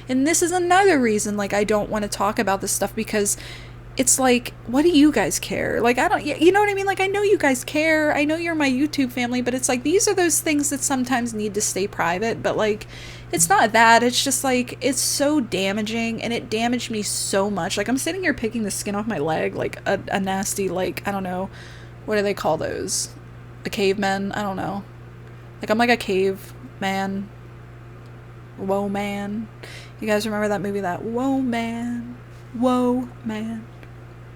And this is another reason, like, I don't want to talk about this stuff, because it's like, what do you guys care? Like, I don't, you know what I mean? Like, I know you guys care. I know you're my YouTube family, but it's like, these are those things that sometimes need to stay private, but, like, it's not that. It's just, like, it's so damaging, and it damaged me so much. Like, I'm sitting here picking the skin off my leg, like a nasty, like, I don't know, what do they call those? a caveman. I don't know. Like, I'm like a cave man. Whoa, man. You guys remember that movie, that Whoa, man. Whoa, man.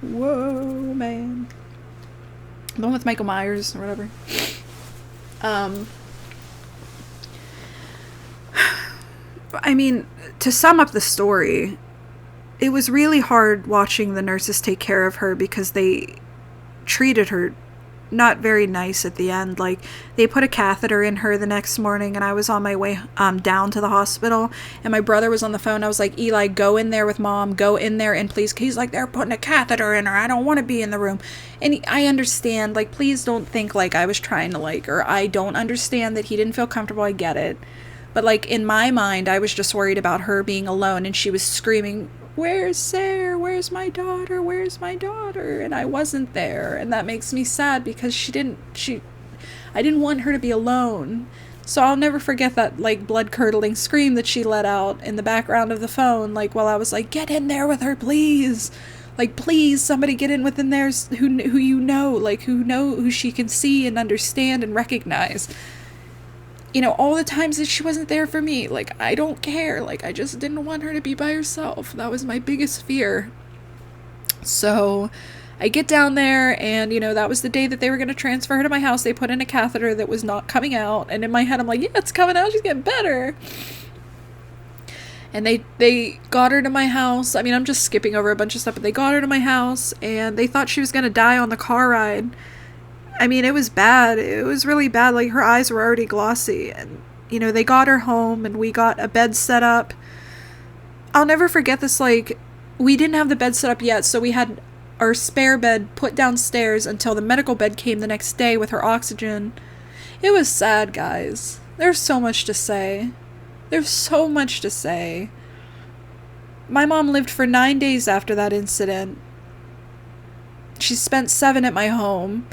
Whoa, man. The one with Michael Myers or whatever. I mean, to sum up the story, it was really hard watching the nurses take care of her because they treated her not very nice at the end. Like, they put a catheter in her the next morning, and I was on my way down to the hospital, and my brother was on the phone. I was like, Eli, go in there with Mom, go in there and please. He's like, they're putting a catheter in her, I don't want to be in the room. And I understand, like, please don't think like I was trying to like her. I don't understand that he didn't feel comfortable. I get it. But like, in my mind, I was just worried about her being alone, and she was screaming, where's Sarah? Where's my daughter? Where's my daughter? And I wasn't there. And that makes me sad because I didn't want her to be alone. So I'll never forget that, like, blood-curdling scream that she let out in the background of the phone, like, while I was like, get in there with her, please. Like, please, somebody get in within there who you know, like, who she can see and understand and recognize. You know, all the times that she wasn't there for me, like, I don't care. Like, I just didn't want her to be by herself. That was my biggest fear. So I get down there, and, you know, that was the day that they were going to transfer her to my house. They put in a catheter that was not coming out, and in my head, I'm like, yeah, it's coming out. She's getting better. And they got her to my house. I mean, I'm just skipping over a bunch of stuff, but they got her to my house, and they thought she was going to die on the car ride. I mean, it was bad. It was really bad. Like, her eyes were already glossy. And, you know, they got her home, and we got a bed set up. I'll never forget this. Like, we didn't have the bed set up yet, so we had our spare bed put downstairs until the medical bed came the next day with her oxygen. It was sad, guys. There's so much to say. There's so much to say. My mom lived for 9 days after that incident. She spent 7 at my home.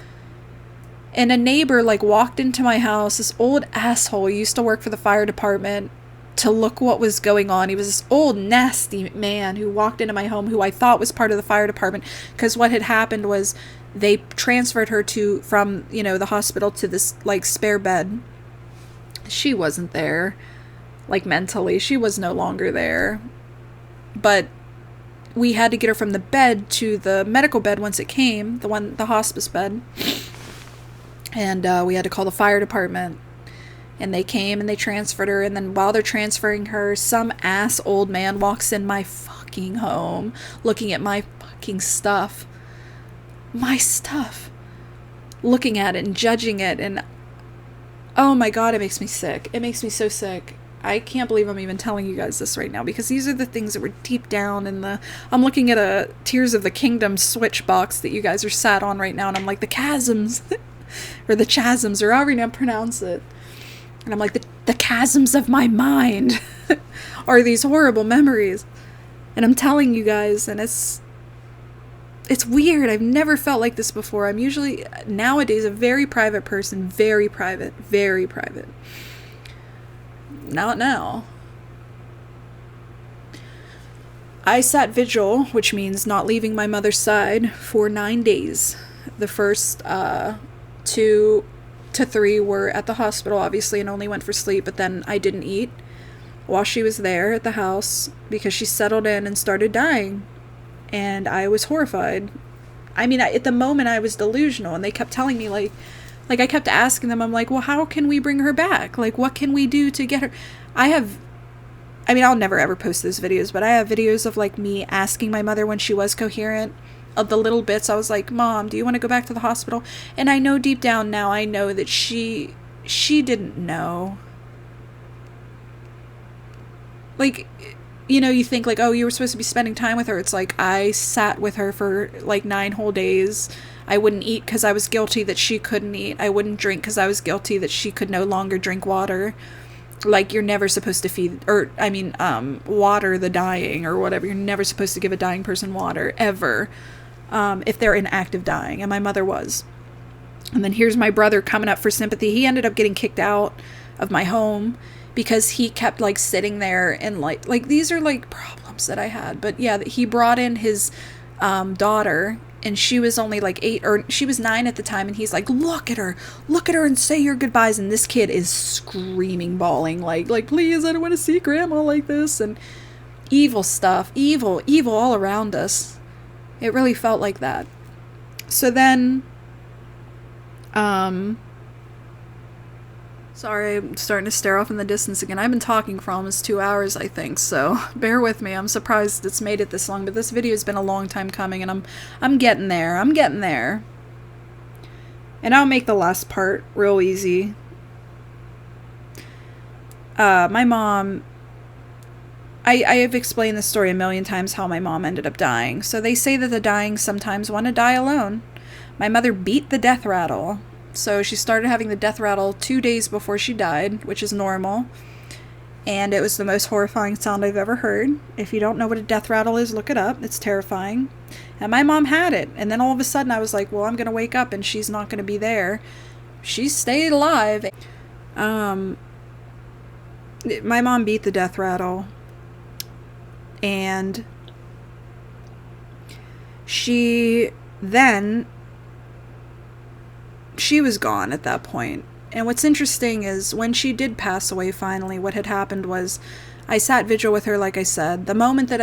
And a neighbor, like, walked into my house. This old asshole used to work for the fire department to look what was going on. He was this old, nasty man who walked into my home, who I thought was part of the fire department, because what had happened was they transferred her from, you know, the hospital to this, like, spare bed. She wasn't there. Like, mentally, she was no longer there. But we had to get her from the bed to the medical bed once it came, the hospice bed. And we had to call the fire department. And they came and they transferred her. And then while they're transferring her, some ass old man walks in my fucking home looking at my fucking stuff. My stuff. Looking at it and judging it. And oh my God, it makes me sick. It makes me so sick. I can't believe I'm even telling you guys this right now, because these are the things that were deep down in the... I'm looking at a Tears of the Kingdom Switch box that you guys are sat on right now, and I'm like, the chasms... or the chasms, or however you now pronounce it. And I'm like, the chasms of my mind are these horrible memories. And I'm telling you guys, and it's weird. I've never felt like this before. I'm usually, nowadays, a very private person. Very private. Very private. Not now. I sat vigil, which means not leaving my mother's side, for 9 days. The first 2 to 3 were at the hospital, obviously, and only went for sleep, but then I didn't eat while she was there at the house because she settled in and started dying. And I was horrified. I mean, at the moment I was delusional, and they kept telling me, like I kept asking them, I'm like, well, how can we bring her back? Like, what can we do to get her? I'll never ever post those videos, but I have videos of, like, me asking my mother when she was coherent, of the little bits. I was like, Mom, do you want to go back to the hospital? And I know deep down now, I know that she didn't know. Like, you know, you think, like, oh, you were supposed to be spending time with her. It's like, I sat with her for, like, 9 whole days. I wouldn't eat because I was guilty that she couldn't eat. I wouldn't drink because I was guilty that she could no longer drink water. Like, you're never supposed to water the dying or whatever. You're never supposed to give a dying person water, ever, if they're in active dying. And my mother was. And then here's my brother coming up for sympathy. He ended up getting kicked out of my home because he kept, like, sitting there and, like, these are, like, problems that I had. But yeah, he brought in his daughter, and she was only like 8, or she was 9 at the time, and he's like, look at her and say your goodbyes, and this kid is screaming, bawling, like please, I don't want to see grandma like this, and evil stuff, evil all around us. It really felt like that. So then, sorry, I'm starting to stare off in the distance again. I've been talking for almost 2 hours, I think, so bear with me. I'm surprised it's made it this long, but this video has been a long time coming, and I'm getting there. And I'll make the last part real easy. My mom, I have explained this story a million times, how my mom ended up dying. So they say that the dying sometimes want to die alone. My mother beat the death rattle. So she started having the death rattle 2 days before she died, which is normal. And it was the most horrifying sound I've ever heard. If you don't know what a death rattle is, look it up. It's terrifying. And my mom had it. And then all of a sudden I was like, well, I'm going to wake up and she's not going to be there. She stayed alive. My mom beat the death rattle. And she was gone at that point. And what's interesting is when she did pass away finally, what had happened was I sat vigil with her, like I said. The moment that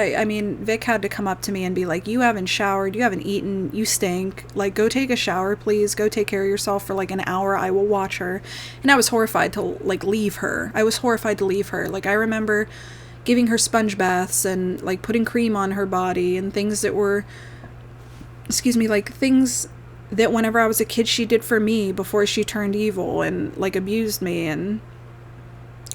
Vic had to come up to me and be like, you haven't showered, you haven't eaten, you stink. Like, go take a shower, please. Go take care of yourself for like an hour. I will watch her. And I was horrified to like leave her. Like, I remember giving her sponge baths and like putting cream on her body and things that were, like things that whenever I was a kid she did for me before she turned evil and like abused me, and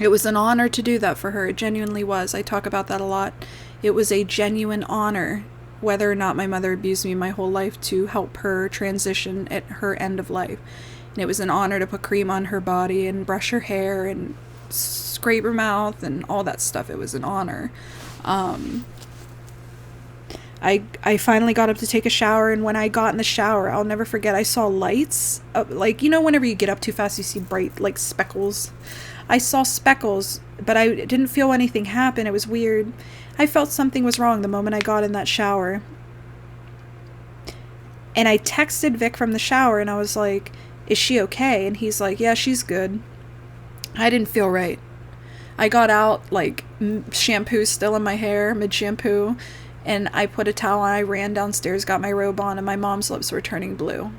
it was an honor to do that for her. It genuinely was. I talk about that a lot. It was a genuine honor, whether or not my mother abused me my whole life, to help her transition at her end of life. And it was an honor to put cream on her body and brush her hair and scrape her mouth and all that stuff. It was an honor. I finally got up to take a shower, and when I got in the shower, I'll never forget, I saw lights. Like, you know, whenever you get up too fast, you see bright, like, speckles. I saw speckles, but I didn't feel anything happen. It was weird. I felt something was wrong the moment I got in that shower. And I texted Vic from the shower, and I was like, is she okay? And he's like, yeah, she's good. I didn't feel right. I got out, like, shampoo still in my hair, mid-shampoo, and I put a towel on, I ran downstairs, got my robe on, and my mom's lips were turning blue.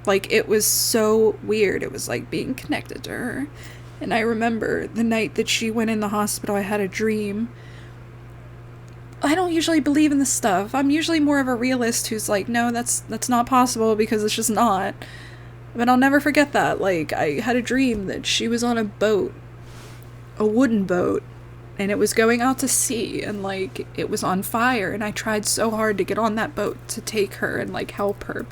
Like, it was so weird. It was like being connected to her. And I remember the night that she went in the hospital, I had a dream. I don't usually believe in this stuff. I'm usually more of a realist who's like, no, that's not possible, because it's just not. But I'll never forget that. Like, I had a dream that she was on a boat, a wooden boat, and it was going out to sea, and like it was on fire, and I tried so hard to get on that boat to take her and like help her,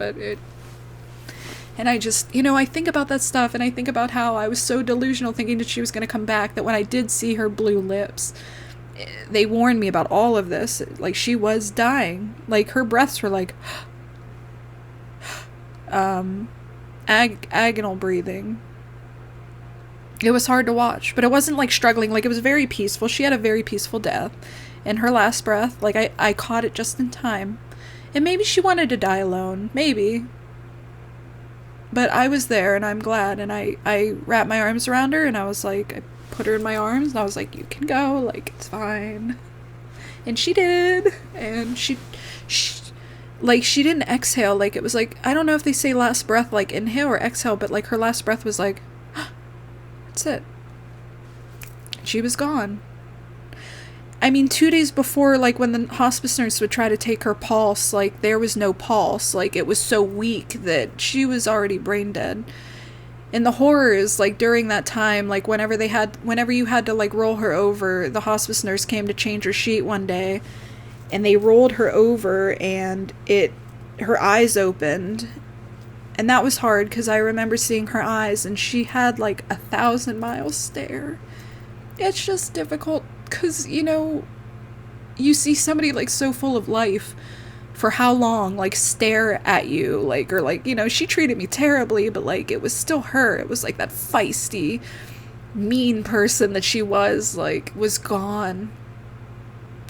and I just, you know, I think about that stuff, and I think about how I was so delusional thinking that she was going to come back, that when I did see her blue lips, they warned me about all of this. Like, she was dying. Like, her breaths were like agonal breathing. It was hard to watch, but it wasn't like struggling. Like, it was very peaceful. She had a very peaceful death. And her last breath, like, I caught it just in time. And maybe she wanted to die alone. Maybe. But I was there, and I'm glad. And I wrapped my arms around her, and I was like, I put her in my arms, and I was like, you can go. Like, it's fine. And she did. And she didn't exhale. Like, it was like, I don't know if they say last breath, like, inhale or exhale, but like, her last breath was like, that's it. She was gone. I mean, 2 days before, like, when the hospice nurse would try to take her pulse, like, there was no pulse. Like, it was so weak that she was already brain dead. And the horrors, like, during that time, like, whenever you had to, like, roll her over, the hospice nurse came to change her sheet one day, and they rolled her over, and her eyes opened. And that was hard, because I remember seeing her eyes, and she had, like, 1,000-mile stare. It's just difficult, because, you know, you see somebody, like, so full of life for how long, like, stare at you, like, or, like, you know, she treated me terribly, but, like, it was still her. It was, like, that feisty, mean person that she was, like, was gone.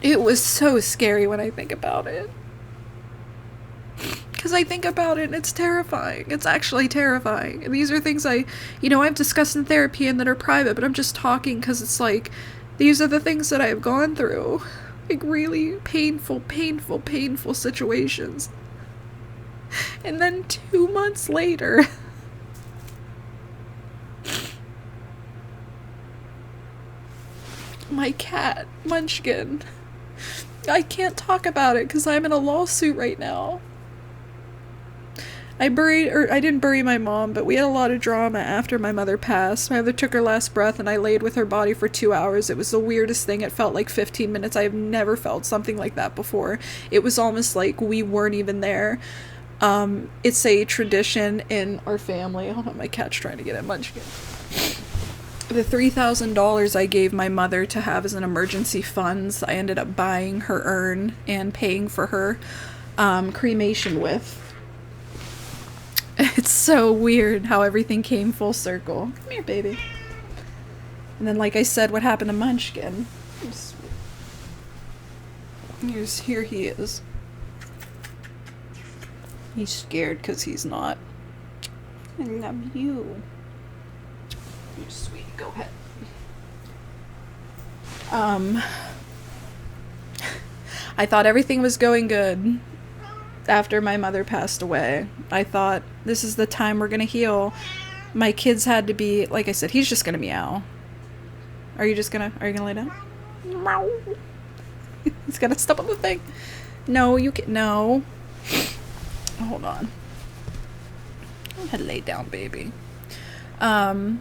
It was so scary when I think about it. because I think about it and it's terrifying. It's actually terrifying. And these are things I've discussed in therapy and that are private, but I'm just talking because it's like, these are the things that I've gone through. Like, really painful, painful, painful situations. And then 2 months later, my cat, Munchkin, I can't talk about it because I'm in a lawsuit right now. I didn't bury my mom, but we had a lot of drama after my mother passed. My mother took her last breath and I laid with her body for 2 hours. It was the weirdest thing. It felt like 15 minutes. I have never felt something like that before. It was almost like we weren't even there. It's a tradition in our family. Hold on, my cat's trying to get at Munchkin. The $3,000 I gave my mother to have as an emergency funds, I ended up buying her urn and paying for her cremation with. It's so weird how everything came full circle. Come here, baby. And then, like I said, what happened to Munchkin? Here he is. He's scared because he's not. I love you. You're sweet. Go ahead. I thought everything was going good after my mother passed away. I thought, this is the time we're gonna heal. My kids had to be, like I said, he's just gonna meow. Are you gonna lay down? Meow. He's gonna step on the thing. No, you can, no. Hold on. Go ahead, lay down, baby. I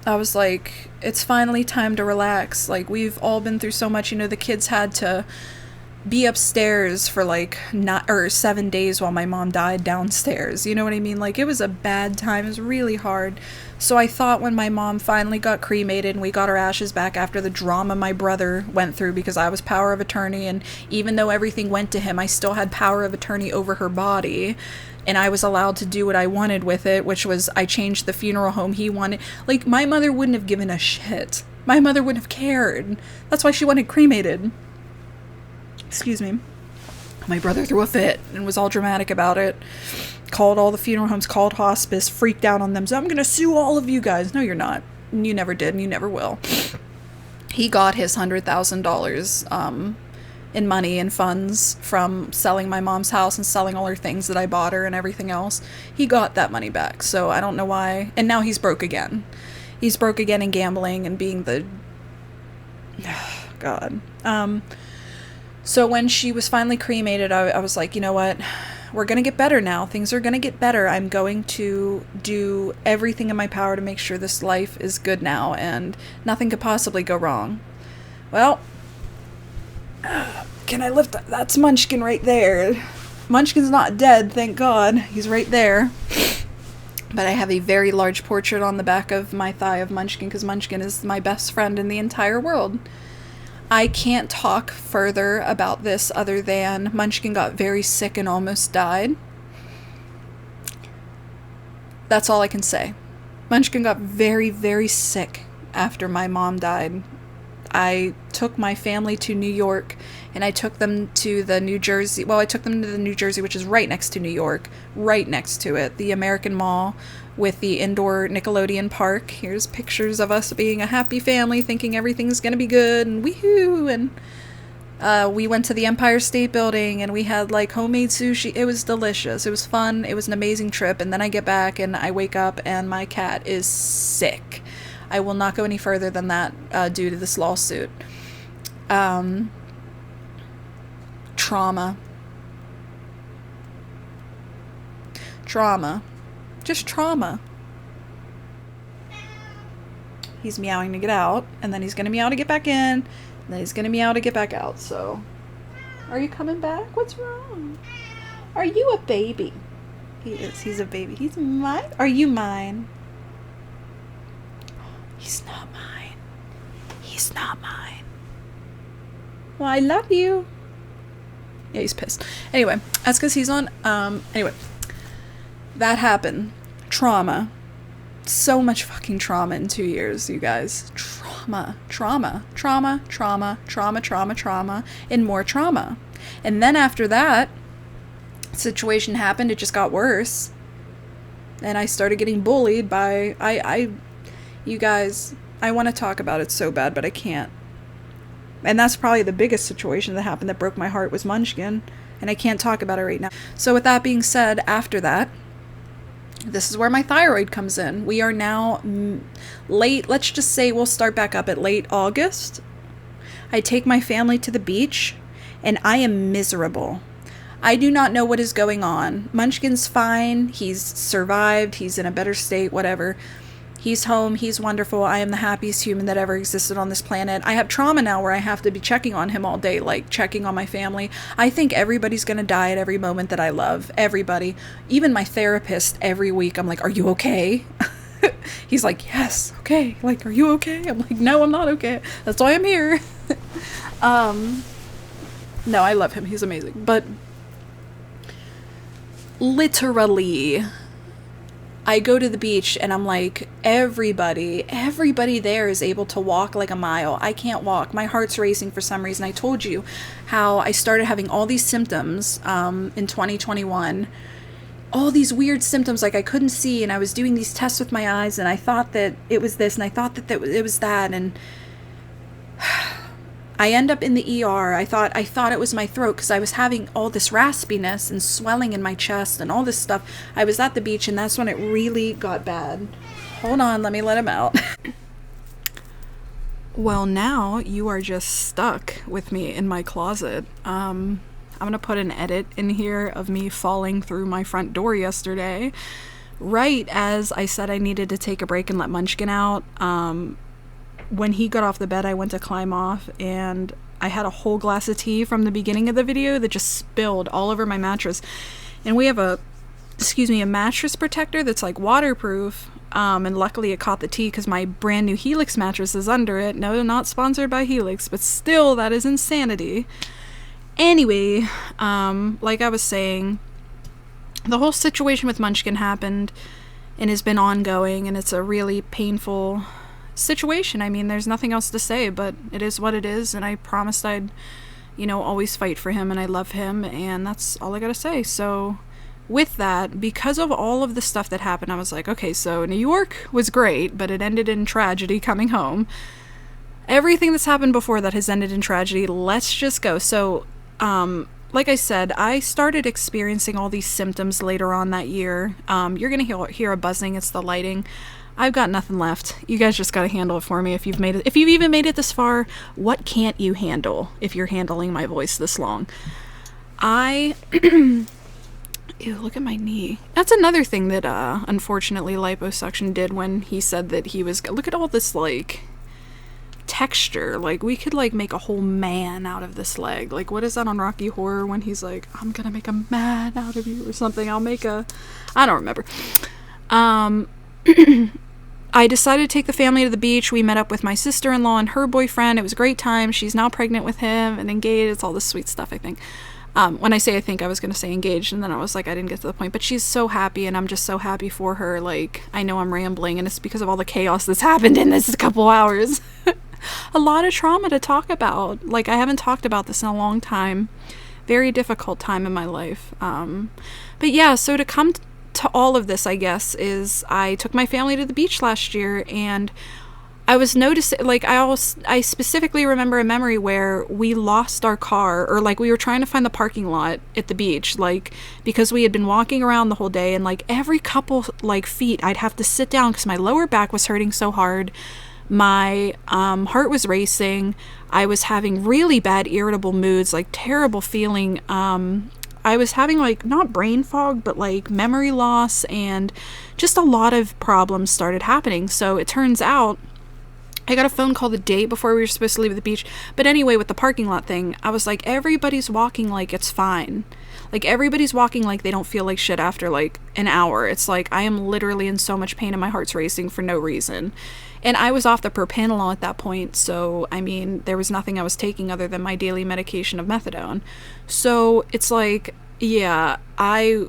was like, it's finally time to relax. Like, we've all been through so much. The kids had to be upstairs for 7 days while my mom died downstairs. You know what I mean? Like, it was a bad time. It was really hard. So I thought when my mom finally got cremated and we got her ashes back after the drama my brother went through, because I was power of attorney, and even though everything went to him, I still had power of attorney over her body. And I was allowed to do what I wanted with it, which was I changed the funeral home he wanted. Like, my mother wouldn't have given a shit. My mother wouldn't have cared. That's why she wanted cremated. Excuse me. My brother threw a fit and was all dramatic about it. Called all the funeral homes, called hospice, freaked out on them. So I'm going to sue all of you guys. No, you're not. You never did and you never will. He got his $100,000 in money and funds from selling my mom's house and selling all her things that I bought her and everything else. He got that money back. So I don't know why. And now he's broke again. He's broke again in gambling and being the... God. So when she was finally cremated, I was like, you know what? We're going to get better now. Things are going to get better. I'm going to do everything in my power to make sure this life is good now and nothing could possibly go wrong. Well, can I lift that? That's Munchkin right there. Munchkin's not dead, thank God. He's right there. But I have a very large portrait on the back of my thigh of Munchkin because Munchkin is my best friend in the entire world. I can't talk further about this other than Munchkin got very sick and almost died. That's all I can say. Munchkin got very, very sick after my mom died. I took my family to New York, and I took them to the New Jersey, which is right next to New York, right next to it, the American Mall with the indoor Nickelodeon park. Here's pictures of us being a happy family, thinking everything's gonna be good, and woohoo, and we went to the Empire State Building, and we had, homemade sushi. It was delicious. It was fun. It was an amazing trip, and then I get back, and I wake up, and my cat is sick. I will not go any further than that due to this lawsuit. Trauma. Just trauma. He's meowing to get out, and then he's going to meow to get back in, and then he's going to meow to get back out, so... Are you coming back? What's wrong? Are you a baby? He is. He's a baby. He's mine. Are you mine? He's not mine. He's not mine. Well, I love you. Yeah, he's pissed. Anyway, that's because he's on, anyway. That happened. Trauma. So much fucking trauma in 2 years, you guys. Trauma, and more trauma. And then after that, situation happened, it just got worse. And I started getting bullied by, you guys, I want to talk about it so bad, but I can't. And that's probably the biggest situation that happened that broke my heart was Munchkin. And I can't talk about it right now. So with that being said, after that, this is where my thyroid comes in. We are now late, let's just say we'll start back up at late August. I take my family to the beach, and I am miserable. I do not know what is going on. Munchkin's fine. He's survived. He's in a better state, whatever. He's home. He's wonderful. I am the happiest human that ever existed on this planet. I have trauma now where I have to be checking on him all day, like checking on my family. I think everybody's going to die at every moment that I love. Everybody. Even my therapist, every week, I'm like, are you okay? He's like, yes, okay. Like, are you okay? I'm like, no, I'm not okay. That's why I'm here. No, I love him. He's amazing. But literally, I go to the beach and I'm like, everybody there is able to walk like a mile. I can't walk. My heart's racing for some reason. I told you how I started having all these symptoms in 2021. All these weird symptoms, like I couldn't see, and I was doing these tests with my eyes, and I thought that it was this, and I thought that it was that, and I end up in the ER. I thought it was my throat because I was having all this raspiness and swelling in my chest and all this stuff. I was at the beach, and that's when it really got bad. Hold on, let me let him out. Well, now you are just stuck with me in my closet. I'm gonna put an edit in here of me falling through my front door yesterday, right as I said I needed to take a break and let Munchkin out. When he got off the bed, I went to climb off, and I had a whole glass of tea from the beginning of the video that just spilled all over my mattress. And we have a mattress protector that's like waterproof, and luckily it caught the tea because my brand new Helix mattress is under it. No, not sponsored by Helix, but still, that is insanity. Anyway, like I was saying, the whole situation with Munchkin happened and has been ongoing, and it's a really painful situation. I mean, there's nothing else to say, but it is what it is, and I promised I'd, always fight for him, and I love him, and that's all I gotta say. So with that, because of all of the stuff that happened, I was like, okay, so New York was great, but it ended in tragedy coming home. Everything that's happened before that has ended in tragedy. Let's just go. So, like I said, I started experiencing all these symptoms later on that year. You're gonna hear a buzzing. It's the lighting. I've got nothing left. You guys just gotta handle it for me if you've made it. If you've even made it this far, what can't you handle if you're handling my voice this long? Ew, look at my knee. That's another thing that, unfortunately, liposuction did when he said that he was... Look at all this, like, texture. Like, we could, like, make a whole man out of this leg. Like, what is that on Rocky Horror when he's like, I'm gonna make a man out of you or something? I don't remember. I decided to take the family to the beach. We met up with my sister-in-law and her boyfriend. It was a great time. She's now pregnant with him and engaged. It's all this sweet stuff, I think. When I say I think, I was going to say engaged, and then I was like, I didn't get to the point. But she's so happy, and I'm just so happy for her. Like, I know I'm rambling, and it's because of all the chaos that's happened in this couple hours. A lot of trauma to talk about. Like, I haven't talked about this in a long time. Very difficult time in my life. But yeah, so to come to all of this, I guess, is I took my family to the beach last year, and I was noticing, like, I specifically remember a memory where we lost our car, or like we were trying to find the parking lot at the beach, like, because we had been walking around the whole day, and like every couple like feet I'd have to sit down because my lower back was hurting so hard. My heart was racing. I was having really bad irritable moods, like terrible feeling. I was having, like, not brain fog, but, like, memory loss, and just a lot of problems started happening. So it turns out I got a phone call the day before we were supposed to leave the beach. But anyway, with the parking lot thing, I was like, everybody's walking like it's fine. Like, everybody's walking like they don't feel like shit after, like, an hour. It's like, I am literally in so much pain and my heart's racing for no reason. And I was off the propranolol at that point, so, I mean, there was nothing I was taking other than my daily medication of methadone. So, it's like, yeah,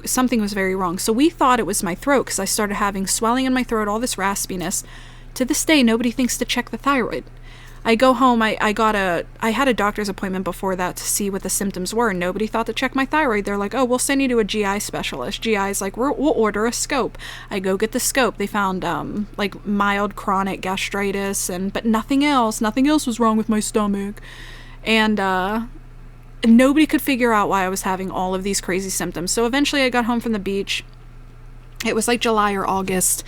something was very wrong. So we thought it was my throat, because I started having swelling in my throat, all this raspiness. To this day, nobody thinks to check the thyroid. I go home, I had a doctor's appointment before that to see what the symptoms were. Nobody thought to check my thyroid. They're like, oh, we'll send you to a GI specialist. GI's like, we'll order a scope. I go get the scope. They found like mild chronic gastritis, but nothing else was wrong with my stomach. And nobody could figure out why I was having all of these crazy symptoms. So eventually I got home from the beach. It was like July or August.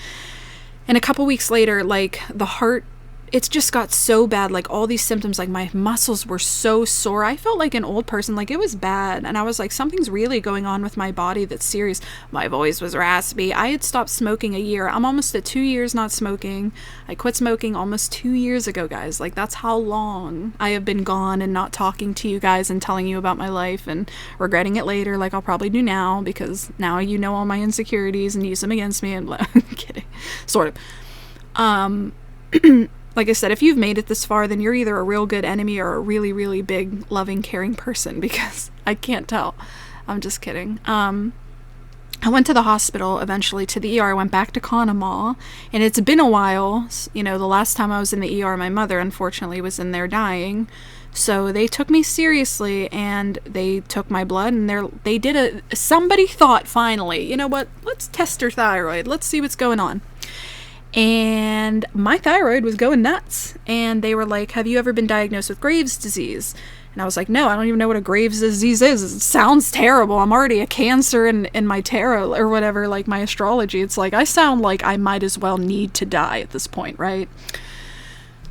And a couple weeks later, like the heart, it's just got so bad, like all these symptoms, like my muscles were so sore. I felt like an old person, like it was bad. And I was like, something's really going on with my body that's serious. My voice was raspy. I had stopped smoking a year. I'm almost at 2 years not smoking. I quit smoking almost 2 years ago, guys. Like that's how long I have been gone and not talking to you guys and telling you about my life and regretting it later, like I'll probably do now, because now you know all my insecurities and use them against me and I'm kidding. Sort of. Like I said, if you've made it this far, then you're either a real good enemy or a really, really big, loving, caring person, because I can't tell. I'm just kidding. I went to the hospital, eventually to the ER. I went back to Conemaugh, and it's been a while. You know, the last time I was in the ER, my mother, unfortunately, was in there dying. So they took me seriously, and they took my blood, and somebody thought, finally, you know what, let's test her thyroid. Let's see what's going on. And my thyroid was going nuts. And they were like, have you ever been diagnosed with Graves' disease? And I was like, no, I don't even know what a Graves' disease is. It sounds terrible. I'm already a Cancer in my tarot or whatever, like my astrology. It's like, I sound like I might as well need to die at this point, right?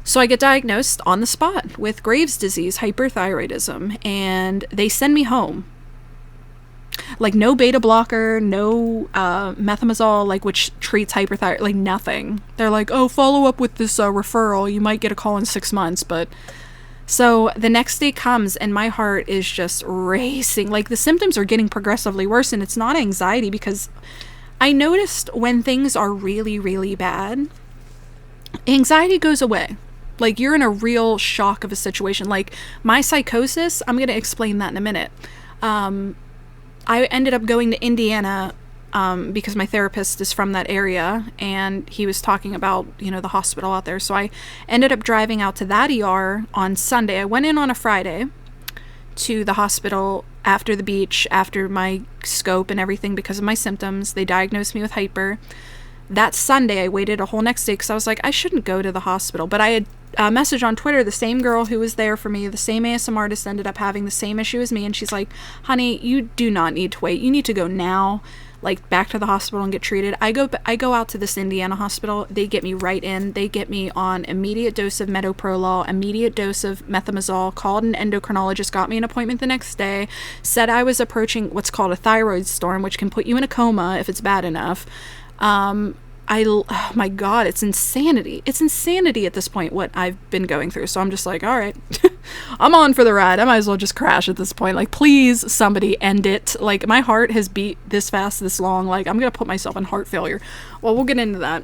So I get diagnosed on the spot with Graves' disease, hyperthyroidism, and they send me home. Like no beta blocker, no methimazole, like which treats hyperthyroid, like nothing. They're like, oh, follow up with this referral. You might get a call in 6 months. But so the next day comes and my heart is just racing. Like the symptoms are getting progressively worse, and it's not anxiety, because I noticed when things are really, really bad, anxiety goes away. Like you're in a real shock of a situation. Like my psychosis, I'm going to explain that in a minute. I ended up going to Indiana because my therapist is from that area, and he was talking about, you know, the hospital out there. So I ended up driving out to that ER on Sunday. I went in on a Friday to the hospital after the beach, after my scope and everything, because of my symptoms. They diagnosed me with hyper. That Sunday, I waited a whole next day because I was like, I shouldn't go to the hospital. But I had a message on Twitter, the same girl who was there for me, the same ASM artist, ended up having the same issue as me. And she's like, honey, you do not need to wait. You need to go now, like back to the hospital and get treated. I go out to this Indiana hospital. They get me right in. They get me on immediate dose of metoprolol, immediate dose of methimazole, called an endocrinologist, got me an appointment the next day, said I was approaching what's called a thyroid storm, which can put you in a coma if it's bad enough. Oh my God, it's insanity. It's insanity at this point, what I've been going through. So I'm just like, all right, I'm on for the ride. I might as well just crash at this point. Like, please, somebody end it. Like, my heart has beat this fast, this long. Like, I'm going to put myself in heart failure. Well, we'll get into that.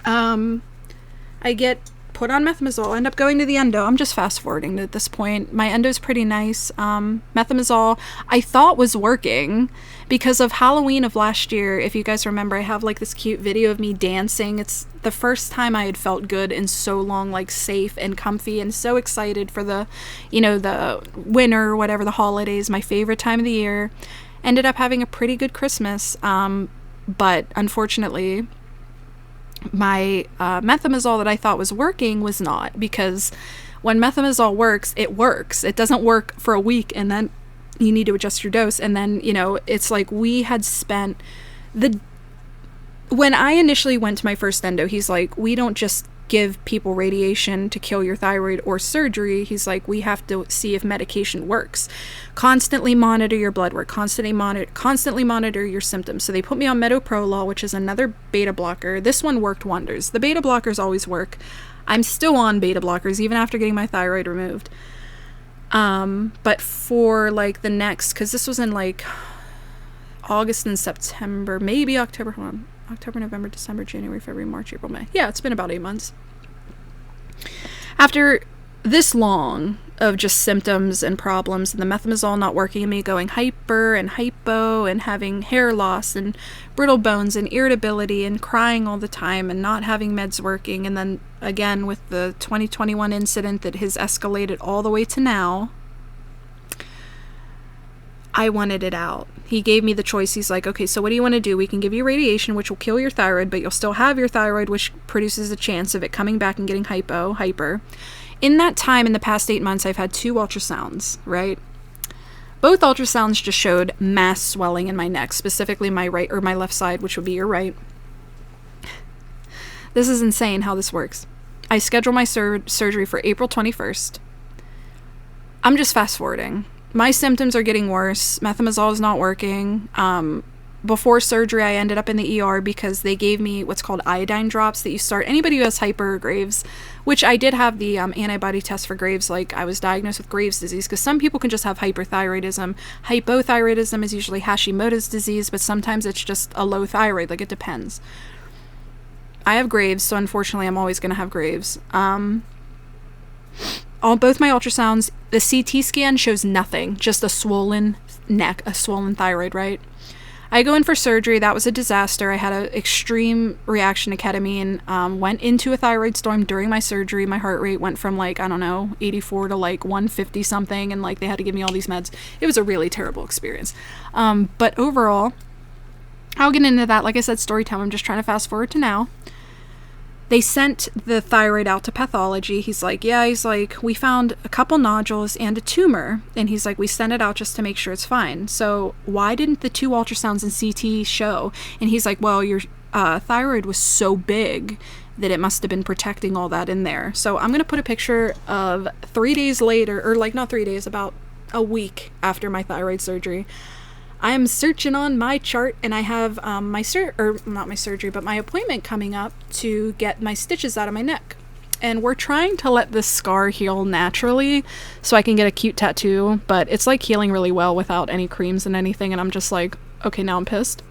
I get put on methimazole, end up going to the endo. I'm just fast forwarding at this point. My endo's pretty nice. Methimazole I thought was working because of Halloween of last year. If you guys remember, I have like this cute video of me dancing. It's the first time I had felt good in so long, like safe and comfy and so excited for the, you know, the winter or whatever, the holidays, my favorite time of the year. Ended up having a pretty good Christmas. But unfortunately, my methimazole that I thought was working was not, because when methimazole works, it works. It doesn't work for a week and then you need to adjust your dose. And then, you know, it's like we had spent when I initially went to my first endo, he's like, we don't just give people radiation to kill your thyroid or surgery. He's like, we have to see if medication works. Constantly monitor your blood work, constantly monitor your symptoms. So they put me on metoprolol, which is another beta blocker. This one worked wonders. The beta blockers always work. I'm still on beta blockers even after getting my thyroid removed. But for like the next, because this was in like August and September, maybe October, hold on. October, November, December, January, February, March, April, May. Yeah, it's been about 8 months. After this long, of just symptoms and problems, and the methimazole not working, and me going hyper and hypo and having hair loss and brittle bones and irritability and crying all the time and not having meds working. And then again with the 2021 incident that has escalated all the way to now, I wanted it out. He gave me the choice. He's like, okay, so what do you want to do? We can give you radiation, which will kill your thyroid, but you'll still have your thyroid, which produces a chance of it coming back and getting hyper. In that time, in the past 8 months, I've had 2 ultrasounds, right? Both ultrasounds just showed mass swelling in my neck, specifically my right or my left side, which would be your right. This is insane how this works. I scheduled my surgery for April 21st. I'm just fast forwarding. My symptoms are getting worse. Methimazole is not working. Before surgery, I ended up in the ER because they gave me what's called iodine drops that you start. Anybody who has hyper or Graves, which I did have the antibody test for Graves, like I was diagnosed with Graves' disease, because some people can just have hyperthyroidism. Hypothyroidism is usually Hashimoto's disease, but sometimes it's just a low thyroid, like it depends. I have Graves, so unfortunately I'm always going to have Graves. On both my ultrasounds, the CT scan shows nothing, just a swollen neck, a swollen thyroid, right? I go in for surgery. That was a disaster. I had an extreme reaction to ketamine, went into a thyroid storm during my surgery. My heart rate went from 84 to 150 something, and they had to give me all these meds. It was a really terrible experience. But overall, I'll get into that. Like I said, story time. I'm just trying to fast forward to now. They sent the thyroid out to pathology. He's like, we found a couple nodules and a tumor. And he's like, we sent it out just to make sure it's fine. So why didn't the 2 ultrasounds and CT show? And he's like, well, your thyroid was so big that it must have been protecting all that in there. So I'm going to put a picture of 3 days later, or not 3 days, about a week after my thyroid surgery. I'm searching on my chart, and I have my appointment coming up to get my stitches out of my neck. And we're trying to let this scar heal naturally so I can get a cute tattoo, but it's healing really well without any creams and anything, and I'm just like, okay, now I'm pissed.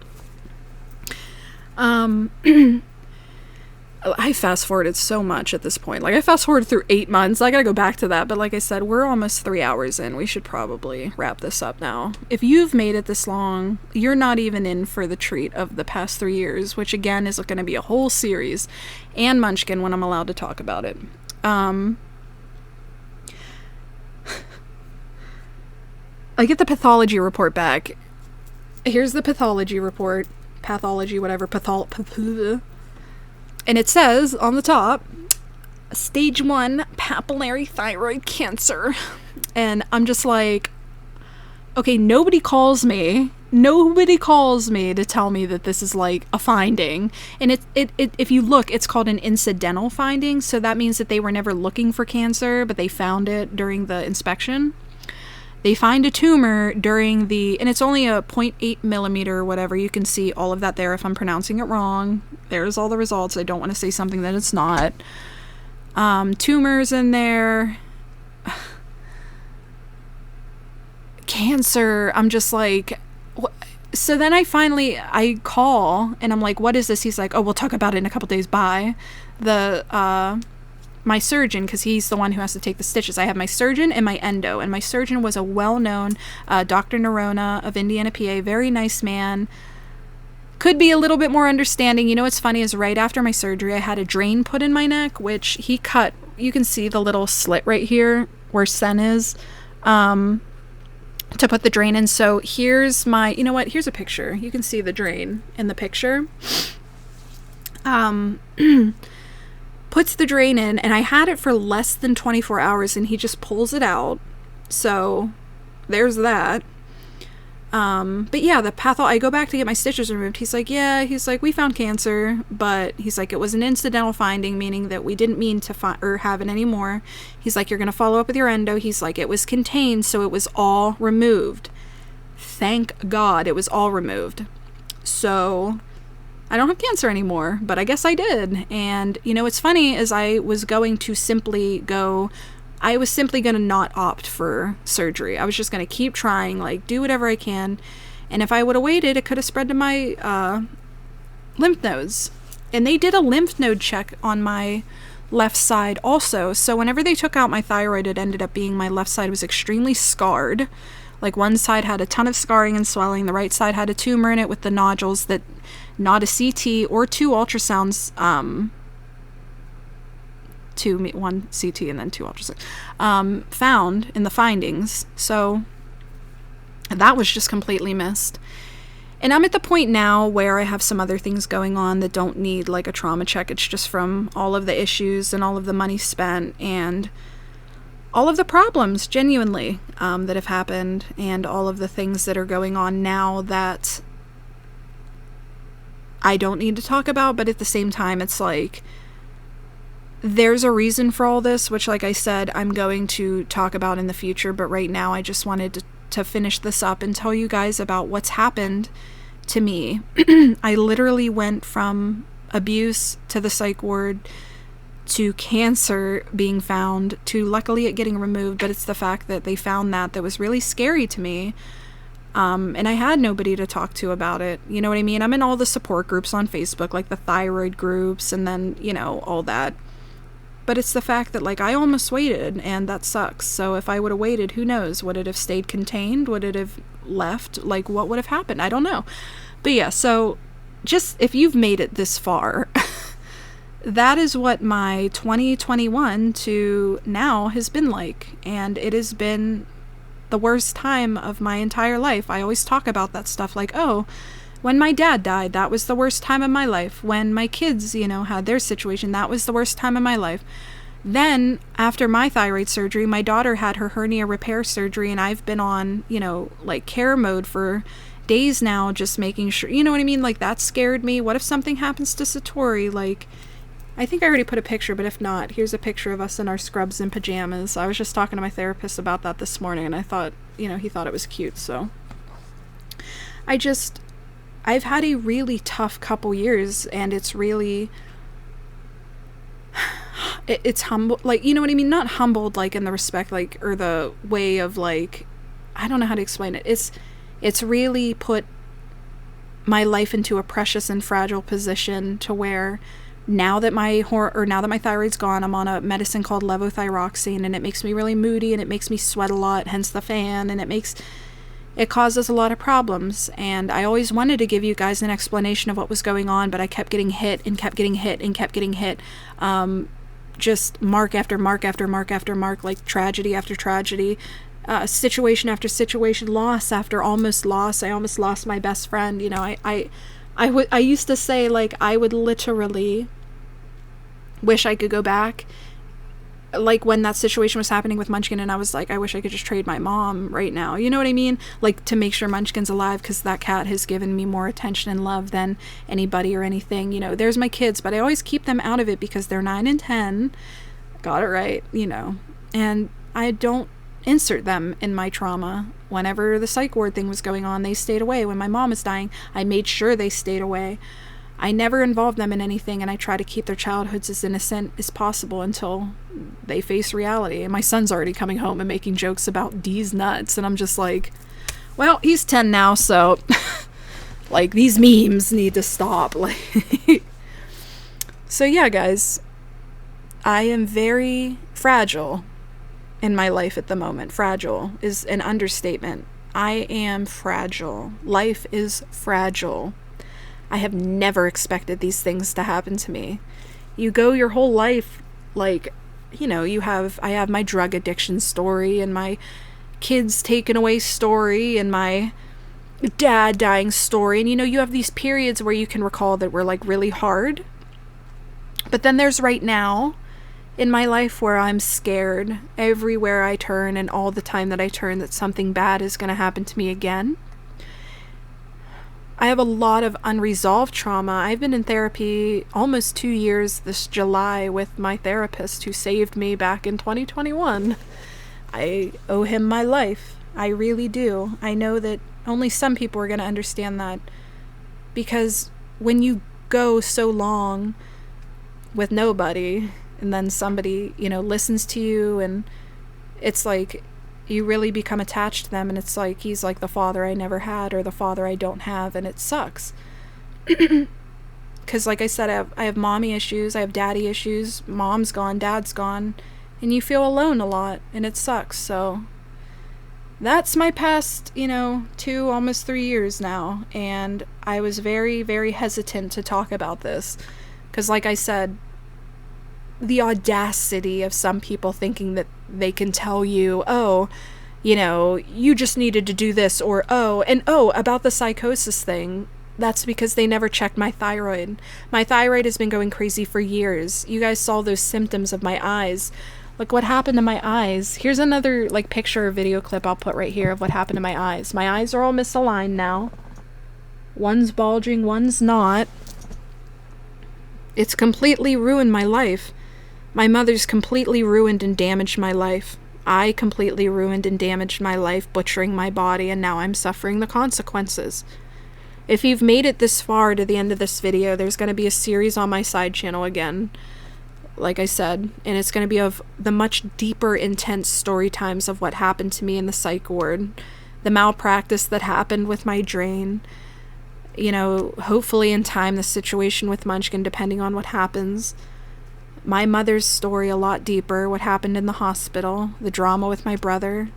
I fast forwarded so much at this point. I fast forwarded through 8 months. I gotta go back to that. But like I said, we're almost 3 hours in. We should probably wrap this up now. If you've made it this long, you're not even in for the treat of the past 3 years, which again is going to be a whole series, and Munchkin when I'm allowed to talk about it. I get the pathology report back. Here's the pathology report. Pathology, whatever. And it says on the top, stage 1 papillary thyroid cancer. And I'm just like, okay, nobody calls me to tell me that this is a finding. And if you look, it's called an incidental finding. So that means that they were never looking for cancer, but they found it during the inspection. They find a tumor during and it's only a 0.8 millimeter or whatever. You can see all of that there if I'm pronouncing it wrong. There's all the results. I don't want to say something that it's not. Tumors in there. Cancer. I'm just like... So then I call and I'm like, what is this? He's like, oh, we'll talk about it in a couple days. Bye. My surgeon, because he's the one who has to take the stitches. I have my surgeon and my endo, and my surgeon was a well-known Dr. Narona of Indiana, PA, very nice man. Could be a little bit more understanding. You know what's funny is right after my surgery, I had a drain put in my neck, which he cut. You can see the little slit right here where Sen is, to put the drain in. So here's here's a picture. You can see the drain in the picture. Puts the drain in, and I had it for less than 24 hours, and he just pulls it out. So there's that. But yeah, I go back to get my stitches removed. He's like, we found cancer, but he's like, it was an incidental finding, meaning that we didn't mean to have it anymore. He's like, you're going to follow up with your endo. He's like, it was contained, so it was all removed. Thank God it was all removed. So I don't have cancer anymore, but I guess I did. And, what's funny is I was simply going to not opt for surgery. I was just going to keep trying, do whatever I can. And if I would have waited, it could have spread to my lymph nodes. And they did a lymph node check on my left side also. So whenever they took out my thyroid, it ended up being my left side was extremely scarred. Like one side had a ton of scarring and swelling. The right side had a tumor in it with the nodules that not a CT or 2 ultrasounds, one CT and then 2 ultrasounds, found in the findings. So that was just completely missed. And I'm at the point now where I have some other things going on that don't need like a trauma check. It's just from all of the issues and all of the money spent and all of the problems, genuinely, that have happened, and all of the things that are going on now that I don't need to talk about, but at the same time, it's like, there's a reason for all this, which, like I said, I'm going to talk about in the future, but right now I just wanted to finish this up and tell you guys about what's happened to me. I literally went from abuse to the psych ward to cancer being found, to luckily it getting removed, but it's the fact that they found that was really scary to me. And I had nobody to talk to about it. You know what I mean? I'm in all the support groups on Facebook, like the thyroid groups, and then, you know, all that. But it's the fact that, like, I almost waited, and that sucks. So if I would have waited, who knows? Would it have stayed contained? Would it have left? Like, what would have happened? I don't know. But yeah, so just if you've made it this far, that is what my 2021 to now has been like. And it has been the worst time of my entire life. I always talk about that stuff like, oh, when my dad died, that was the worst time of my life. When my kids, you know, had their situation, that was the worst time of my life. Then, after my thyroid surgery, my daughter had her hernia repair surgery, and I've been on, you know, like care mode for days now, just making sure, you know what I mean? Like, that scared me. What if something happens to Satori? Like, I think I already put a picture, but if not, here's a picture of us in our scrubs and pajamas. I was just talking to my therapist about that this morning, and I thought, you know, he thought it was cute, so. I've had a really tough couple years, and it's really, it's humble, like, you know what I mean? Not humbled, like, in the respect, like, or the way of, like, I don't know how to explain it. It's really put my life into a precious and fragile position to where now that my thyroid's gone, I'm on a medicine called levothyroxine, and it makes me really moody, and it makes me sweat a lot, hence the fan, and it causes a lot of problems. And I always wanted to give you guys an explanation of what was going on, but I kept getting hit and kept getting hit and kept getting hit. Just mark after mark after mark after mark, like tragedy after tragedy, situation after situation, loss after almost loss. I almost lost my best friend. You know, I used to say, like, I would literally wish I could go back, like when that situation was happening with Munchkin, and I was like, I wish I could just trade my mom right now. You know what I mean? Like, to make sure Munchkin's alive, because that cat has given me more attention and love than anybody or anything. You know, there's my kids, but I always keep them out of it because they're 9 and 10. Got it right, you know. And I don't insert them in my trauma. Whenever the psych ward thing was going on, they stayed away. When my mom was dying, I made sure they stayed away. I never involved them in anything, and I try to keep their childhoods as innocent as possible until they face reality. And my son's already coming home and making jokes about D's nuts, and I'm just like, well, he's 10 now, so like, these memes need to stop. Like, so yeah, guys, I am very fragile in my life at the moment. Fragile is an understatement. I am fragile. Life is fragile. I have never expected these things to happen to me. You go your whole life, like, you know, I have my drug addiction story, and my kids taken away story, and my dad dying story, and, you know, you have these periods where you can recall that were, like, really hard. But then there's right now in my life where I'm scared everywhere I turn, and all the time that I turn, that something bad is going to happen to me again. I have a lot of unresolved trauma. I've been in therapy almost 2 years this July with my therapist who saved me back in 2021. I owe him my life. I really do. I know that only some people are going to understand that, because when you go so long with nobody, and then somebody, you know, listens to you, and it's like you really become attached to them, and it's like he's like the father I never had, or the father I don't have, and it sucks. because like I said, I have mommy issues, I have daddy issues, mom's gone, dad's gone, and you feel alone a lot, and it sucks. So that's my past, 2, almost 3 years now, and I was very, very hesitant to talk about this, because like I said, the audacity of some people thinking that they can tell you, oh, you just needed to do this, or about the psychosis thing, that's because they never checked my thyroid. My thyroid has been going crazy for years. You guys saw those symptoms of my eyes. Look what happened to my eyes. Here's another picture or video clip I'll put right here of what happened to my eyes. My eyes are all misaligned now. One's bulging, one's not. It's completely ruined my life. My mother's completely ruined and damaged my life. I completely ruined and damaged my life, butchering my body, and now I'm suffering the consequences. If you've made it this far to the end of this video, there's going to be a series on my side channel again, like I said, and it's going to be of the much deeper, intense story times of what happened to me in the psych ward, the malpractice that happened with my drain, hopefully in time the situation with Munchkin, depending on what happens. My mother's story a lot deeper, what happened in the hospital, the drama with my brother.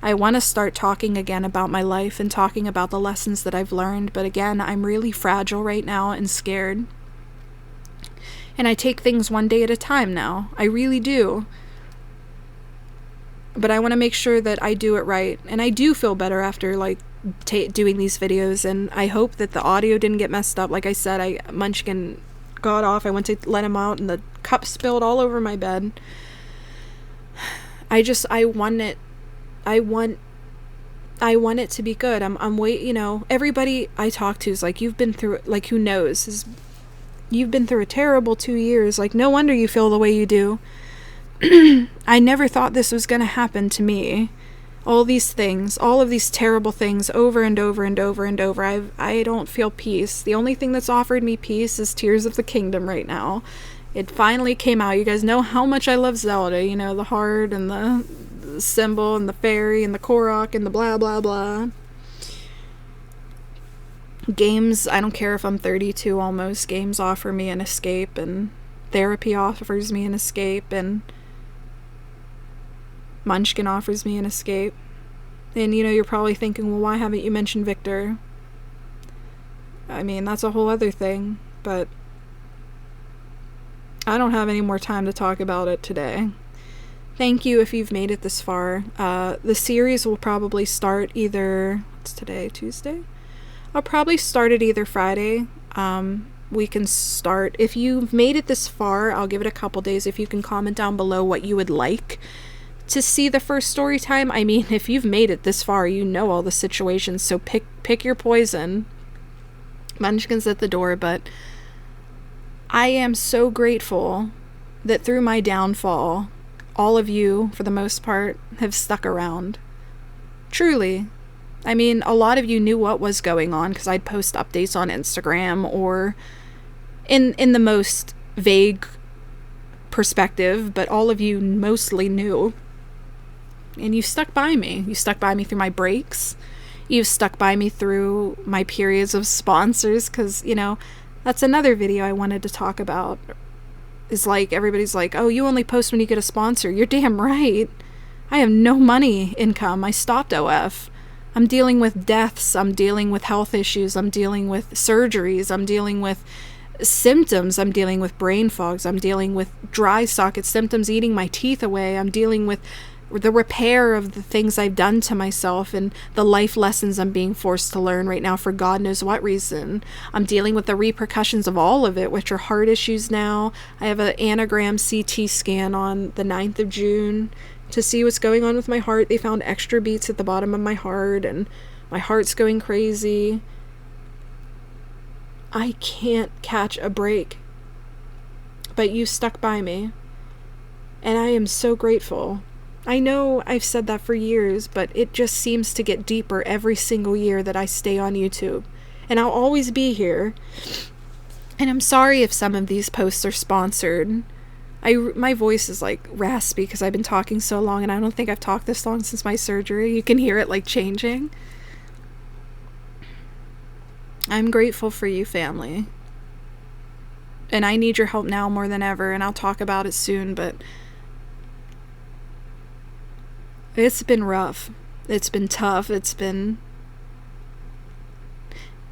I want to start talking again about my life and talking about the lessons that I've learned, but again, I'm really fragile right now and scared. And I take things one day at a time now. I really do. But I want to make sure that I do it right. And I do feel better after doing these videos, and I hope that the audio didn't get messed up. Like I said, Munchkin got off. I went to let him out and the cup spilled all over my bed. I want it to be good. Everybody I talk to is like, you've been through, who knows, you've been through a terrible 2 years, no wonder you feel the way you do. I never thought this was gonna happen to me. All these things, all of these terrible things, over and over and over and over. I don't feel peace. The only thing that's offered me peace is Tears of the Kingdom right now. It finally came out. You guys know how much I love Zelda, the heart and the symbol and the fairy and the Korok and the blah blah blah. Games, I don't care if I'm 32 almost, games offer me an escape, and therapy offers me an escape, and Munchkin offers me an escape. And you're probably thinking, well, why haven't you mentioned Victor? I mean, that's a whole other thing, but I don't have any more time to talk about it today. Thank you if you've made it this far. The series will probably start either, what's today, Tuesday? I'll probably start it either Friday. We can start, if you've made it this far, I'll give it a couple days. If you can comment down below what you would like to see the first story time. I mean, if you've made it this far, you know all the situations, so pick your poison. Munchkin's at the door, but I am so grateful that through my downfall, all of you, for the most part, have stuck around. Truly. I mean, a lot of you knew what was going on because I'd post updates on Instagram or in the most vague perspective, but all of you mostly knew. And you stuck by me. You stuck by me through my breaks. You've stuck by me through my periods of sponsors, because, that's another video I wanted to talk about. Is everybody's like, oh, you only post when you get a sponsor. You're damn right. I have no money income. I stopped OF. I'm dealing with deaths. I'm dealing with health issues. I'm dealing with surgeries. I'm dealing with symptoms. I'm dealing with brain fogs. I'm dealing with dry socket symptoms eating my teeth away. I'm dealing with the repair of the things I've done to myself and the life lessons I'm being forced to learn right now for God knows what reason. I'm dealing with the repercussions of all of it, which are heart issues now. I have an anagram CT scan on the 9th of June to see what's going on with my heart. They found extra beats at the bottom of my heart, and my heart's going crazy. I can't catch a break. But you stuck by me. And I am so grateful. I know I've said that for years, but it just seems to get deeper every single year that I stay on YouTube. And I'll always be here. And I'm sorry if some of these posts are sponsored. My voice is raspy because I've been talking so long, and I don't think I've talked this long since my surgery. You can hear it changing. I'm grateful for you, family. And I need your help now more than ever, and I'll talk about it soon, but it's been rough. It's been tough.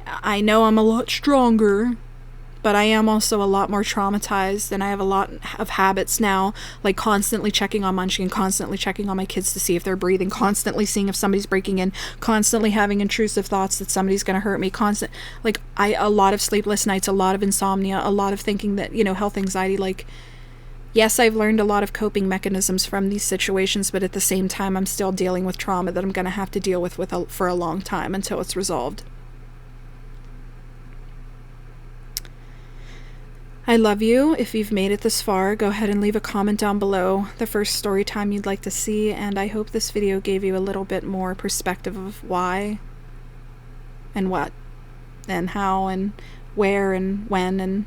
I know I'm a lot stronger, but I am also a lot more traumatized, and I have a lot of habits now, like constantly checking on Munchkin, constantly checking on my kids to see if they're breathing, constantly seeing if somebody's breaking in, constantly having intrusive thoughts that somebody's going to hurt me, a lot of sleepless nights, a lot of insomnia, a lot of thinking that, health anxiety, yes, I've learned a lot of coping mechanisms from these situations, but at the same time, I'm still dealing with trauma that I'm going to have to deal with for a long time until it's resolved. I love you. If you've made it this far, go ahead and leave a comment down below the first story time you'd like to see, and I hope this video gave you a little bit more perspective of why and what and how and where and when, and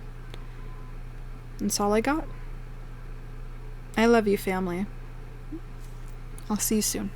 that's all I got. I love you, family. I'll see you soon.